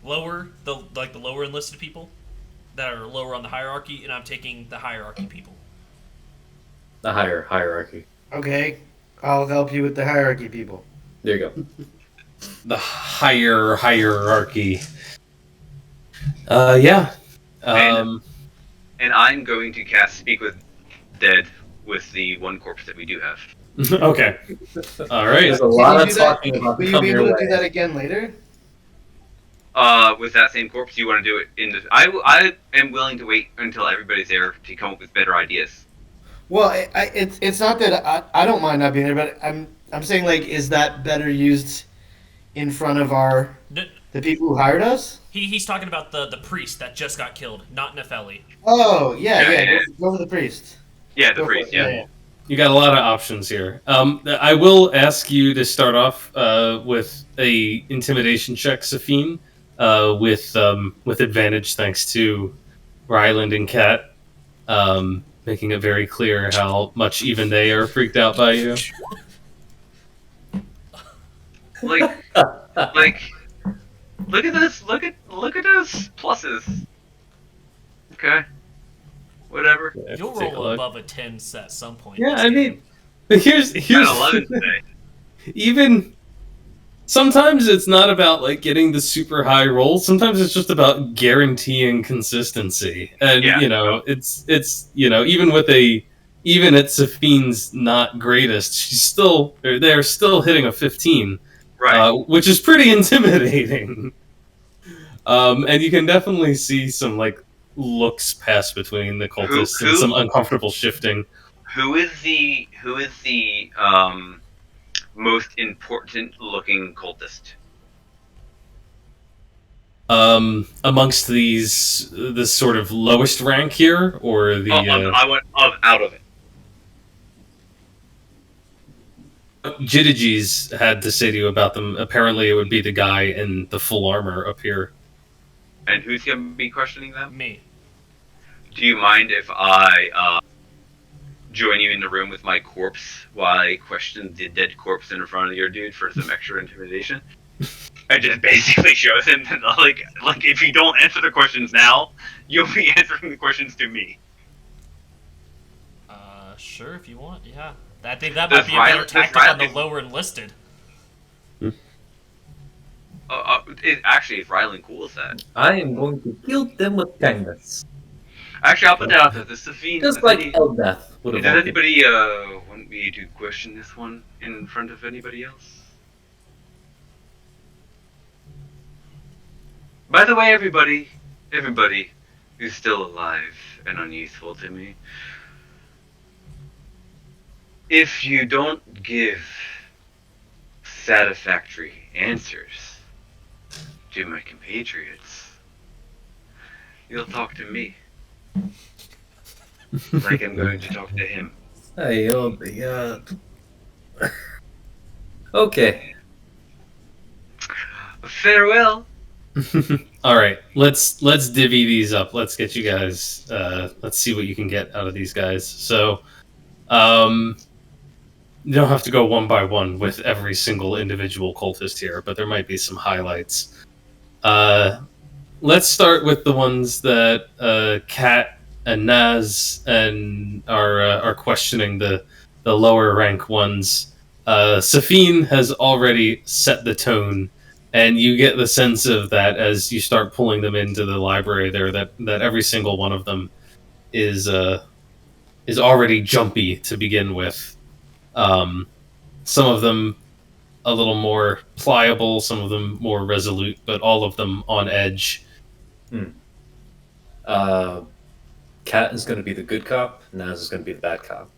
The lower enlisted people that are lower on the hierarchy, and I'm taking the hierarchy people. The higher hierarchy. Okay, I'll help you with the hierarchy people. There you go. the higher hierarchy. Yeah. And I'm going to cast Speak with Dead with the one corpse that we do have. Okay. All right. There's a lot Can of you do that? talking about Will you come be your able to way. do that again later? With that same corpse, you want to do it in the... I am willing to wait until everybody's there to come up with better ideas. Well, it's not that I don't mind not being there, but I'm saying, like, is that better used in front of the people who hired us? He's talking about the priest that just got killed, not Nefeli. Oh yeah, Yeah. Go for the priest. Yeah, the Go for priest, it, yeah. You got a lot of options here. I will ask you to start off with a intimidation check, Safine, with advantage thanks to Ryland and Kat, making it very clear how much even they are freaked out by you. Like, look at this. Look at those pluses. Okay. Whatever. You'll Take a roll look. above a 10 at some point. Yeah, this I game. mean, here's Got 11 today. even sometimes it's not about like getting the super high rolls. Sometimes it's just about guaranteeing consistency. And Yeah. it's even at Safine's not greatest, they're still hitting a 15, Right. which is pretty intimidating. And you can definitely see some like looks pass between the cultists and Who? some uncomfortable shifting. Who is the most important looking cultist? Amongst this sort of lowest rank here, or the I want out of it. Jittiges had to say to you about them. Apparently, it would be the guy in the full armor up here. And who's going to be questioning them? Me. Do you mind if I join you in the room with my corpse while I question the dead corpse in front of your dude for some extra intimidation? I just basically shows him that, like if you don't answer the questions now, you'll be answering the questions to me. Sure, if you want, yeah. I think that might Does be a better Riley- tactic does on the Riley- lower enlisted. Actually, if Rylan cool is that. I am going to kill them with kindness. Actually, I'll put that out there. This Safine. Just like Eldath would have Does wanted. anybody want me to question this one in front of anybody else? By the way, everybody who's still alive and unuseful to me, if you don't give satisfactory answers to my compatriots, you'll talk to me. Like I'm going to talk to him. Hey, oh my god. Okay. Farewell. All right, let's divvy these up. Let's get you guys. Let's see what you can get out of these guys. So, you don't have to go one by one with every single individual cultist here, but there might be some highlights. Let's start with the ones that Kat and Naz and are questioning the lower rank ones. Safine has already set the tone. And you get the sense of that as you start pulling them into the library there, that every single one of them is already jumpy to begin with. Some of them a little more pliable, some of them more resolute, but all of them on edge. Kat is going to be the good cop, Naz is going to be the bad cop.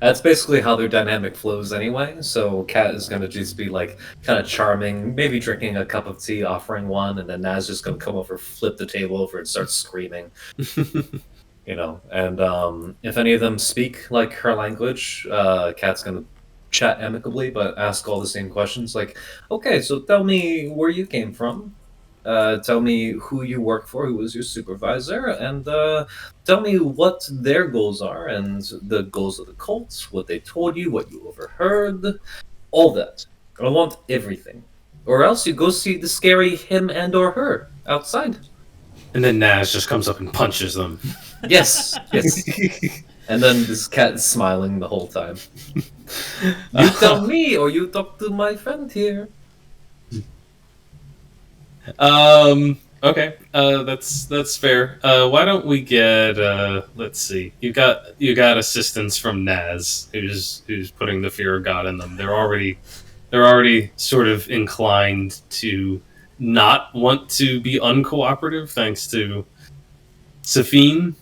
That's basically how their dynamic flows anyway. So Kat is going to just be like kind of charming, maybe drinking a cup of tea, offering one, and then Naz just going to come over, flip the table over, and start screaming. You know, and if any of them speak like her language, Kat's going to chat amicably, but ask all the same questions. Like, okay, so tell me where you came from. Tell me who you work for, who was your supervisor, and tell me what their goals are and the goals of the cult, what they told you, what you overheard, all that. I want everything. Or else you go see the scary him and or her outside. And then Naz just comes up and punches them. Yes, yes. And then this cat is smiling the whole time. You tell me, or you talk to my friend here. Okay. That's fair. Why don't we get let's see. You got assistance from Naz, who's putting the fear of God in them. They're already sort of inclined to not want to be uncooperative thanks to Safine.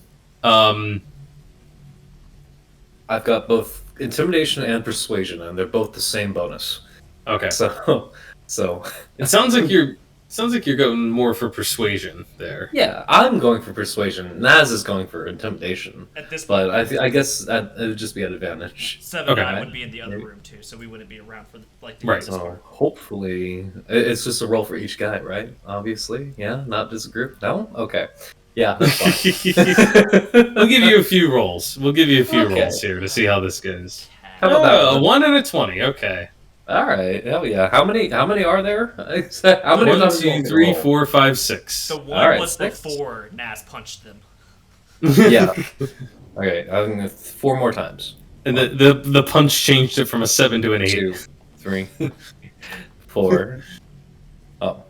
I've got both intimidation and persuasion, and they're both the same bonus. Okay. So It sounds like you're going more for persuasion there. yeah, I'm going for persuasion. Naz is going for intimidation. At this But point, I guess that it would just be an advantage. 7 Okay. and I would be in the other room too, so we wouldn't be around for like the Right. this So part. hopefully, it's just a roll for each guy, right? Obviously, yeah, not just a group. No, okay, yeah, that's fine. We'll give you a few rolls. We'll give you a few Okay. rolls here to see how this goes. How about that? A 1 and a 20. Okay. All right, hell yeah. How many are there? How many? 1, times 2, do 3, you roll? 4, 5, 6. The one Alright, was 6. before Nas punched them. Yeah. Okay, I'm gonna 4 more times. And the punch changed it from a 7 to an 8. 2, 3, 4. Oh,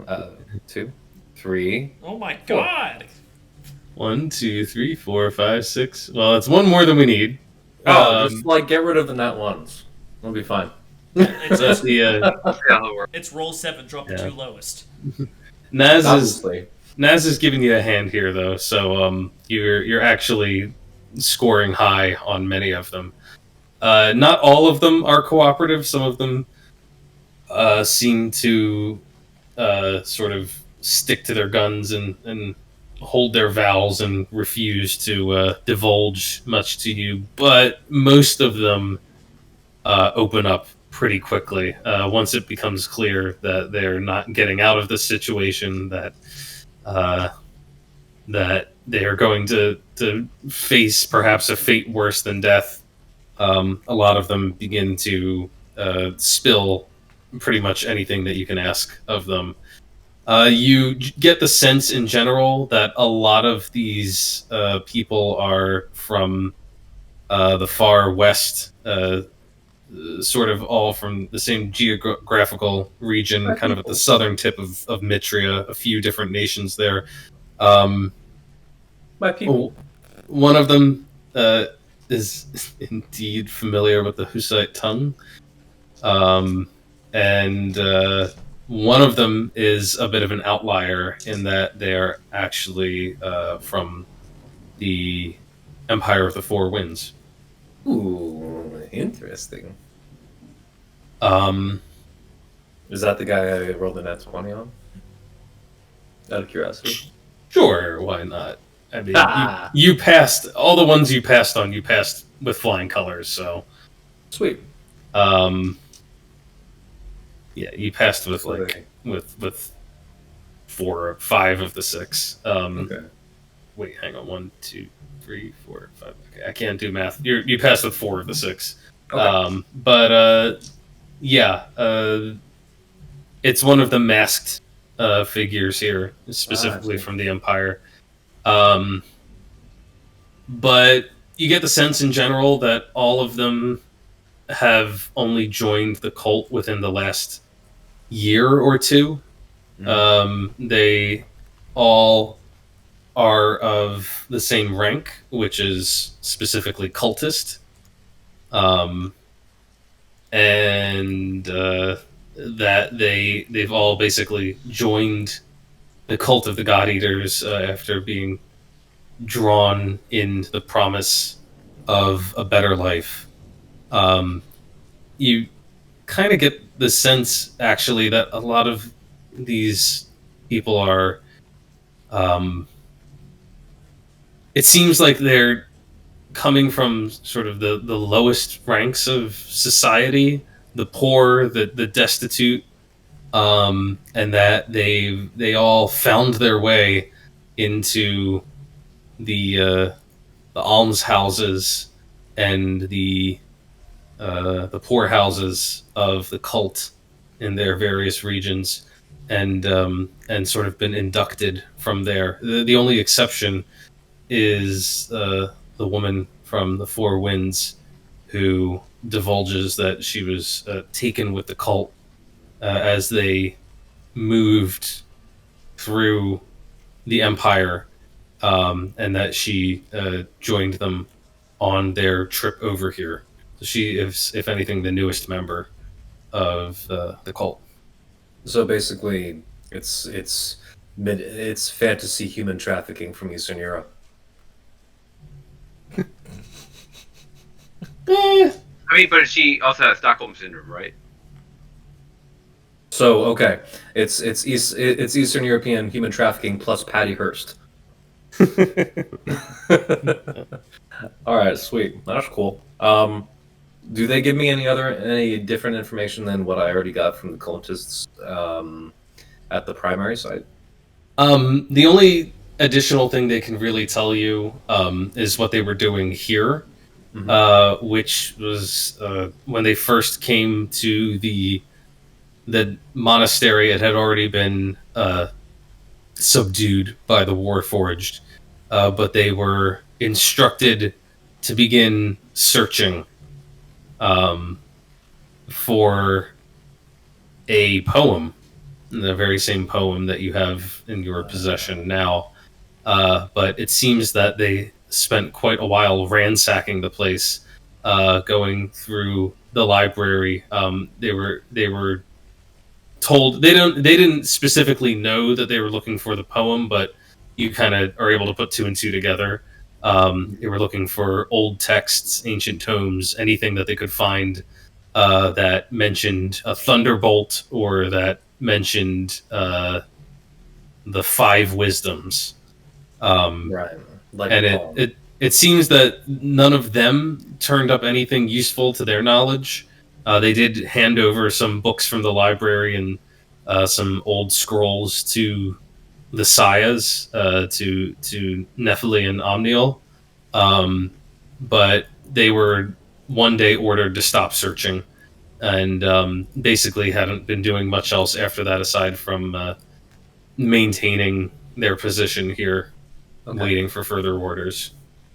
2, 3. Oh my god! 1, 2, 3, 4, 5, 6. Well, it's one more than we need. Oh, just like get rid of the nat ones. We'll be fine. It's, That's the it's roll 7, drop the Yeah. 2 lowest. Naz Obviously. is giving you a hand here though, so you're actually scoring high on many of them. Not all of them are cooperative. Some of them seem to sort of stick to their guns and hold their vows and refuse to divulge much to you. But most of them open up pretty quickly once it becomes clear that they're not getting out of the situation, that that they are going to face perhaps a fate worse than death. A lot of them begin to spill pretty much anything that you can ask of them. You get the sense in general that a lot of these people are from the far west, sort of all from the same geographical region, kind of at the southern tip of Mitria, a few different nations there. My people. One of them is indeed familiar with the Hussite tongue. And one of them is a bit of an outlier in that they're actually from the Empire of the Four Winds. Ooh, interesting. Um, Is that the guy I rolled a nat 20 on? Out of curiosity. Sure, why not? I mean, you passed all the ones you passed on. You passed with flying colors, so Sweet. Yeah, you passed with with 4 or 5 of the 6. Okay. Wait, hang on. 1, 2, 3, 4, 5. Okay, I can't do math. You passed with 4 of the 6. Okay. Yeah, it's one of the masked figures here, specifically from the Empire. But you get the sense in general that all of them have only joined the cult within the last year or two. They all are of the same rank, which is specifically cultist. And that they've all basically joined the cult of the God Eaters after being drawn in the promise of a better life. You kind of get the sense, actually, that a lot of these people are. It seems like they're coming from sort of the lowest ranks of society, the poor, the destitute, and that they all found their way into the almshouses and the poorhouses of the cult in their various regions, and sort of been inducted from there. The only exception is the woman from the Four Winds, who divulges that she was taken with the cult as they moved through the Empire, and that she joined them on their trip over here. So she is, if anything, the newest member of the cult. So basically, it's fantasy human trafficking from Eastern Europe. I mean, but she also has Stockholm syndrome, right? So okay, it's Eastern European human trafficking plus Patty Hearst. All right, sweet. That's cool. Do they give me any different information than what I already got from the cultists at the primary site? The only additional thing they can really tell you is what they were doing here, which was when they first came to the monastery. It had already been subdued by the Warforged, but they were instructed to begin searching for a poem, the very same poem that you have in your possession now. But it seems that they spent quite a while ransacking the place, going through the library. They were told they didn't specifically know that they were looking for the poem, but you kind of are able to put 2 and 2 together. They were looking for old texts, ancient tomes, anything that they could find that mentioned a thunderbolt or that mentioned the 5 wisdoms. Right. Like, and it seems that none of them turned up anything useful to their knowledge. They did hand over some books from the library and some old scrolls to the Sayas, to Nephili and Omniel, but they were one day ordered to stop searching, and basically hadn't been doing much else after that aside from maintaining their position here, waiting for further orders.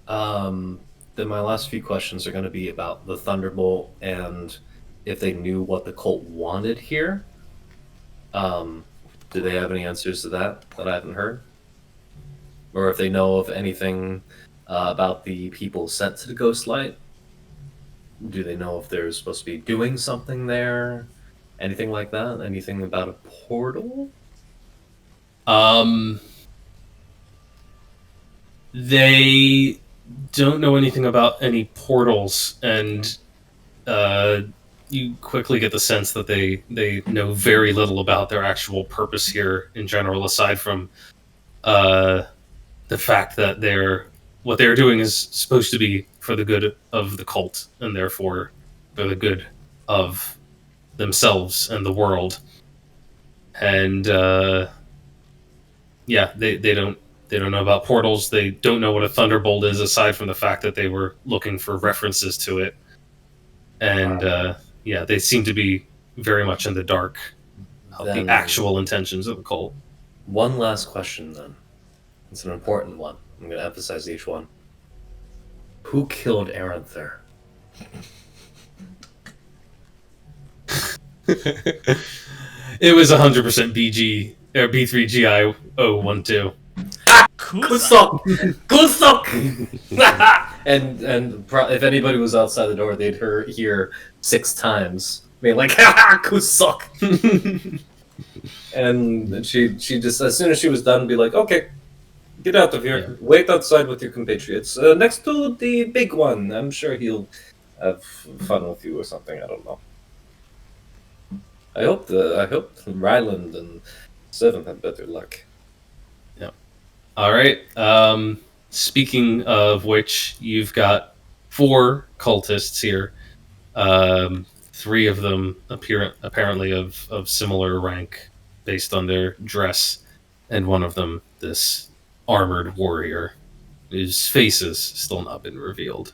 Then my last few questions are going to be about the Thunderbolt and if they knew what the cult wanted here. Do they have any answers to that I haven't heard? Or if they know of anything about the people sent to the Ghost Light? Do they know if they're supposed to be doing something there? Anything like that? Anything about a portal? They don't know anything about any portals, and you quickly get the sense that they know very little about their actual purpose here in general, aside from the fact that what they're doing is supposed to be for the good of the cult, and therefore for the good of themselves and the world. And they don't know about portals. They don't know what a thunderbolt is, aside from the fact that they were looking for references to it. And they seem to be very much in the dark of the actual intentions of the cult. One last question, then. It's an important one. I'm going to emphasize each one. Who killed Aranther? It was 100% BG or B3GI 012. Kusok! and if anybody was outside the door, they'd hear 6 times being like, "Ha Kusok!" And she just, as soon as she was done, be like, "Okay, get out of here. Yeah. Wait outside with your compatriots next to the big one. I'm sure he'll have fun with you or something. I don't know. I hope Ryland and Seven have better luck." Yeah. All right. Speaking of which, you've got 4 cultists here. 3 of them apparently of similar rank based on their dress, and one of them this armored warrior whose face has still not been revealed.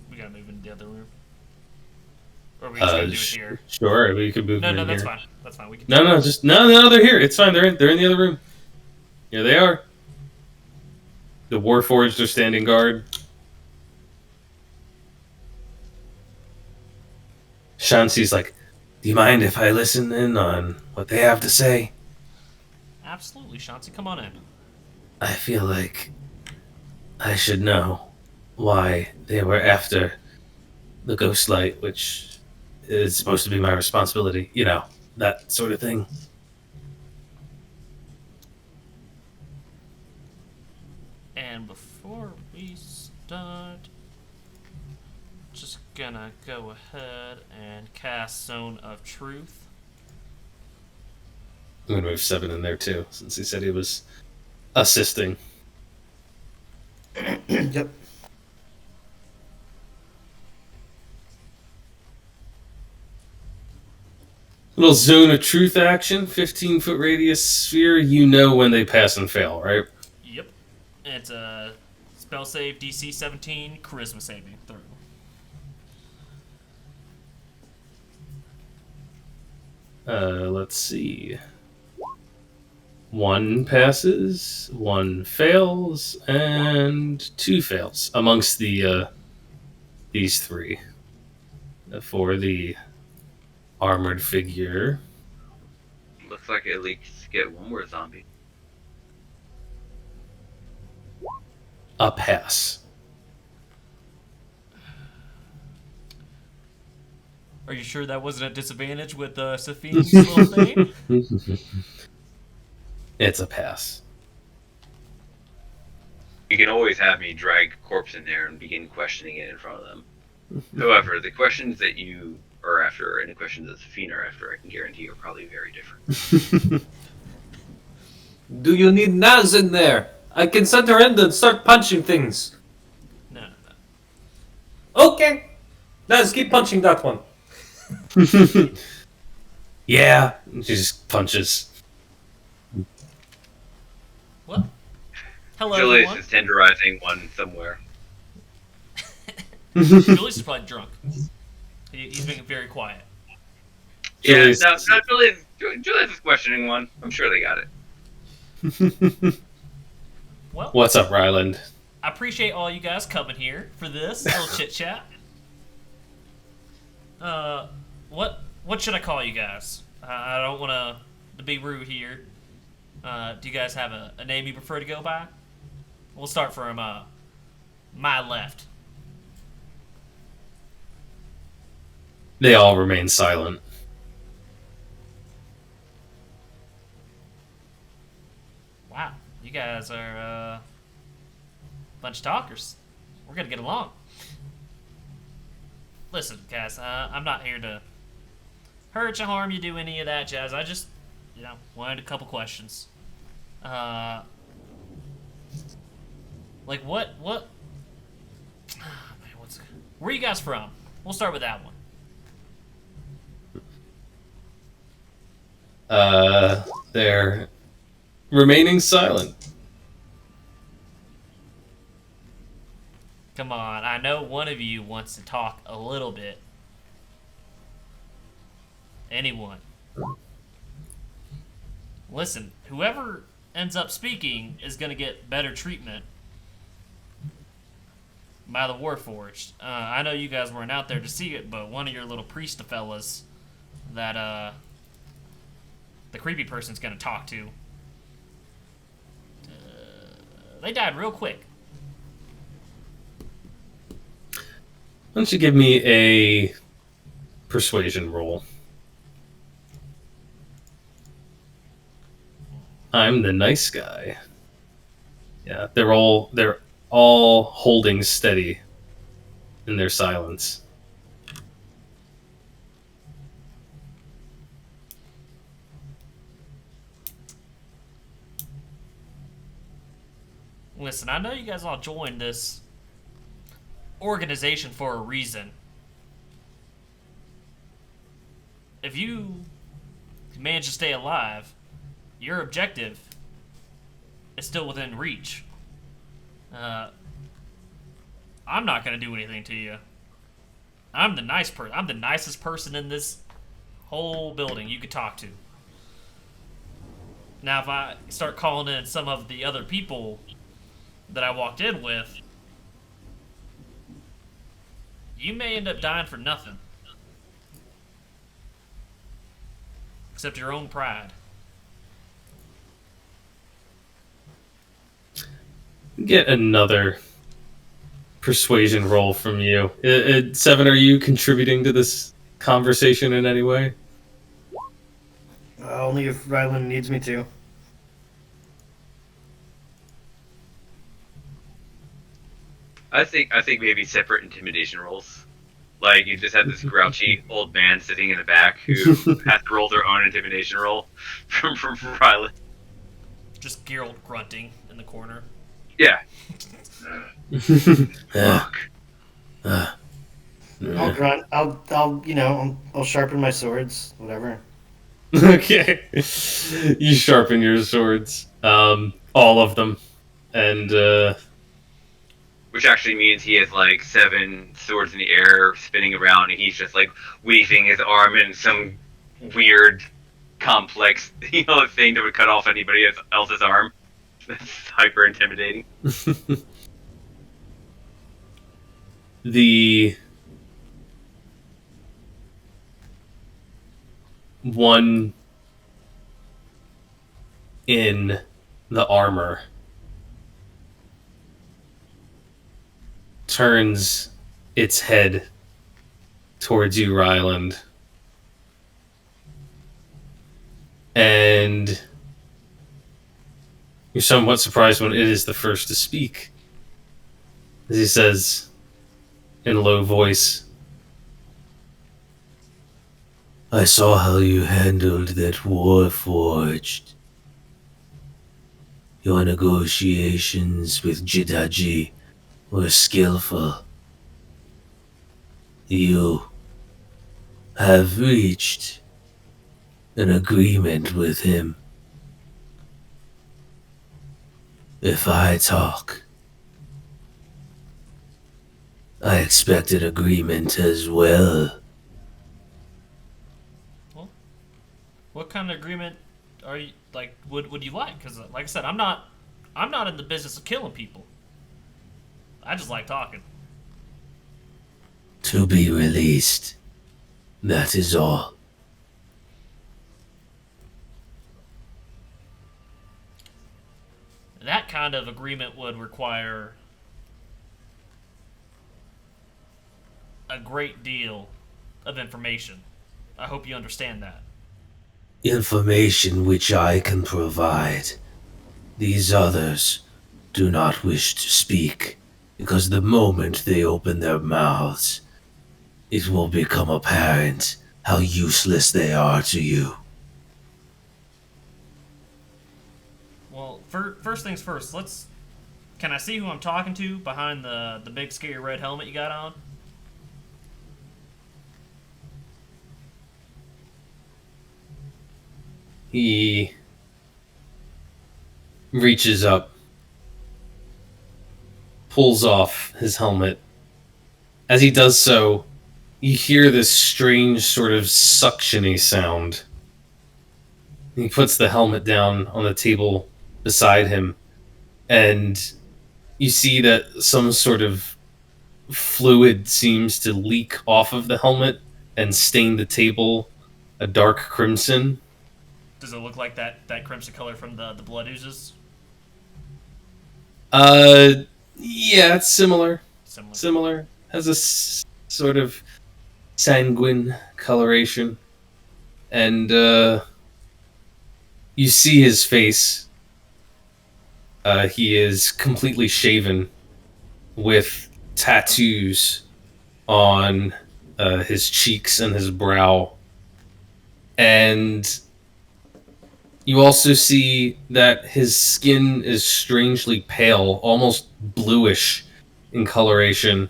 We gotta move into the other room. Or are we just gonna do it here? Sure, we could move. No, that's here. fine. That's fine. We can. No, they're here. It's fine. They're in the other room. Here they are. The Warforged are standing guard. Shansi's like, "Do you mind if I listen in on what they have to say?" Absolutely, Shansi. Come on in. I feel like I should know why they were after the Ghost Light, which is supposed to be my responsibility. You know, that sort of thing. And before we start, just gonna go ahead and cast Zone of Truth. I'm gonna move 7 in there too, since he said he was assisting. Yep. Little Zone of Truth action, 15-foot radius sphere. You know when they pass and fail, right? Yep. It's a spell save, DC 17, charisma saving throw. Let's see. 1 passes, 1 fails, and 2 fails amongst the these 3. For the armored figure. Looks like at least get 1 more zombie. A pass. Are you sure that wasn't a disadvantage with Safine's little thing? It's a pass. You can always have me drag corpse in there and begin questioning it in front of them. However, the questions that you are after and the questions that Safine are after, I can guarantee are probably very different. Do you need Naz in there? I can send her in and start punching things. No, no, no. Okay. Let's keep punching that one. Yeah. She just punches. Well, hello, Julius everyone. is tenderizing one somewhere. Julius is probably drunk. He's being very quiet. Julius- Yeah, no, Julius is questioning one. I'm sure they got it. Well, What's up, Ryland? I appreciate all you guys coming here for this little chit chat. What should I call you guys? I don't want to be rude here. Do you guys have a name you prefer to go by? We'll start from my left. They all remain silent. Wow, you guys are a bunch of talkers. We're gonna get along. Listen, guys, I'm not here to hurt you, harm you, do any of that jazz. I just, wanted a couple questions. Like what? Man, where are you guys from? We'll start with that one. They're remaining silent. Come on, I know one of you wants to talk a little bit. Anyone? Listen, whoever ends up speaking is gonna get better treatment by the Warforged. I know you guys weren't out there to see it, but one of your little priest fellas that the creepy person's gonna talk to, they died real quick. Why don't you give me a persuasion roll? I'm the nice guy. Yeah, they're all holding steady in their silence. Listen, I know you guys all joined this organization for a reason. If you manage to stay alive, your objective is still within reach. I'm not gonna do anything to you. I'm the nice person. I'm the nicest person in this whole building you could talk to. Now, if I start calling in some of the other people that I walked in with, you may end up dying for nothing. Except your own pride. Get another persuasion roll from you. Seven, are you contributing to this conversation in any way? Only if Ryland needs me to. I think maybe separate intimidation rolls. Like you just have this grouchy old man sitting in the back who has to roll their own intimidation roll from Ryland. Just Geralt grunting in the corner. Yeah. Yeah. I'll grunt. I'll sharpen my swords. Whatever. Okay. You sharpen your swords. All of them. And, Which actually means he has like 7 swords in the air spinning around, and he's just like weaving his arm in some weird, complex, thing that would cut off anybody else's arm. That's hyper intimidating. the one in the armor turns its head towards you, Ryland, and you're somewhat surprised when it is the first to speak, as he says in a low voice, "I saw how you handled that Warforged. Your negotiations with Jidaji were skillful. You have reached an agreement with him. If I talk, I expect an agreement as well. Well, what kind of agreement are you like? Would you like? Because, like I said, I'm not in the business of killing people. I just like talking. To be released. That is all. That kind of agreement would require a great deal of information. I hope you understand that. Information which I can provide. These others do not wish to speak, because the moment they open their mouths, it will become apparent how useless they are to you. Well, first things first. Can I see who I'm talking to behind the big scary red helmet you got on? He reaches up, pulls off his helmet. As he does so, you hear this strange sort of suctiony sound. He puts the helmet down on the table beside him, and you see that some sort of fluid seems to leak off of the helmet and stain the table a dark crimson. Does it look like that crimson color from the blood oozes? Yeah, it's similar. Similar. Similar. Has a sort of sanguine coloration. And, you see his face. He is completely shaven with tattoos on his cheeks and his brow. And you also see that his skin is strangely pale, almost bluish in coloration,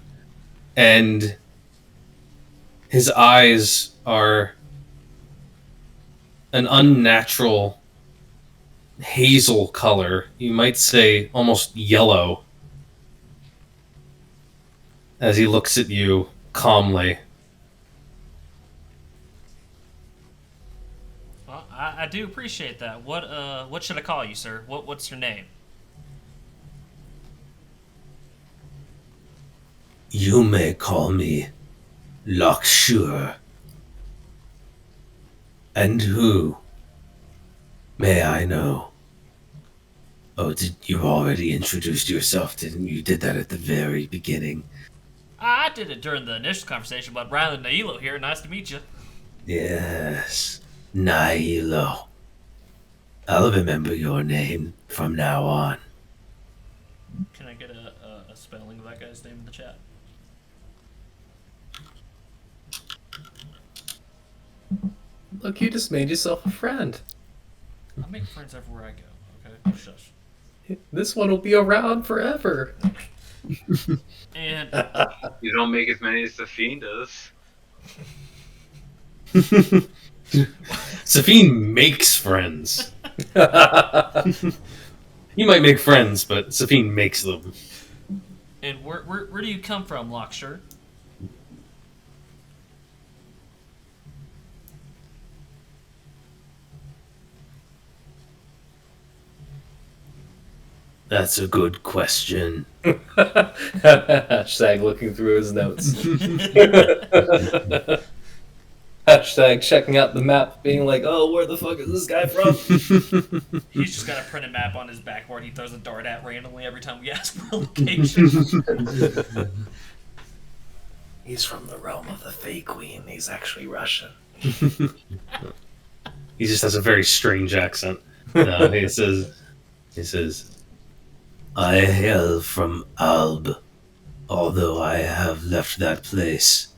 and his eyes are an unnatural hazel color. You might say almost yellow, as he looks at you calmly. Well, I do appreciate that. What should I call you, sir? What's your name? You may call me Lakshur. And who, may I know? Oh, did you already introduced yourself, didn't you? You did that at the very beginning. I did it during the initial conversation, but Rylan Nailo here. Nice to meet you. Yes, Nailo. I'll remember your name from now on. Can I get a spelling of that guy's name in the chat? Look, you just made yourself a friend. I make friends everywhere I go. Okay, shush. This one will be around forever. And You don't make as many as the Fiend does. Safine makes friends. You might make friends, but Safine makes them. and where do you come from, Lockshire? That's a good question. Hashtag looking through his notes. Hashtag checking out the map, being like, oh, where the fuck is this guy from? He's just got a printed map on his backboard. He throws a dart at randomly every time we ask for a location. He's from the realm of the Fey Queen. He's actually Russian. He just has a very strange accent. He says, I hail from Alb, although I have left that place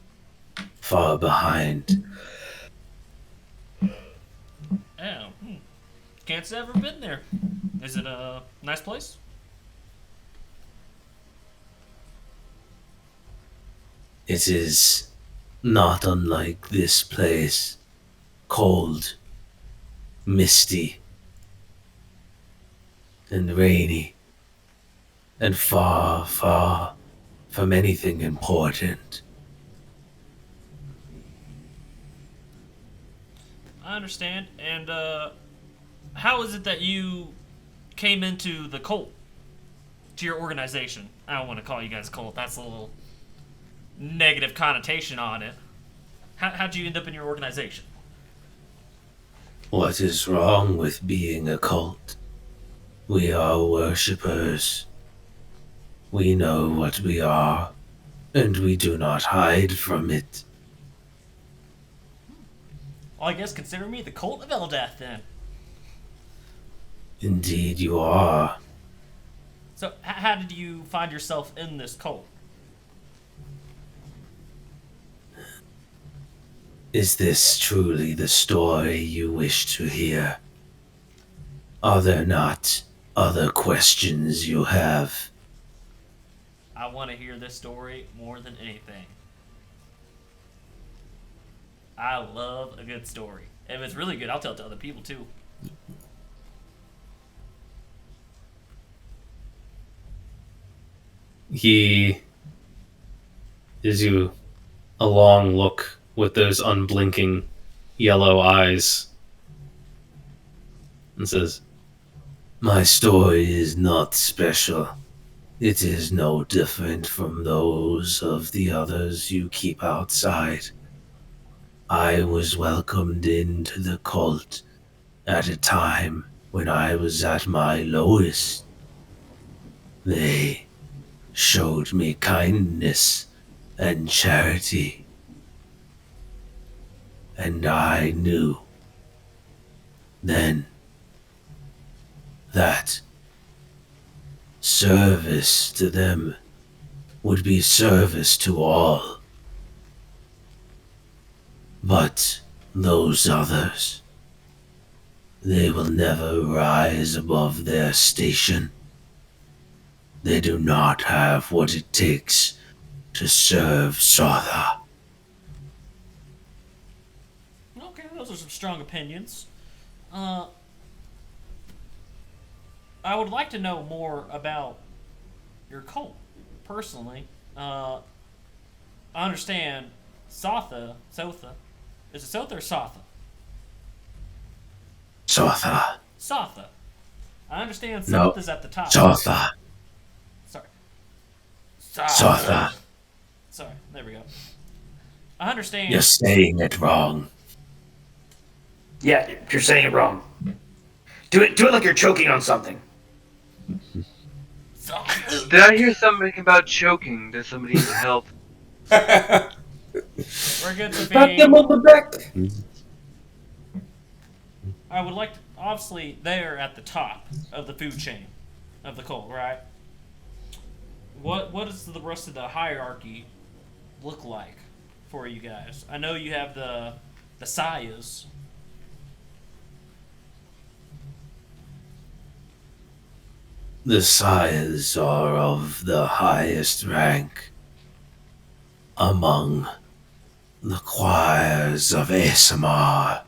far behind. Oh, Can't say I've ever been there. Is it a nice place? It is not unlike this place. Cold, misty, and rainy, and far, far from anything important. I understand. And how is it that you came into the cult? To your organization? I don't want to call you guys a cult. That's a little negative connotation on it. How'd you end up in your organization? What is wrong with being a cult? We are worshippers. We know what we are, and we do not hide from it. Well, I guess consider me the cult of Eldath then. Indeed, you are. So, how did you find yourself in this cult? Is this truly the story you wish to hear? Are there not other questions you have? I want to hear this story more than anything. I love a good story. If it's really good, I'll tell it to other people too. He gives you a long look with those unblinking yellow eyes and says, "My story is not special. It is no different from those of the others you keep outside. I was welcomed into the cult at a time when I was at my lowest. They showed me kindness and charity. And I knew then that service to them would be service to all. But those others, they will never rise above their station. They do not have what it takes to serve Sotha." Okay, those are some strong opinions. I would like to know more about your cult, personally. I understand Sotha. Is it Sotha or Sotha? Sotha. Sotha. I understand No. Sotha's at the top. Sotha. Sorry. Sotha. Sorry, there we go. I understand. You're saying it wrong. Yeah, you're saying it wrong. Do it like you're choking on something. Did I hear something about choking? Does somebody need help? We're good to Pat them on the back. I would like to, obviously, they're at the top of the food chain of the cult, right? What does the rest of the hierarchy look like for you guys? I know you have the Sayas. The sires are of the highest rank among the choirs of ASMR.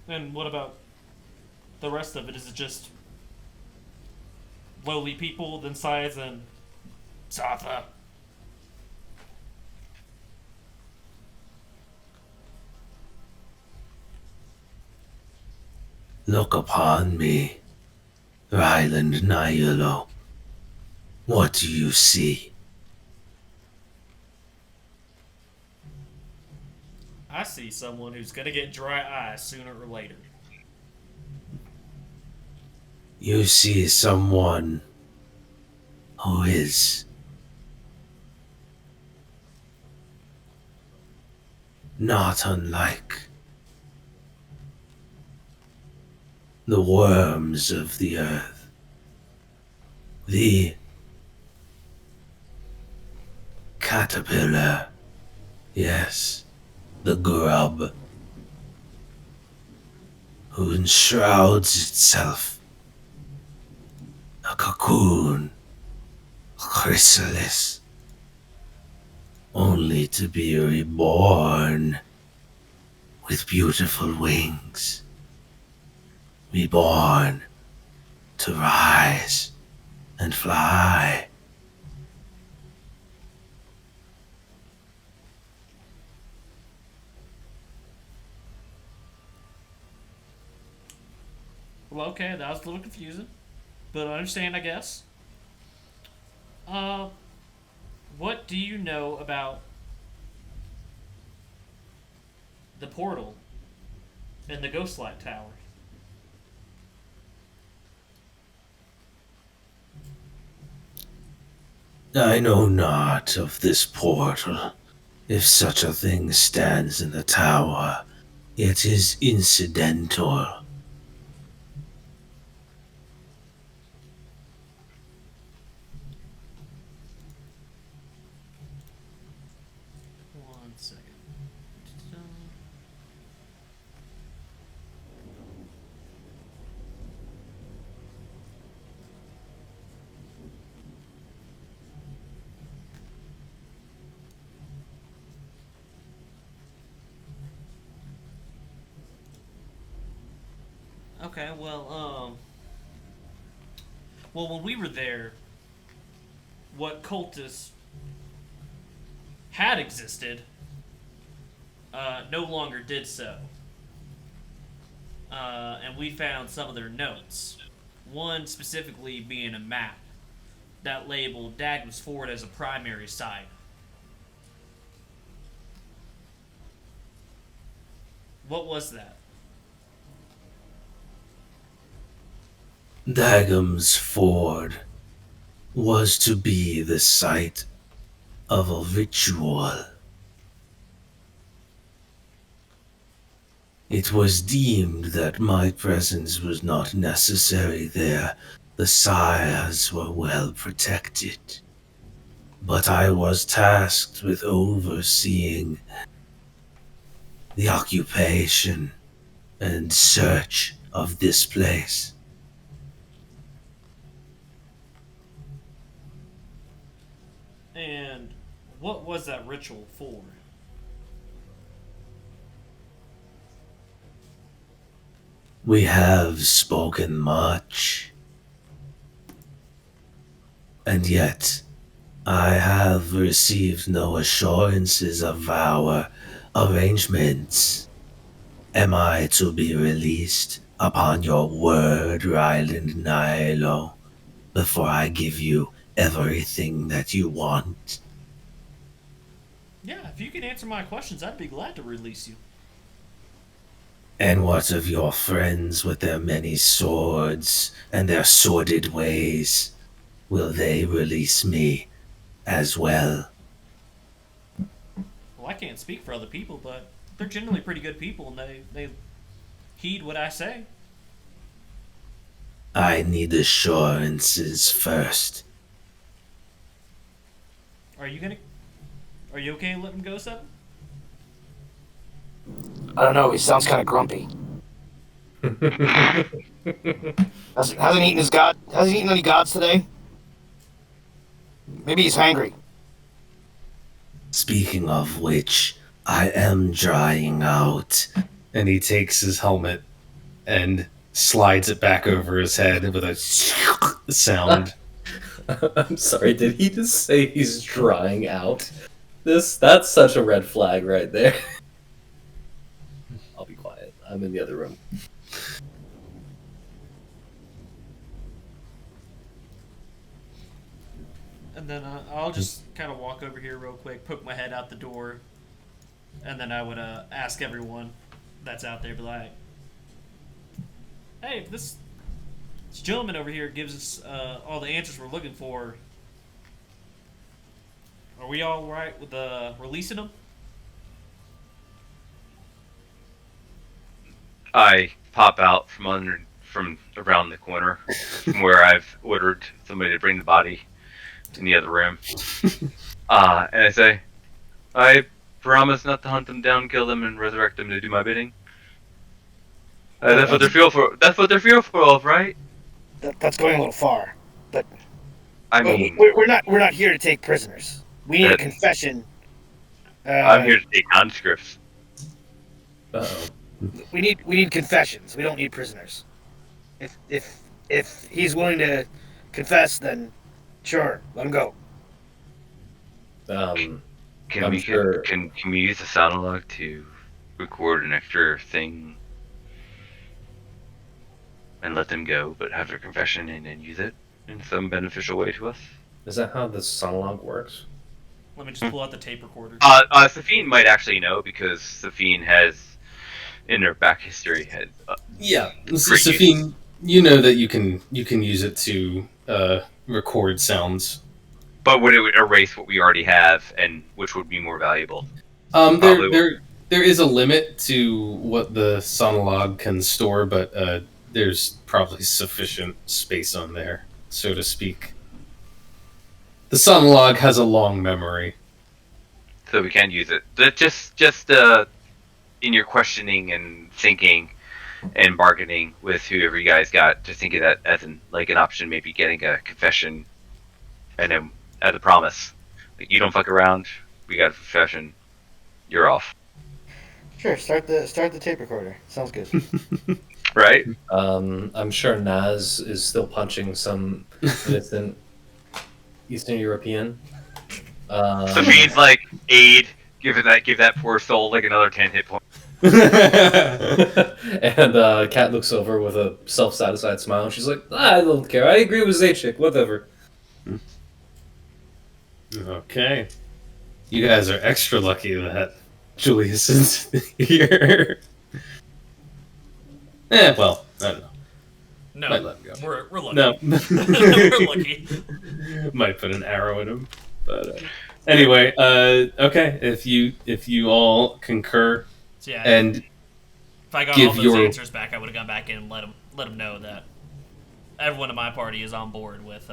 And what about the rest of it? Is it just lowly people, then Sayas, and Sotha? Look upon me, Ryland Nyulo. What do you see? I see someone who's gonna get dry eyes sooner or later. You see someone who is not unlike the worms of the earth, the caterpillar. Yes, the grub who enshrouds itself. A cocoon, a chrysalis, only to be reborn with beautiful wings. Reborn to rise and fly. Well, okay, that was a little confusing, but I understand, I guess. What do you know about the portal in the Ghostlight Tower? I know not of this portal. If such a thing stands in the tower, it is incidental. One second. Okay, well, when we were there, what cultists had existed no longer did so. And we found some of their notes. One specifically being a map that labeled Dagmas Ford as a primary site. What was that? Dagham's Ford was to be the site of a ritual. It was deemed that my presence was not necessary there. The sires were well protected. But I was tasked with overseeing the occupation and search of this place. And what was that ritual for? We have spoken much, and yet I have received no assurances of our arrangements. Am I to be released upon your word, Ryland Nilo, before I give you everything that you want? Yeah, if you can answer my questions, I'd be glad to release you. And what of your friends with their many swords and their sordid ways? Will they release me as well? Well, I can't speak for other people, but they're generally pretty good people, and they heed what I say. I need assurances first. Are you gonna? Are you okay letting him go, Seven? I don't know. He sounds kind of grumpy. Hasn't eaten his god. Hasn't eaten any gods today. Maybe he's hangry. Speaking of which, I am drying out. And he takes his helmet and slides it back over his head with a sound. I'm sorry, did he just say he's drying out? That's such a red flag right there. I'll be quiet. I'm in the other room. And then I'll just kind of walk over here real quick, poke my head out the door, and then I would ask everyone that's out there, be like, "Hey, if this gentleman over here gives us all the answers we're looking for, are we all right with releasing them?" I pop out from around the corner from where I've ordered somebody to bring the body in the other room. And I say, I promise not to hunt them down, kill them, and resurrect them to do my bidding. That's what they're feel for. That's what they're fearful of, right? That's going a little far. I But mean, we're not here to take prisoners. We need a That- confession. I'm here to take conscripts. Uh-oh. We need confessions. We don't need prisoners. If he's willing to confess, then sure, let him go. Can I'm we sure- can we use the sound log to record an extra thing and let them go, but have their confession and then use it in some beneficial way to us? Is that how the sonolog works? Let me just pull out the tape recorder. Safine might actually know because Safine has, in her back history, has. Yeah, Great Safine, you know that you can use it to record sounds. But would it erase what we already have, and which would be more valuable? There Probably there is a limit to what the sonolog can store, but there's probably sufficient space on there, so to speak. The sonolog has a long memory. So we can use it. Just in your questioning and thinking and bargaining with whoever you guys got, just think of that as an option, maybe getting a confession, and then as a promise, like, you don't fuck around, we got a confession, you're off, Sure, start the tape recorder. Sounds good. right? I'm sure Naz is still punching some innocent Eastern European. Safine's like, aid, give that poor soul like another 10 hit points. And Kat looks over with a self-satisfied smile, and she's like, I don't care. I agree with Zaychik. Whatever. Okay. You guys are extra lucky that Julius is here. Well, I don't know. No, Might let him go. we're lucky. No. We're lucky. Might put an arrow in him. But anyway, okay. If you all concur So yeah, and if I got give all those your- answers back, I would have gone back in and let him know that everyone in my party is on board with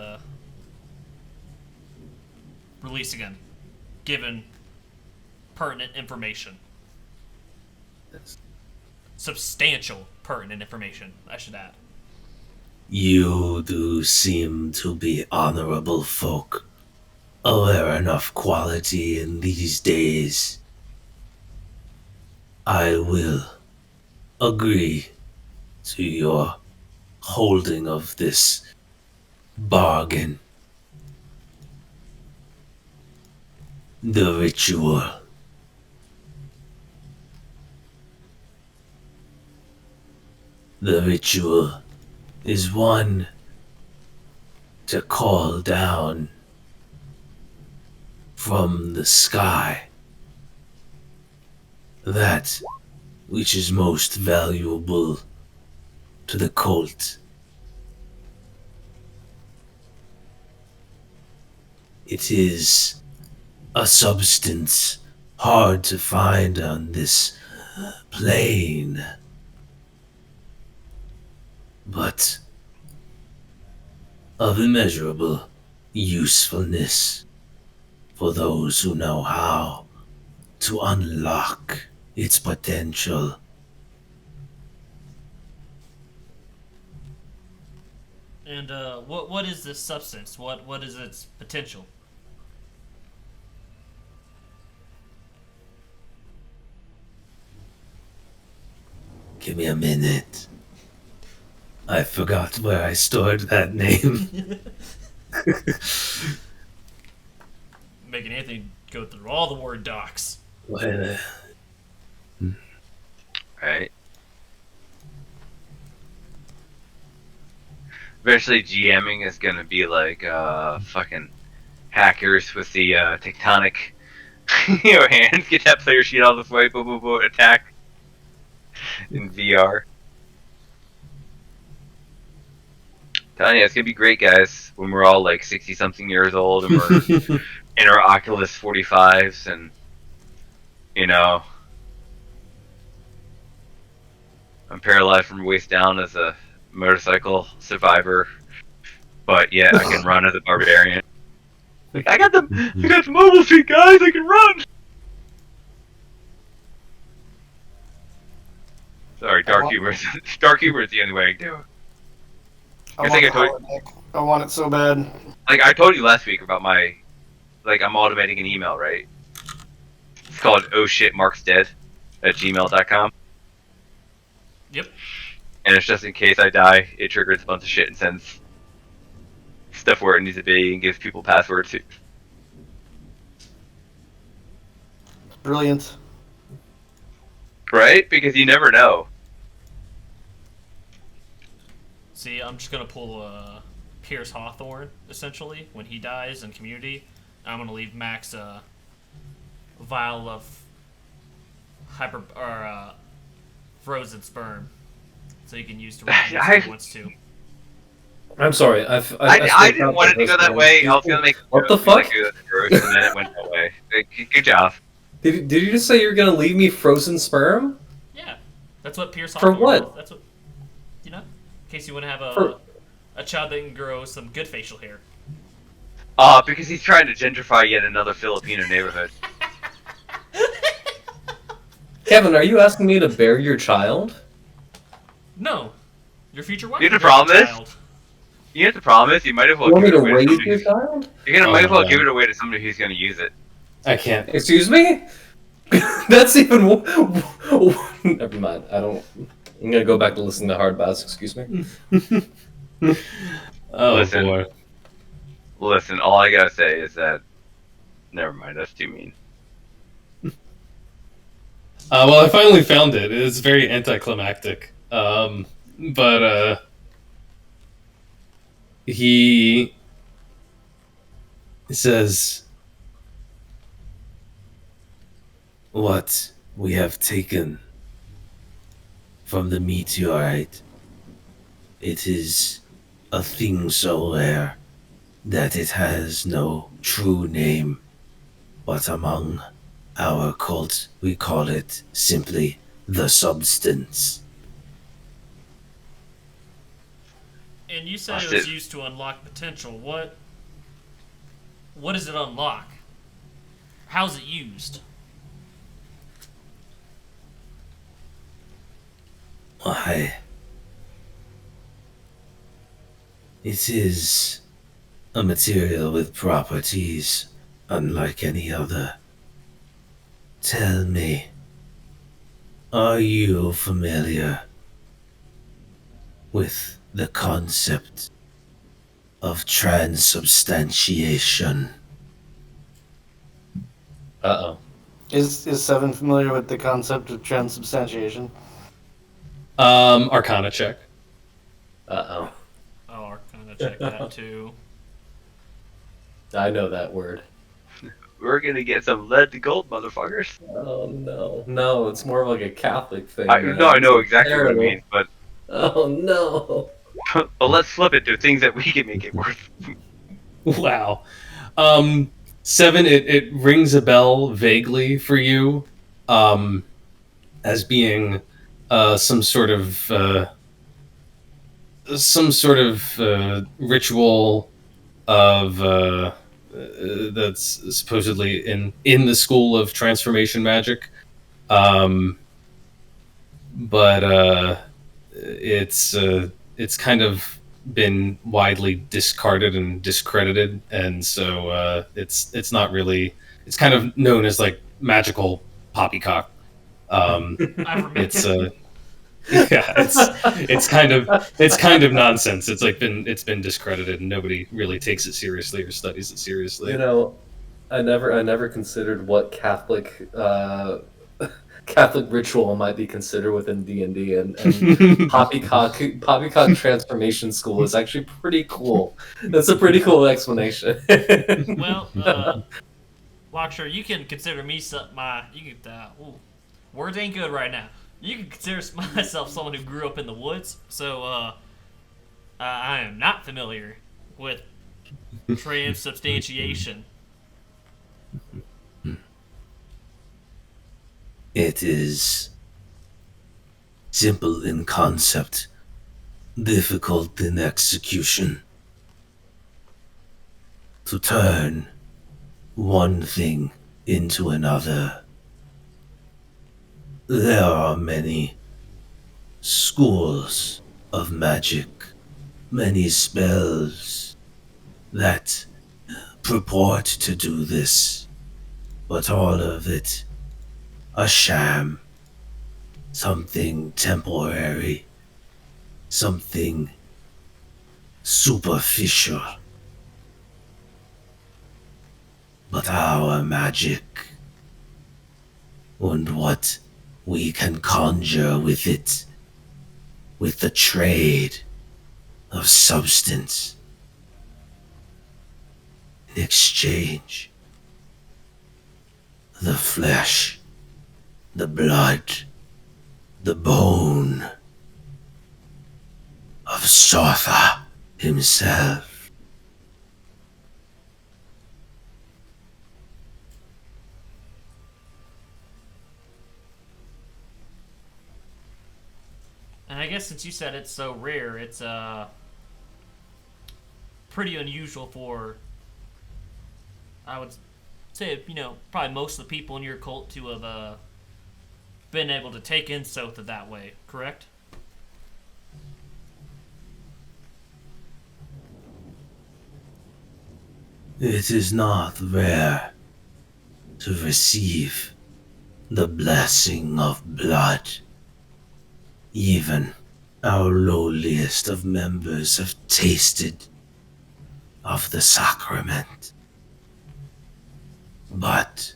releasing him, given pertinent information. Substantial pertinent information, I should add. You do seem to be honorable folk. Aware enough quality in these days. I will agree to your holding of this bargain. The ritual. The ritual is one to call down from the sky that which is most valuable to the cult. It is a substance hard to find on this plane, but of immeasurable usefulness for those who know how to unlock its potential. And what is this substance? What is its potential? Give me a minute. I forgot where I stored that name. Making Anthony go through all the Word docs. Where- Right. Eventually, GMing is gonna be like fucking hackers with the tectonic hands. Get that player sheet out of the way. Boom, boom, boom. Attack in VR. Telling you, it's gonna be great, guys. When we're all like 60-something years old and we're in our Oculus 45s, and you know, I'm paralyzed from waist down as a motorcycle survivor, but yeah, I can run as a barbarian. Like, I got the mobile feet, guys. I can run. Sorry, dark humor. Dark humor is the only way I can do it. I think I want told the holodeck. I want it so bad. Like I told you last week about my, like I'm automating an email, right? It's called oh shit Mark's dead at gmail.com. Yep. And it's just in case I die, it triggers a bunch of shit and sends stuff where it needs to be and gives people passwords. Brilliant. Right? Because you never know. See, I'm just gonna pull Pierce Hawthorne essentially when he dies in Community. I'm gonna leave Max a vial of frozen sperm, so he can use to reproduce if he wants to. I'm sorry. I didn't want it to go that way. I was gonna make what the fuck? like, gross, and then it went that way. Good job. Did you just say you're gonna leave me frozen sperm? Yeah, that's what Pierce For Hawthorne what? does. That's what, you know, in case you want to have For- a child that can grow some good facial hair. Because he's trying to gentrify yet another Filipino neighborhood. Kevin, are you asking me to bear your child? No, your future wife. You will have to bear the promise? child. You have to promise. You might as well You want me give to it away raise somebody your who's- child? You're gonna Oh might as my well God. give it away to somebody who's gonna use it. I can't. Excuse me? That's even. Never mind. I don't. I'm gonna go back to listening to Hard Bass. Excuse me. Oh Listen. boy. Listen, all I gotta say is that. Never mind. That's too mean. Well, I finally found it. It's very anticlimactic. But he says, What we have taken from the meteorite, it is a thing so rare that it has no true name, but among our cult we call it simply the substance. And you said Lost it was it. used to unlock potential. What does it unlock? How's it used? Why? It is a material with properties unlike any other. Tell me, are you familiar with the concept of transubstantiation? Uh Is Seven familiar with the concept of transubstantiation? Arcana check. oh. Oh, Arcana check that too. I know that word. We're gonna get some lead to gold, motherfuckers. Oh no. No, it's more of like a Catholic thing. I man. know It's exactly what it terrible. means, but Oh no. let's flip it to things that we can make it worth. Wow. 7, it rings a bell vaguely for you, as being some sort of ritual of that's supposedly in the school of transformation magic, but it's kind of been widely discarded and discredited, and so it's not really. It's kind of known as like magical poppycock. I remember. It's yeah, it's kind of nonsense. It's been discredited, and nobody really takes it seriously or studies it seriously. You know, I never considered what Catholic Catholic ritual might be considered within D&D, and Poppycock Transformation School is actually pretty cool. That's a pretty cool explanation. Well, Locksher, you can consider me words ain't good right now. You can consider myself someone who grew up in the woods, so I am not familiar with transubstantiation. It is simple in concept, difficult in execution. To turn one thing into another. There are many schools of magic, many spells that purport to do this, but all of it a sham, something temporary, something superficial. But our magic, and what we can conjure with it, with the trade of substance in exchange, the flesh, the blood, the bone of Sartha himself. And I guess since you said it's so rare, it's pretty unusual for, I would say, probably most of the people in your cult to have been able to take in Sotha that way, correct? It is not rare to receive the blessing of blood. Even our lowliest of members have tasted of the sacrament. But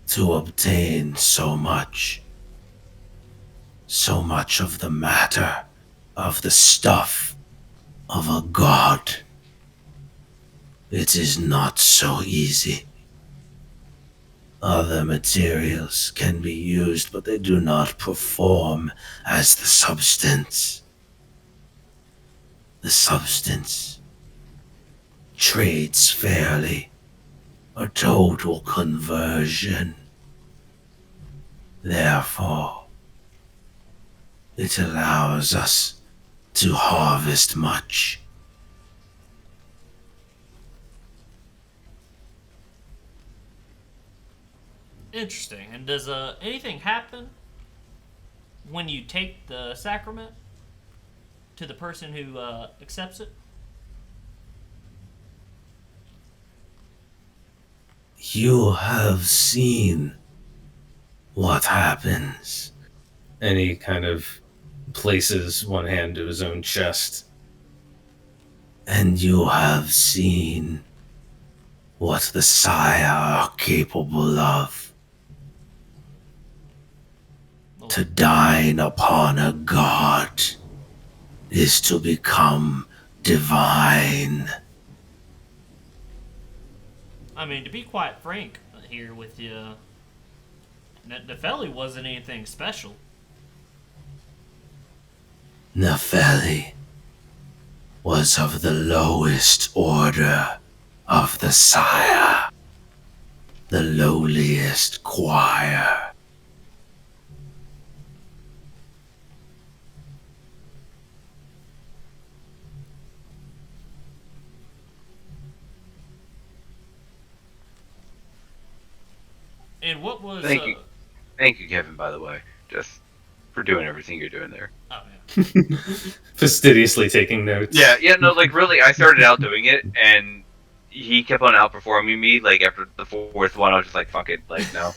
to obtain so much of the matter, of the stuff of a god, it is not so easy. Other materials can be used, but they do not perform as the substance. The substance trades fairly, a total conversion. Therefore, it allows us to harvest much. Interesting. And does anything happen when you take the sacrament to the person who accepts it? You have seen what happens. And he kind of places one hand to his own chest. And you have seen what the Sire are capable of. To dine upon a god is to become divine. I mean, to be quite frank here with you, Nefeli wasn't anything special. Nefeli was of the lowest order of the Sire, the lowliest choir. And what was... Thank you. Thank you, Kevin, by the way. Just for doing everything you're doing there. Oh, man. Fastidiously taking notes. Yeah, no, like, really, I started out doing it, and he kept on outperforming me. Like, after the fourth one, I was just like, fuck it, like, no.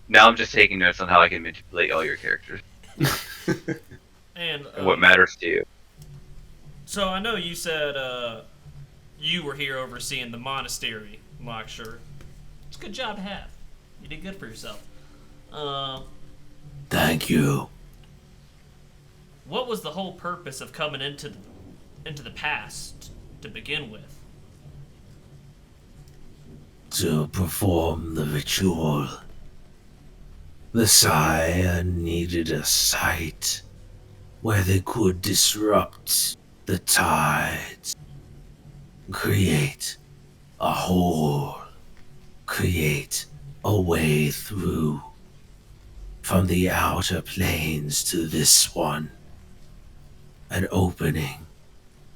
Now I'm just taking notes on how I can manipulate all your characters. And what matters to you. So I know you said you were here overseeing the monastery, Locksure. It's a good job to have. You did good for yourself. Thank you. What was the whole purpose of coming into the past to begin with? To perform the ritual, the Sire needed a site where they could disrupt the tides, create a hole, create a way through from the outer planes to this one, an opening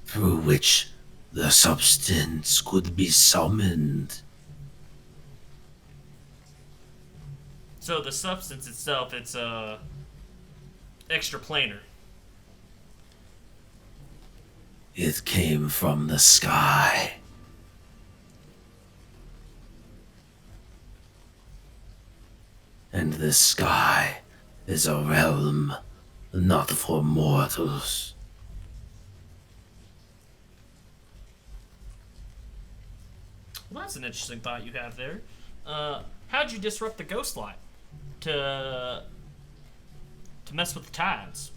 through which the substance could be summoned. So the substance itself, it's extraplanar. It came from the sky. And the sky is a realm not for mortals. Well, that's an interesting thought you have there. How'd you disrupt the ghost light to mess with the tides?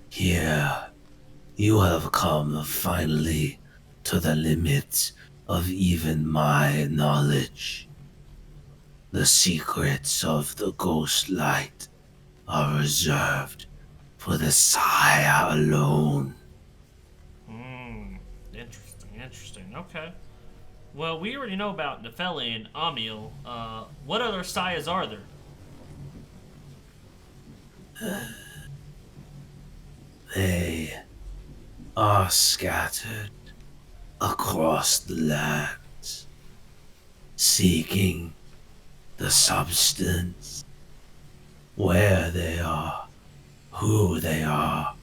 Here, you have come finally to the limit of even my knowledge. The secrets of the ghost light are reserved for the Sire alone. Interesting. Okay. Well, we already know about Nefeli and Amiel. What other Sayas are there? They are scattered across the lands, seeking the substance. Where they are, who they are,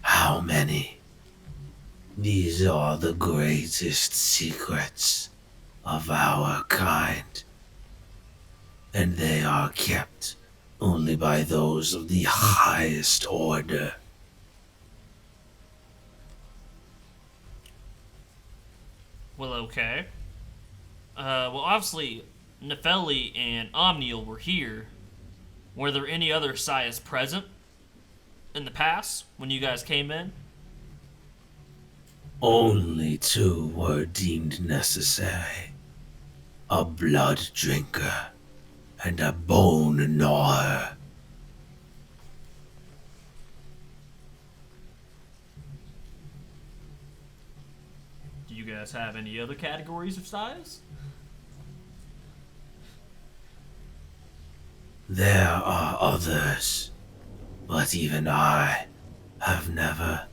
how many. These are the greatest secrets of our kind, and they are kept only by those of the highest order. Well, okay. Well, obviously, Nefeli and Omniel were here. Were there any other Sayas present in the past when you guys came in? Only two were deemed necessary. A blood drinker and a bone gnawer. Do you guys have any other categories of Sayas? There are others, but even I have never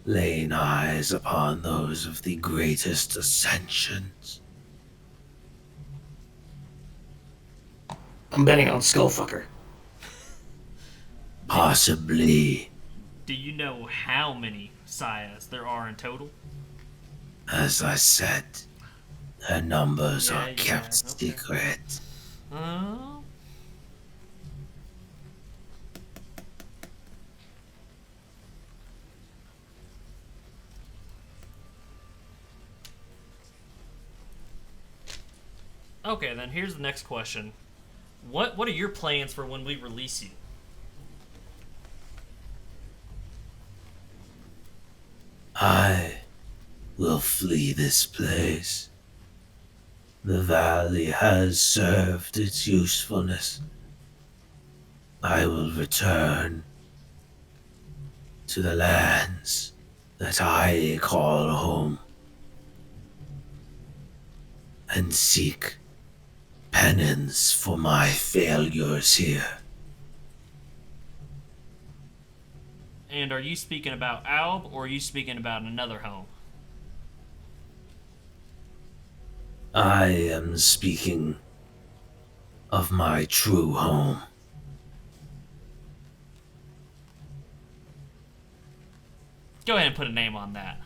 laid eyes upon those of the greatest ascensions. I'm betting on Skullfucker. Possibly, Do you know how many Sayas there are in total? as I said, their numbers are Yeah, kept okay. secret. Uh, okay, then here's the next question. What are your plans for when we release you? I will flee this place. The valley has served its usefulness. I will return to the lands that I call home and seek penance for my failures here. And are you speaking about Alb or are you speaking about another home? I am speaking of my true home. Go ahead and put a name on that.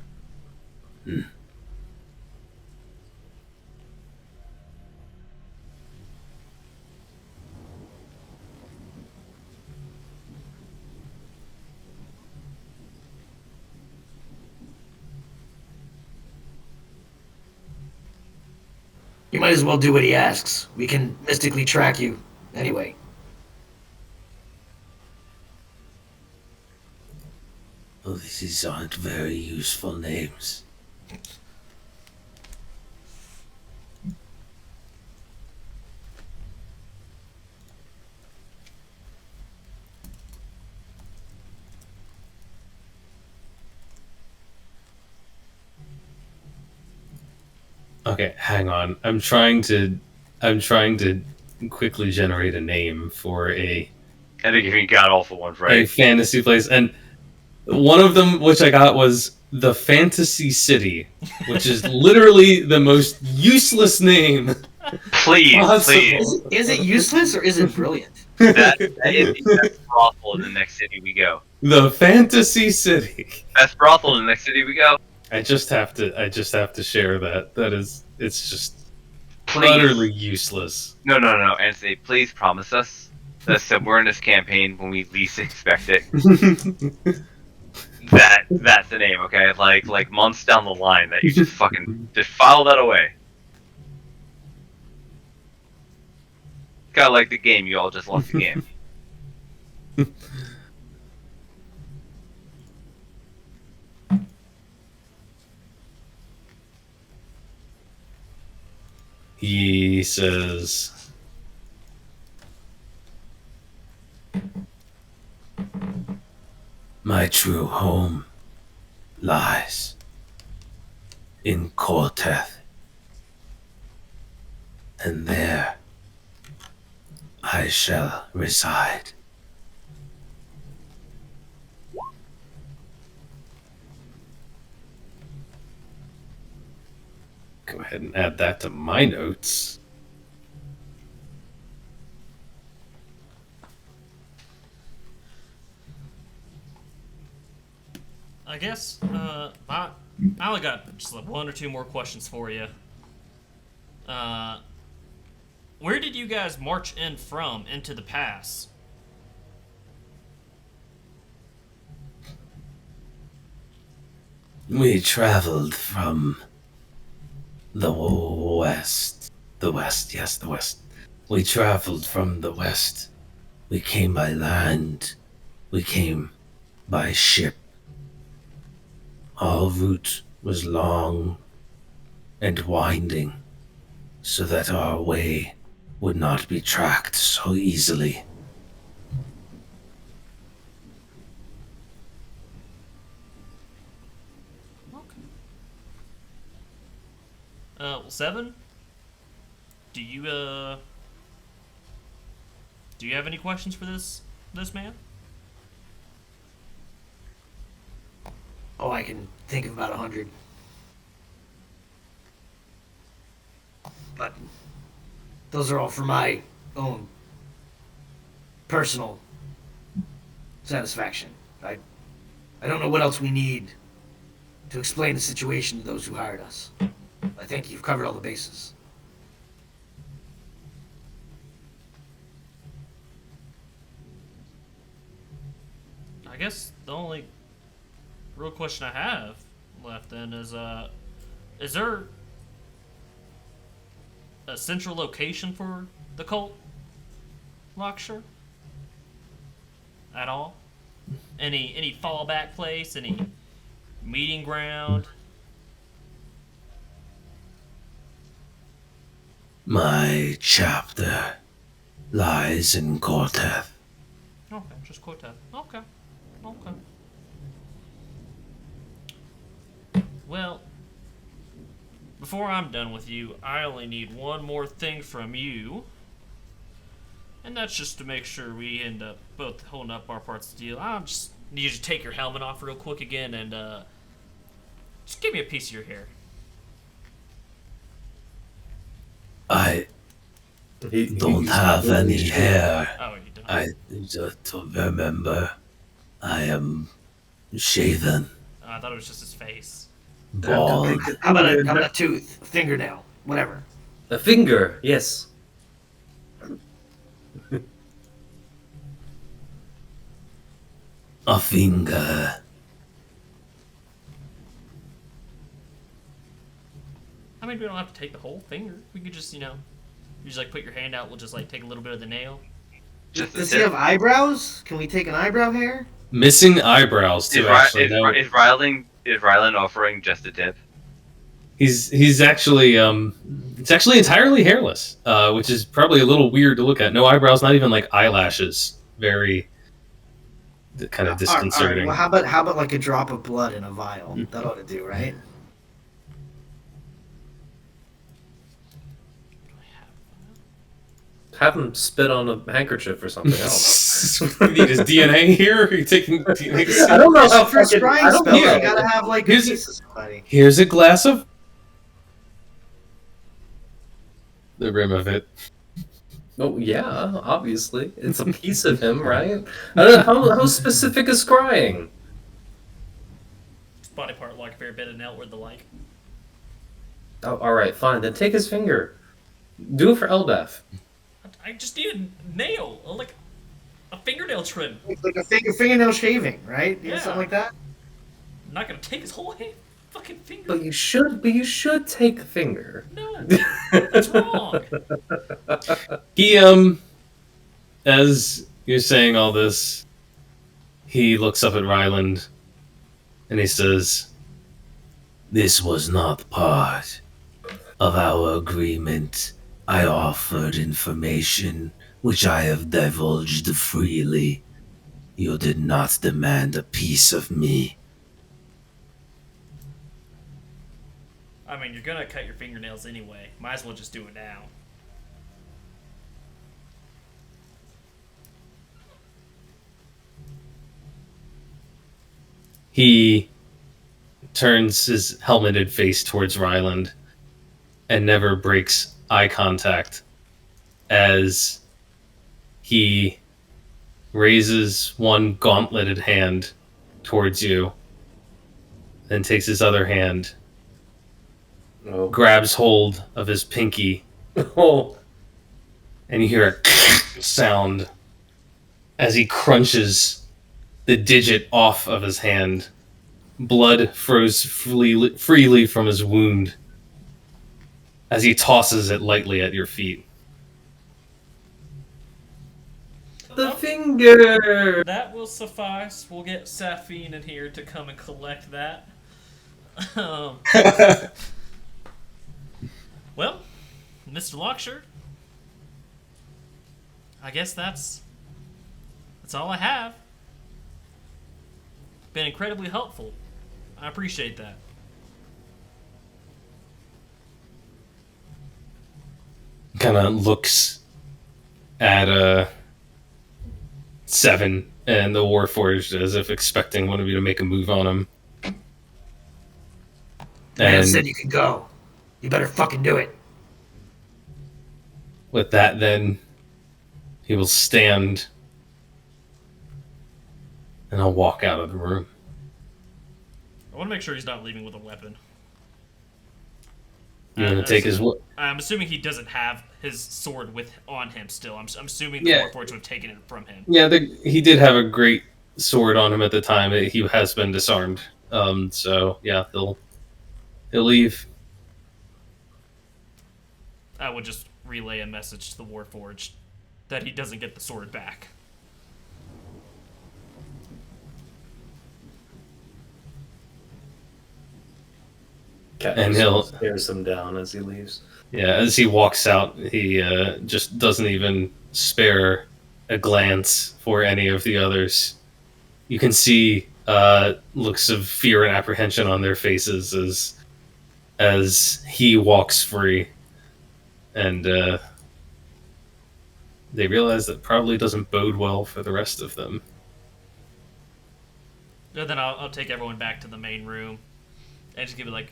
You might as well do what he asks. We can mystically track you. Anyway. Oh, these aren't very useful names. Okay, hang on. I'm trying to quickly generate a name for a And they're giving god awful ones, a right? fantasy place, and one of them which I got was the Fantasy City, which is literally the most useless name Please, possible. please. Is it useless or is it brilliant? That is the best brothel in the next city we go. The Fantasy City. Best brothel in the next city we go. I just have to share that. It's just Please. utterly useless. No, Anthony, please promise us that somewhere in this campaign, when we least expect it, that's the name, okay? Like months down the line, that you just fucking just file that away. Kinda like the game, you all just lost the game. He says, My true home lies in Korteth, and there I shall reside. go ahead and add that to my notes. I guess, I only got just like one or two more questions for you. Where did you guys march in from into the pass? We traveled from the west. The west, yes, the west. We traveled from the west. We came by land. We came by ship. Our route was long and winding, so that our way would not be tracked so easily. Well, Seven? Do you have any questions for this man? Oh, I can think of about 100. But those are all for my own personal satisfaction. I don't know what else we need to explain the situation to those who hired us. I think you've covered all the bases. I guess the only real question I have left then is there a central location for the cult, Lockshire? At all? Any fallback place? Any meeting ground? My chapter lies in Korteth. Okay, just quote that. Okay. Well, before I'm done with you, I only need one more thing from you. And that's just to make sure we end up both holding up our parts of the deal. I'll just need you to take your helmet off real quick again and just give me a piece of your hair. I don't have any hair. Oh, you don't. I just remember I am shaven, I thought it was just his face. bald. How about a tooth, a fingernail, whatever? A finger, yes. A finger. I mean, we don't have to take the whole finger. We could just, you just like put your hand out. We'll just like take a little bit of the nail. Just Does he have eyebrows? Can we take an eyebrow hair? Missing eyebrows too. Actually, no. Is Rylan offering just a tip? He's actually it's actually entirely hairless, which is probably a little weird to look at. No eyebrows, not even like eyelashes. Very kind of disconcerting. All right. Well, how about like a drop of blood in a vial? That ought to do, right? have him spit on a handkerchief or something else. You need his DNA here? Are you taking DNA? I don't know how For fucking. scrying I don't spells, know. you gotta have like a Here's piece of somebody. Here's a glass of the rim of it. Oh yeah, obviously it's a piece of him, right? I don't know how specific is scrying. His body part like a fair bit of nail or the like. Oh, all right, fine. Then take his finger. Do it for Elbeth. I just need a nail, like a fingernail trim. Like a fingernail shaving, right? Yeah. Something like that. I'm not gonna take his whole hand, fucking finger. But you should. But you should take the finger. No, that's wrong. He as you're saying all this, he looks up at Ryland and he says, This was not part of our agreement. I offered information which I have divulged freely. You did not demand a piece of me. I mean, you're gonna cut your fingernails anyway. Might as well just do it now. he turns his helmeted face towards Ryland and never breaks eye contact as he raises one gauntleted hand towards you, then takes his other hand, Oh. grabs hold of his pinky, Oh. and you hear a sound as he crunches the digit off of his hand. Blood froze freely from his wound as he tosses it lightly at your feet. The finger. That will suffice. We'll get Safine in here to come and collect that. Um, well, Mr. Lockshirt, I guess that's all I have. Been incredibly helpful. I appreciate that. Kind of looks at Seven and the Warforged as if expecting one of you to make a move on him. Man And said you could go. You better fucking do it. with that, then he will stand and he'll walk out of the room. I want to make sure he's not leaving with a weapon. You're gonna take his. I'm assuming he doesn't have his sword on him still. I'm assuming the Yeah. Warforged would have taken it from him. Yeah, he did have a great sword on him at the time. He has been disarmed. So yeah, he'll leave. I would just relay a message to the Warforged that he doesn't get the sword back. And he'll- stares him down as he leaves. Yeah, as he walks out, he just doesn't even spare a glance for any of the others. You can see looks of fear and apprehension on their faces as he walks free, and they realize that probably doesn't bode well for the rest of them. And then I'll take everyone back to the main room and just give it like,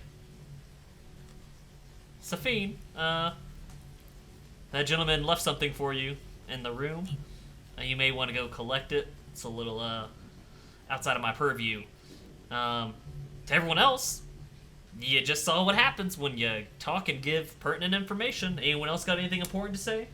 Safine, that gentleman left something for you in the room. You may want to go collect it. It's a little outside of my purview. To everyone else, you just saw what happens when you talk and give pertinent information. Anyone else got anything important to say?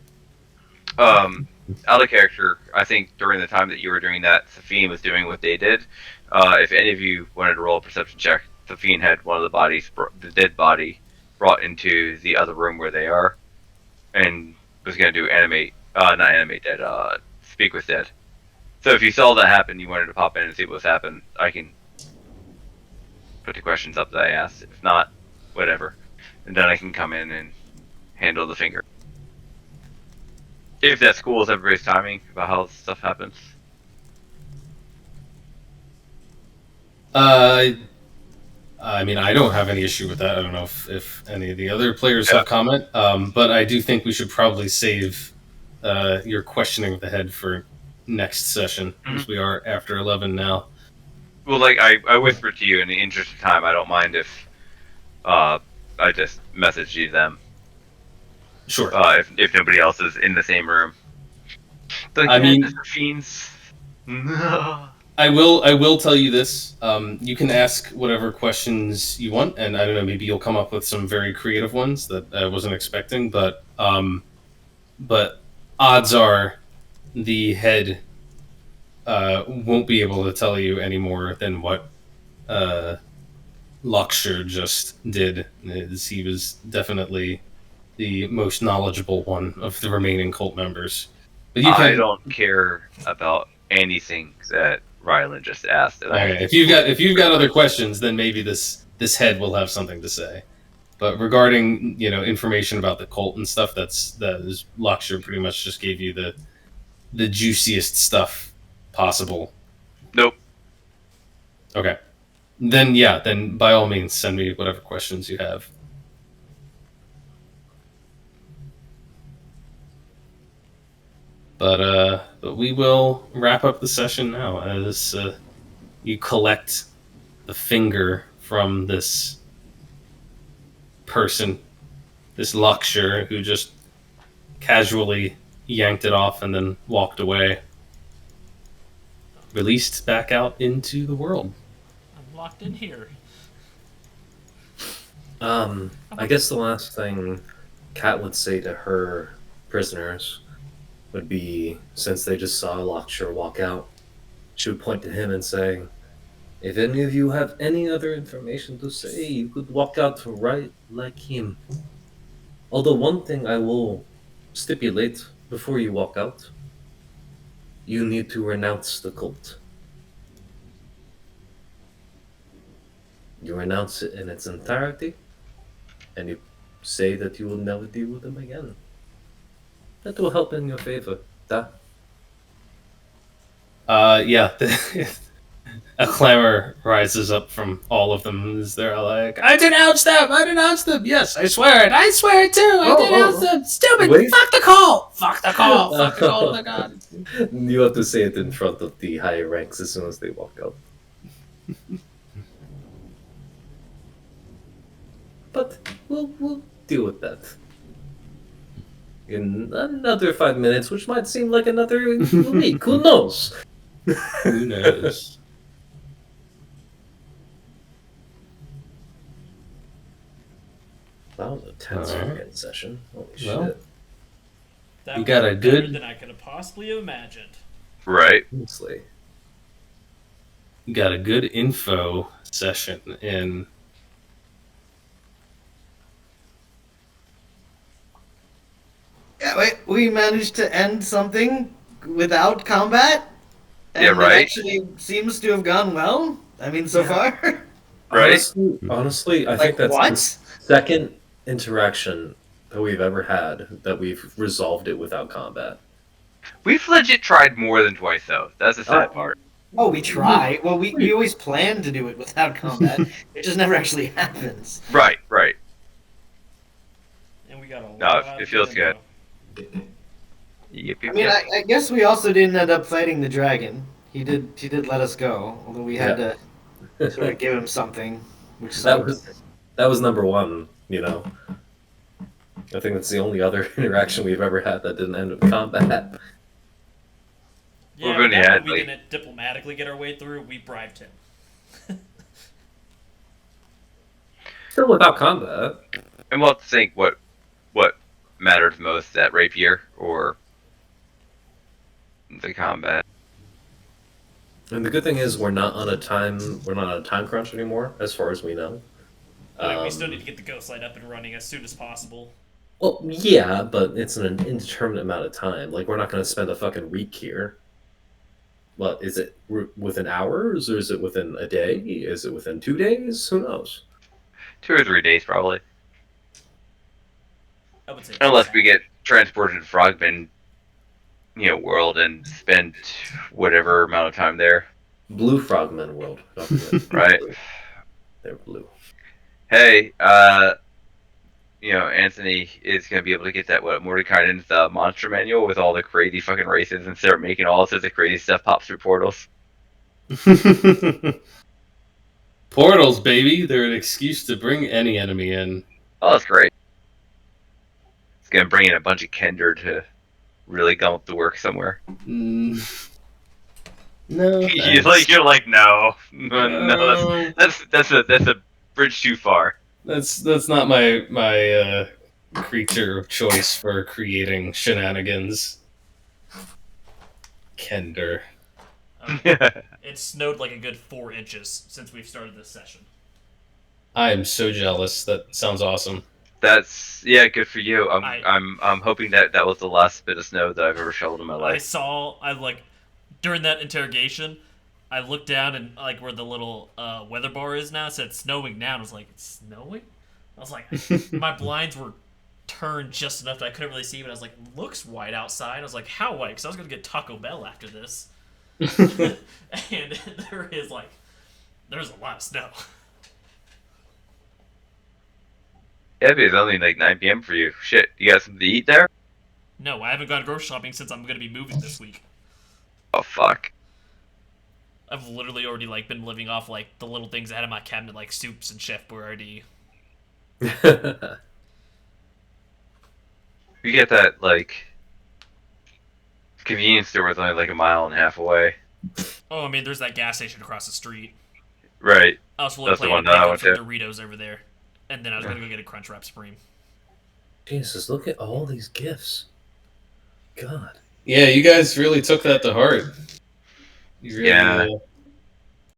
Out of character, I think during the time that you were doing that, Safine was doing what they did. If any of you wanted to roll a perception check, Safine had one of the bodies, the dead body, brought into the other room where they are, and was going to do speak with dead. So if you saw that happen, you wanted to pop in and see what's happened, I can put the questions up that I asked. If not, whatever. And then I can come in and handle the finger. If that's cool with everybody's timing about how stuff happens. I mean, I don't have any issue with that. I don't know if any of the other players have comment, but I do think we should probably save your questioning of the head for next session, as we are after 11 now. Well, like I whispered to you in the interest of time. I don't mind if I just message you them Sure. if nobody else is in the same room. Like, I mean, fiends. I will tell you this. You can ask whatever questions you want, and I don't know, maybe you'll come up with some very creative ones that I wasn't expecting. But odds are the head won't be able to tell you any more than what Luxor just did. He was definitely the most knowledgeable one of the remaining cult members. But I don't care about anything that Rylan just asked. Okay, if you've got other questions, then maybe this head will have something to say. But regarding information about the cult and stuff, that is Luxor pretty much just gave you the juiciest stuff possible. Nope. Okay. Then by all means send me whatever questions you have. But we will wrap up the session now as you collect the finger from this person, this Luxor, who just casually yanked it off and then walked away. Released back out into the world. I'm locked in here. I guess the last thing Kat would say to her prisoners would be, since they just saw Luxor walk out, she would point to him and say, if any of you have any other information to say, you could walk out right like him. Although one thing I will stipulate before you walk out, you need to renounce the cult. You renounce it in its entirety, and you say that you will never deal with them again. That will help in your favor. Da. Yeah. A clamor rises up from all of them as they're like, I denounce them! I denounce them! Yes, I swear it! I swear it too! I denounce them! Stupid! Wait. Fuck the cult! Fuck the cult! Fuck the cult! Oh my god! You have to say it in front of the higher ranks as soon as they walk out. But we'll deal with that. In another 5 minutes, which might seem like another week. Who knows? Who knows? That was a tense Alright. weekend session. Holy Well, shit. That You got was a better good- than I could have possibly imagined. Right. Honestly. Got a good info session in. Yeah, wait, we managed to end something without combat? And Yeah, right. It actually seems to have gone well. I mean, so far. Right. Honestly, I Like, think that's what? the second interaction that we've ever had that we've resolved it without combat. We've legit tried more than twice, though. That's the sad part. Oh, we try. Well, we always plan to do it without combat. It just never actually happens. Right. Right. And we got a No, lot it of feels info. Yep, I mean, I guess we also didn't end up fighting the dragon. He did let us go, although we had to sort of give him something, which That sucked. that was number one, you know. I think that's the only other interaction we've ever had that didn't end with combat. Yeah, We've but only that had, one we like- didn't diplomatically get our way through. We bribed him. Still without combat. And we'll have to think what mattered most, that rapier or the combat. And the good thing is we're not on a time crunch anymore, as far as we know. Like, we still need to get the ghost light up and running as soon as possible. Well, yeah, but it's an indeterminate amount of time. Like, we're not going to spend a fucking week here. What, is it within hours, or is it within a day? Is it within 2 days? Who knows? 2 or 3 days, probably. I would say. Unless we get transported to Frogman, world and spend whatever amount of time there. Blue Frogman World. Not blue. Right. They're blue. Hey, Anthony is going to be able to get that Mordecai's monster manual with all the crazy fucking races and start making all sorts of crazy stuff pop through portals. Portals, baby. They're an excuse to bring any enemy in. Oh, that's great. It's going to bring in a bunch of Kender to really gum up the work somewhere. No. You're like, no, that's a bridge too far. That's not my creature of choice for creating shenanigans. Kender. It snowed like a good 4 inches since we've started this session. I am so jealous. That sounds awesome. That's good for you. I'm hoping that was the last bit of snow that I've ever shoveled in my life. During that interrogation, I looked down and like where the little weather bar is now, it said snowing now, and I was like, it's snowing? I was like, my blinds were turned just enough that I couldn't really see, but I was like, it looks white outside. I was like, how white? Because I was going to get Taco Bell after this. And there's a lot of snow. Yeah, it's only like 9 p.m. for you. Shit, you got something to eat there? No, I haven't gone grocery shopping since I'm going to be moving this week. Oh, fuck. I've literally already been living off the little things I had in my cabinet, like soups and Chef Boyardee. You get that convenience store was only a mile and a half away. Oh, I mean, there's that gas station across the street. Right. I was fully planning to pick up some Doritos over there, and then I was going to go get a Crunchwrap Supreme. Jesus, look at all these gifts. God. Yeah, you guys really took that to heart. You really,